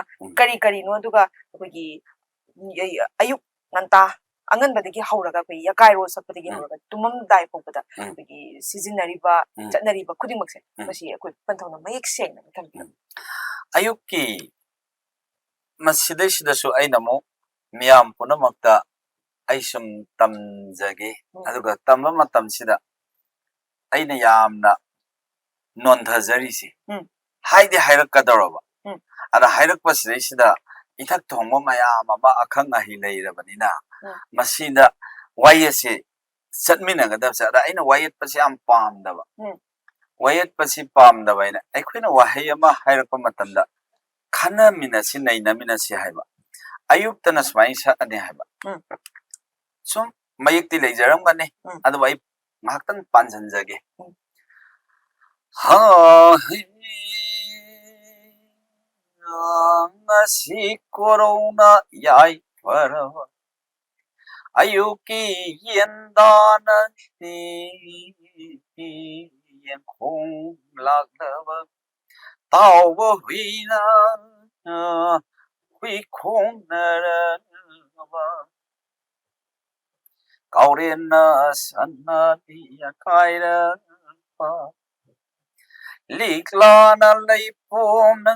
ꯀꯔꯤꯅꯣ ꯑꯗꯨꯒ ꯑꯩꯈꯣꯏꯒꯤ ꯑꯌꯨꯛ ꯉꯟꯇꯥ ꯑꯉꯟꯕꯗꯒꯤ ꯍꯧꯔꯒ ꯑꯩꯈꯣꯏ ꯌꯥꯀꯥꯏꯔꯣꯜ ꯁꯛꯄꯗꯒꯤ ꯍꯧꯔꯒ ꯇꯨꯝꯃꯝꯗꯥꯏ ꯐꯥꯎꯕꯗ ꯑꯩꯈꯣꯏꯒꯤ ꯁꯤꯖꯤꯟꯅꯔꯤꯕ ꯆꯠꯅꯔꯤꯕ ꯈꯨꯗꯤꯡꯃꯛꯁꯦ ꯃꯁꯤ ꯑꯩꯈꯣꯏ ꯄꯟꯊꯧꯅ ꯃꯌꯦꯛ ꯁꯦꯡꯅ ꯊꯝꯕꯤꯔꯝꯃꯤ ꯑꯌꯨꯛꯀꯤ ꯃꯁꯤꯗꯩꯁꯤꯗꯁꯨ ꯑꯩꯅ ꯑꯃꯨꯛ ꯃꯤꯌꯥꯝ ꯄꯨꯝꯅꯃꯛꯇ ꯑꯩ ꯁꯨꯝ ꯇꯝꯖꯒꯦ ꯑꯗꯨꯒ ꯇꯝꯕ ꯃꯇꯝꯁꯤꯗ ꯑꯩꯅ ꯌꯥꯝꯅ ꯅꯣꯟꯊꯖꯔꯤꯁꯤ ꯍꯥꯏꯗꯤ ꯍꯥꯏꯔꯛꯀꯗꯧꯔꯕ ꯑꯗ ꯍꯥꯏꯔꯛꯄꯁꯤꯗꯩꯁꯤꯗ ꯏꯊꯛ ꯊꯣꯡꯕ ꯃꯌꯥꯝ ꯑꯃ ꯑꯈꯪ ꯑꯍꯩ ꯂꯩꯔꯕꯅꯤꯅ ꯃꯁꯤꯗ ꯋꯥꯌꯦꯠꯁꯤ ꯆꯠꯃꯤꯟꯅꯒꯗꯕꯁꯦ ꯑꯗ ꯑꯩꯅ ꯋꯥꯌꯦꯠꯄꯁꯦ ꯌꯥꯝ ꯄꯥꯝꯗꯕ ꯋꯥꯌꯦꯠꯄꯁꯤ ꯄꯥꯝꯗꯕ ꯑꯩꯈꯣꯏꯅ ꯋꯥꯍꯩ ꯑꯃ ꯍꯥꯏꯔꯛꯄ ꯃꯇꯝꯗ ꯈꯟꯅꯃꯤꯟꯅꯁꯤ ꯅꯩꯅꯃꯤꯟꯅꯁꯤ ꯍꯥꯏꯕ ꯑꯌꯨꯛꯇꯅ ꯁꯨꯃꯥꯏꯅ ꯁꯛꯑꯅꯤ ꯍꯥꯏꯕ ꯁꯨꯝ ꯃꯌꯦꯛꯇꯤ ꯂꯩꯖꯔꯝꯒꯅꯤ ꯑꯗꯨꯕꯨ ꯑꯩ ꯉꯥꯏꯍꯥꯛꯇꯪ ꯄꯥꯟꯁꯤꯟꯖꯒꯦ ngasi corona yaifarawa ayuki yendana yenkong lagnava tauba huina hui khong narava kaurena sanna diya kaira liklana leipomna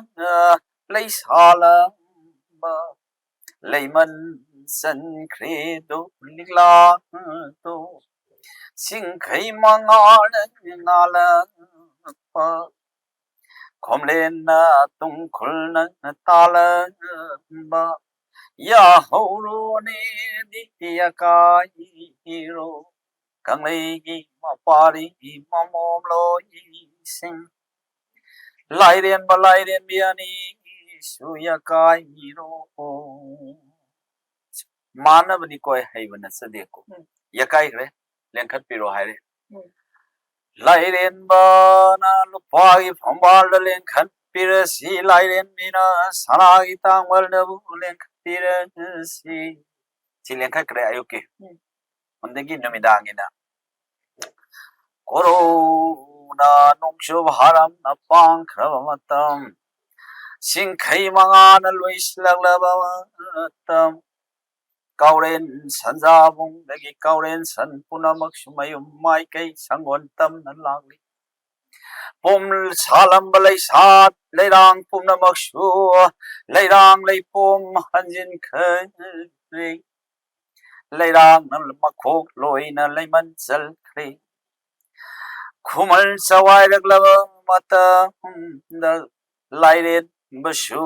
leisalamba leiman san credo ligla to singkhai mangala ngala pa khomlena tungkhulna tala ba ya horo ne diya kai ro kanglei gi mapari mamom lo sing Lairen balairen biani suya kai miro manabani koi haibana sadeko yakai gre lenkhat piro haire lairen bana lupagi phambal lenkhat pirasi lairen mina sanagi tangwal nabu lenkhat pirasi si lenkhat kre ayuke ondagi namidangina Corona nungshu bharam na pangkramatam Singkhai mangana luislaglabamatam Kauren sanjabung dagi kauren san punamak sumayum maikai sangwantam na langli Pum salam balay sat layrang punamak su layrang lay pum hanjin khay layrang na makhok loy na layman sal khay Kumal sawairaglaba mata lairen basu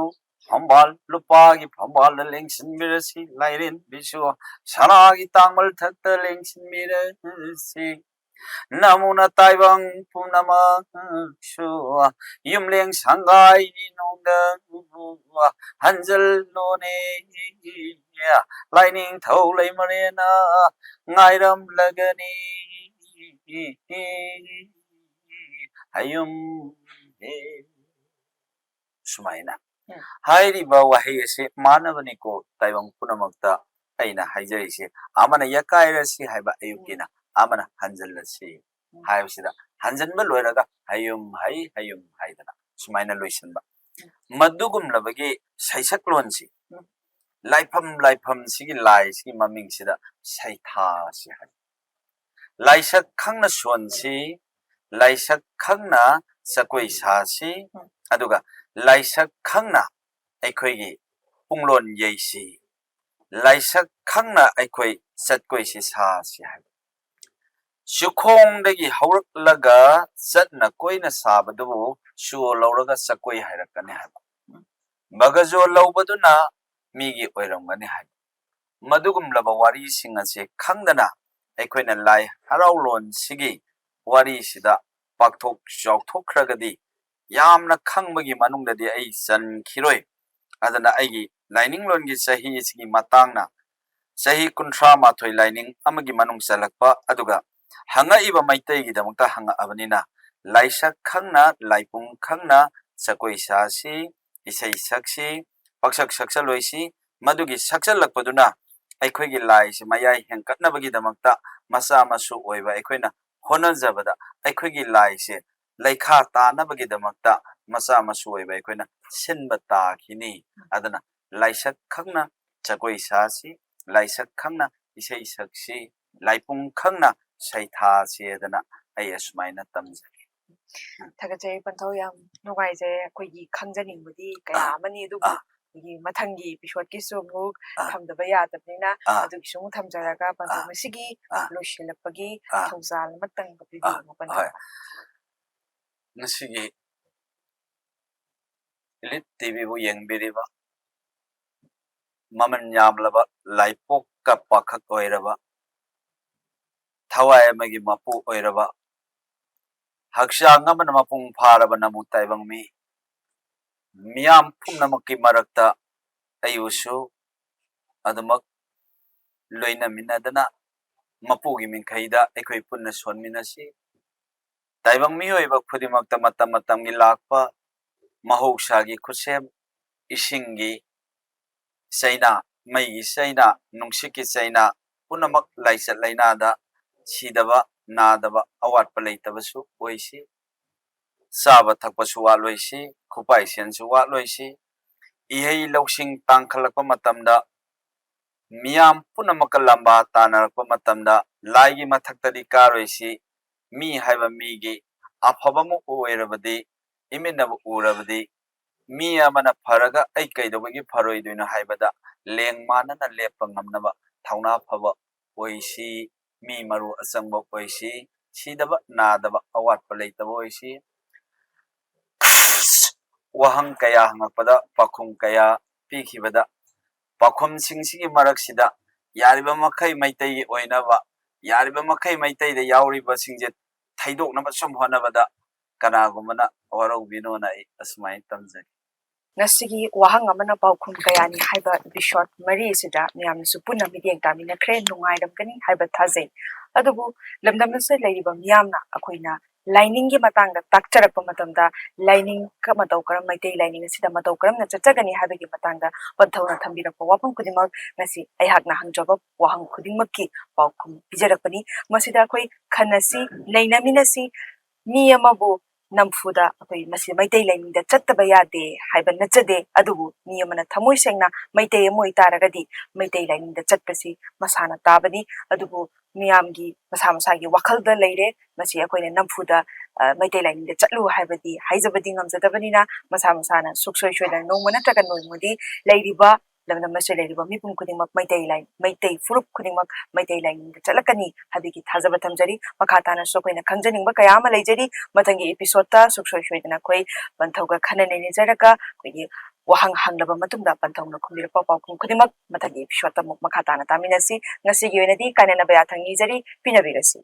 phambal lupagi phambal lengsin mirasi lairen bisu sanagi tangmal thakta lengsin mirasi namuna taibang punama su yumleng sangai nongda hanjal lone laining thau laimarena ngairam lagani hayum sumaina hairiba wahi ase manabani ko taibang punamakta aina haijarise amana yakairasi haiba ayukina amana hanjalasi haibsida hanjanba loiraga hayum haidana sumaina loisanba madugumlabagi saisaklonsi laifam sigi lai sigi maming sida saitha si hai laisak khangna sonsi laisak khangna sakoi sasi aduga laisak khangna aikhoigi punglon yeisi laisak khangna aikoi chatkoi si sasi hai sukhong dagi haurak laga chatna koina sabadu su lauraga sakoi hairakane hai bagajo laubaduna migi oiramgani hai madugum laba wari singa se khangdana ꯑꯩꯈꯣꯏꯅ ꯂꯥꯏ ꯍꯔꯥꯎꯂꯣꯟꯁꯤꯒꯤ ꯋꯥꯔꯤꯁꯤꯗ ꯄꯥꯛꯊꯣꯛ ꯆꯥꯎꯊꯣꯛꯈ꯭ꯔꯒꯗꯤ ꯌꯥꯝꯅ ꯈꯪꯕꯒꯤ ꯃꯅꯨꯡꯗꯗꯤ ꯑꯩ ꯆꯟꯈꯤꯔꯣꯏ ꯑꯗꯨꯅ ꯑꯩꯒꯤ ꯂꯥꯏꯅꯤꯡꯂꯣꯟꯒꯤ ꯆꯍꯤꯁꯤꯒꯤ ꯃꯇꯥꯡꯅ ꯆꯍꯤ 38 ꯂꯥꯏꯅꯤꯡ ꯑꯃꯒꯤ ꯃꯅꯨꯡ ꯆꯜꯂꯛꯄ ꯑꯗꯨꯒ ꯍꯪꯉꯛꯏꯕ ꯃꯩꯇꯩꯒꯤꯗꯃꯛꯇ ꯍꯪꯉꯛꯑꯕꯅꯤꯅ ꯂꯥꯏꯁꯛ ꯈꯪꯅ ꯂꯥꯏꯄꯨꯡ ꯈꯪꯅ ꯖꯒꯣꯏ ꯁꯥꯁꯤ ꯏꯁꯩ ꯁꯛꯁꯤ ꯄꯛꯁꯛ ꯁꯛꯆꯜꯂꯣꯏꯁꯤ ꯃꯗꯨꯒꯤ ꯁꯛꯆꯜꯂꯛꯄꯗꯨꯅ ꯑꯩꯈꯣꯏꯒꯤ ꯂꯥꯏꯁꯤ ꯃꯌꯥꯏ ꯍꯦꯟꯀꯠꯅꯕꯒꯤꯗꯃꯛꯇ ꯃꯆꯥ ꯃꯁꯨ ꯑꯣꯏꯕ ꯑꯩꯈꯣꯏꯅ ꯍꯣꯠꯅꯖꯕꯗ ꯑꯩꯈꯣꯏꯒꯤ ꯂꯥꯏꯁꯦ ꯂꯩꯈꯥ ꯇꯥꯅꯕꯒꯤꯗꯃꯛꯇ ꯃꯆꯥ ꯃꯁꯨ ꯑꯣꯏꯕ ꯑꯩꯈꯣꯏꯅ ꯁꯤꯟꯕ ꯇꯥꯈꯤꯅꯤ ꯑꯗꯨꯅ ꯂꯥꯏꯁꯛ ꯈꯪꯅ ꯖꯒꯣꯏ ꯁꯥꯁꯤ ꯂꯥꯏꯁꯛ ꯈꯪꯅ ꯏꯁꯩ ꯁꯛꯁꯤ ꯂꯥꯏꯄꯨꯡ ꯈꯪꯅ ꯁꯩꯊꯥꯁꯤ ꯑꯗꯨꯅ ꯑꯩ ꯑꯁꯨꯃꯥꯏꯅ ꯇꯝꯖꯒꯦ ꯊꯥꯒꯠꯆꯔꯤ ꯄꯟꯊꯧ ꯌꯥꯝ ꯅꯨꯡꯉꯥꯏꯖꯔꯦ ꯑꯩꯈꯣꯏꯒꯤ ꯈꯪꯖꯅꯤꯡꯕꯗꯤ ꯀꯌꯥ ꯑꯃꯅꯤ ꯑꯗꯨꯕꯨ ꯑꯩꯈꯣꯏꯒꯤ ꯃꯊꯪꯒꯤ ꯏꯄꯤꯁꯣꯗꯀꯤꯁꯨ ꯑꯃꯨꯛ ꯊꯝꯗꯕ ꯌꯥꯗꯕꯅꯤꯅ ꯑꯗꯨꯒꯤꯁꯨ ꯑꯃꯨꯛ ꯊꯝꯖꯔꯒ ꯄꯟꯊꯧ ꯉꯁꯤꯒꯤ ꯂꯣꯏꯁꯤꯜꯂꯛꯄꯒꯤ ꯊꯧꯖꯥꯜ ꯑꯃꯇꯪ ꯄꯤꯕꯤꯌꯨ ꯄꯟꯊꯧ ꯉꯁꯤꯒꯤ ꯏꯂꯤꯠ ꯇꯤꯚꯤꯕꯨ ꯌꯦꯡꯕꯤꯔꯤꯕ ꯃꯃꯜ ꯌꯥꯝꯂꯕ ꯂꯥꯏꯄꯣꯛꯀ ꯄꯥꯈꯛ ꯑꯣꯏꯔꯕ ꯊꯋꯥꯏ ꯑꯃꯒꯤ ꯃꯄꯨ ꯑꯣꯏꯔꯕ ꯍꯛꯆꯥꯡ ꯑꯃꯅ ꯃꯄꯨꯡ ꯐꯥꯔꯕ ꯅꯃꯨ ꯇꯥꯏꯕꯪ ꯃꯤꯌꯥꯝ ꯄꯨꯝꯅꯃꯛꯀꯤ ꯃꯔꯛꯇ ꯑꯩꯕꯨꯁꯨ ꯑꯗꯨꯃꯛ ꯂꯣꯏꯅꯃꯤꯟꯅꯗꯅ ꯃꯄꯨꯒꯤ ꯃꯤꯡꯈꯩꯗ ꯑꯩꯈꯣꯏ ꯄꯨꯟꯅ ꯁꯣꯟꯃꯤꯟꯅꯁꯤ ꯇꯥꯏꯕꯪ ꯃꯤꯑꯣꯏꯕ ꯈꯨꯗꯤꯡꯃꯛꯇ ꯃꯇꯝ ꯃꯇꯝꯒꯤ ꯂꯥꯛꯄ ꯃꯍꯧꯁꯥꯒꯤ ꯈꯨꯠꯁꯦꯝ ꯏꯁꯤꯡꯒꯤ ꯆꯩꯅꯥ ꯃꯩꯒꯤ ꯆꯩꯅꯥ ꯅꯨꯡꯁꯤꯠꯀꯤ ꯆꯩꯅꯥ ꯄꯨꯝꯅꯃꯛ ꯂꯥꯏꯆꯠ ꯂꯩꯅꯥꯗ ꯁꯤꯗꯕ ꯅꯥꯗꯕ ꯑꯋꯥꯠꯄ ꯂꯩꯇꯕꯁꯨ ꯑꯣꯏꯁꯤ ꯆꯥꯕ ꯊꯛꯄꯁꯨ ꯋꯥꯠꯂꯣꯏꯁꯤ ꯈꯨꯄꯥꯏ ꯁꯦꯟꯁꯨ ꯋꯥꯠꯂꯣꯏꯁꯤ ꯏꯍꯩ ꯂꯧꯁꯤꯡ ꯇꯥꯡꯈꯠꯂꯛꯄ ꯃꯇꯝꯗ ꯃꯤꯌꯥꯝ ꯄꯨꯝꯅꯃꯛꯀ ꯂꯝꯕꯥ ꯇꯥꯟꯅꯔꯛꯄ ꯃꯇꯝꯗ ꯂꯥꯏꯒꯤ ꯃꯊꯛꯇꯗꯤ ꯀꯥꯔꯣꯏꯁꯤ ꯃꯤ ꯍꯥꯏꯕ ꯃꯤꯒꯤ ꯑꯐꯕꯃꯨꯛ ꯑꯣꯏꯔꯕꯗꯤ ꯏꯃꯤꯠꯅꯕꯨ ꯎꯔꯕꯗꯤ ꯃꯤ ꯑꯃꯅ ꯐꯔꯒ ꯑꯩ ꯀꯩꯗꯧꯕꯒꯤ ꯐꯔꯣꯏꯗꯣꯏꯅꯣ ꯍꯥꯏꯕꯗ ꯂꯦꯡ ꯃꯥꯟꯅꯅ ꯂꯦꯞꯄ ꯉꯝꯅꯕ ꯊꯧꯅꯥ ꯐꯕ ꯑꯣꯏꯁꯤ ꯃꯤ ꯃꯔꯨ ꯑꯆꯪꯕ ꯑꯣꯏꯁꯤ ꯁꯤꯗꯕ ꯅꯥꯗꯕ ꯑꯋꯥꯠꯄ ꯂꯩꯇꯕ ꯑꯣꯏꯁꯤ ꯋꯥꯍꯪ ꯀꯌꯥ ꯍꯪꯉꯛꯄꯗ ꯄꯥꯎꯈꯨꯝ ꯀꯌꯥ ꯄꯤꯈꯤꯕꯗ ꯄꯥꯎꯈꯨꯝꯁꯤꯡꯁꯤꯒꯤ ꯃꯔꯛꯁꯤꯗ ꯌꯥꯔꯤꯕ ꯃꯈꯩ ꯃꯩꯇꯩꯒꯤ ꯑꯣꯏꯅꯕ ꯌꯥꯔꯤꯕ ꯃꯈꯩ ꯃꯩꯇꯩꯗ ꯌꯥꯎꯔꯤꯕꯁꯤꯡꯁꯦ ꯊꯩꯗꯣꯛꯅꯕ ꯁꯨꯝ ꯍꯣꯠꯅꯕꯗ ꯀꯅꯥꯒꯨꯝꯕꯅ ꯋꯥꯔꯧꯕꯤꯅꯣꯅ ꯑꯩ ꯑꯁꯨꯃꯥꯏꯅ ꯇꯝꯖꯒꯦ ꯉꯁꯤꯒꯤ ꯋꯥꯍꯪ ꯑꯃꯅ ꯄꯥꯎꯈꯨꯝ ꯀꯌꯥꯅꯤ ꯍꯥꯏꯕ ꯏꯄꯤꯁꯣꯗ 3 ꯑꯁꯤꯗ ꯃꯤꯌꯥꯝꯅꯁꯨ ꯄꯨꯟꯅ ꯃꯤꯠꯌꯦꯡ ꯇꯥꯃꯤꯟꯅꯈ꯭ꯔꯦ ꯅꯨꯡꯉꯥꯏꯔꯝꯒꯅꯤ ꯍꯥꯏꯕ ꯊꯥꯖꯩ ꯑꯗꯨꯕꯨ ꯂꯝꯗꯝ ꯑꯁꯤꯗ ꯂꯩꯔꯤꯕ ꯃꯤꯌꯥꯝꯅ ꯑꯩꯈꯣꯏꯅ ꯂꯥꯏꯅꯤꯡꯒꯤ ꯃꯇꯥꯡꯗ ꯇꯥꯛꯆꯔꯛꯄ ꯃꯇꯝꯗ ꯂꯥꯏꯅꯤꯡꯒ ꯃꯇꯧ ꯀꯔꯝ ꯃꯩꯇꯩ ꯂꯥꯏꯅꯤꯡ ꯑꯁꯤꯗ ꯃꯇꯧ ꯀꯔꯝꯅ ꯆꯠꯆꯒꯅꯤ ꯍꯥꯏꯕꯒꯤ ꯃꯇꯥꯡꯗ ꯄꯟꯊꯧꯅ ꯊꯝꯕꯤꯔꯛꯄ ꯋꯥꯐꯝ ꯈꯨꯗꯤꯡꯃꯛ ꯉꯁꯤ ꯑꯩꯍꯥꯛꯅ ꯍꯪꯖꯕ ꯋꯥꯍꯪ ꯈꯨꯗꯤꯡꯃꯛꯀꯤ ꯄꯥꯎꯈꯨꯝ ꯄꯤꯖꯔꯛꯄꯅꯤ ꯃꯁꯤꯗ ꯑꯩꯈꯣꯏ ꯈꯟꯅꯁꯤ ꯅꯩꯅꯃꯤꯟꯅꯁꯤ ꯃꯤ ꯑꯃꯕꯨ ꯅꯝꯐꯨꯗ ꯑꯩꯈꯣꯏ ꯃꯁꯤ ꯃꯩꯇꯩ ꯂꯥꯏꯅꯤꯡꯗ ꯆꯠꯇꯕ ꯌꯥꯗꯦ ꯍꯥꯏꯕ ꯅꯠꯆꯗꯦ ꯑꯗꯨꯕꯨ ꯃꯤ ꯑꯃꯅ ꯊꯃꯣꯏ ꯁꯦꯡꯅ ꯃꯩꯇꯩ ꯑꯃ ꯑꯣꯏꯇꯥꯔꯒꯗꯤ ꯃꯩꯇꯩ ꯂꯥꯏꯅꯤꯡꯗ ꯆꯠꯄꯁꯤ ꯃꯁꯥꯅ ꯇꯥꯕꯅꯤ ꯑꯗꯨꯕꯨ ꯃꯤꯌꯥꯝꯒꯤ ꯃꯁꯥ ꯃꯁꯥꯒꯤ ꯋꯥꯈꯜꯗ ꯂꯩꯔꯦ ꯃꯁꯤ ꯑꯩꯈꯣꯏꯅ ꯅꯝꯐꯨꯗ ꯃꯩꯇꯩ ꯂꯥꯏꯅꯤꯡꯗ ꯆꯠꯂꯨ ꯍꯥꯏꯕꯗꯤ ꯍꯥꯏꯖꯕꯗꯤ ꯉꯝꯖꯗꯕꯅꯤna ꯃꯁꯥ ꯃꯁꯥꯅ ꯁꯨꯛꯁꯣꯏ ꯁꯣꯏꯗꯅ ꯅꯣꯡꯃ ꯅꯠꯇ꯭ꯔꯒ ꯅꯣꯡꯃꯗꯤ ꯂꯩꯔꯤꯕ ꯂꯝꯗꯝ ꯑꯁꯤꯗ ꯂꯩꯔꯤꯕ ꯃꯤꯄꯨꯝ ꯈꯨꯗꯤꯡꯃꯛ ꯃꯩꯇꯩ ꯐꯨꯔꯨꯞ ꯈꯨꯗꯤꯡꯃꯛ ꯃꯩꯇꯩ ꯂꯥꯏꯅꯤꯡꯗ ꯆꯠꯂꯛꯀꯅꯤ ꯍꯥꯏꯕꯒꯤ ꯊꯥꯖꯕ ꯊꯝꯖꯔꯤ ꯃꯈꯥ ꯇꯥꯅꯁꯨ ꯑꯩꯈꯣꯏꯅ ꯈꯪꯖꯅꯤꯡꯕ ꯀꯌꯥ ꯑꯃ ꯂꯩꯖꯔꯤ ꯃꯊꯪꯒꯤ ꯏꯄꯤꯁꯣꯗꯇ ꯁꯨꯛꯁꯣꯏ ꯁꯣꯏꯗꯅ ꯑꯩꯈꯣꯏ ꯄꯟꯊꯧꯒ ꯈꯟꯅ ꯅꯩꯅꯖꯔꯒ ꯑꯩꯈꯣꯏꯒꯤ ꯋꯥꯍꯪ ꯍꯪꯂꯕ ꯃꯇꯨꯡꯗ ꯄꯟꯊꯧꯅ ꯈꯨꯝꯕꯤꯔꯛꯄ ꯄꯥꯎꯈꯨꯝ ꯈꯨꯗꯤꯡꯃꯛ ꯃꯊꯪꯒꯤ ꯏꯄꯤꯁꯣꯗꯇ ꯑꯃꯨꯛ ꯃꯈꯥ ꯇꯥꯅ ꯇꯥꯃꯤꯟꯅꯁꯤ ꯉꯁꯤꯒꯤ ꯑꯣꯏꯅꯗꯤ ꯀꯥꯏꯅꯅꯕ ꯌꯥꯊꯪ ꯅꯤꯖꯔꯤ ꯄꯤꯅꯕꯤꯔꯁꯤ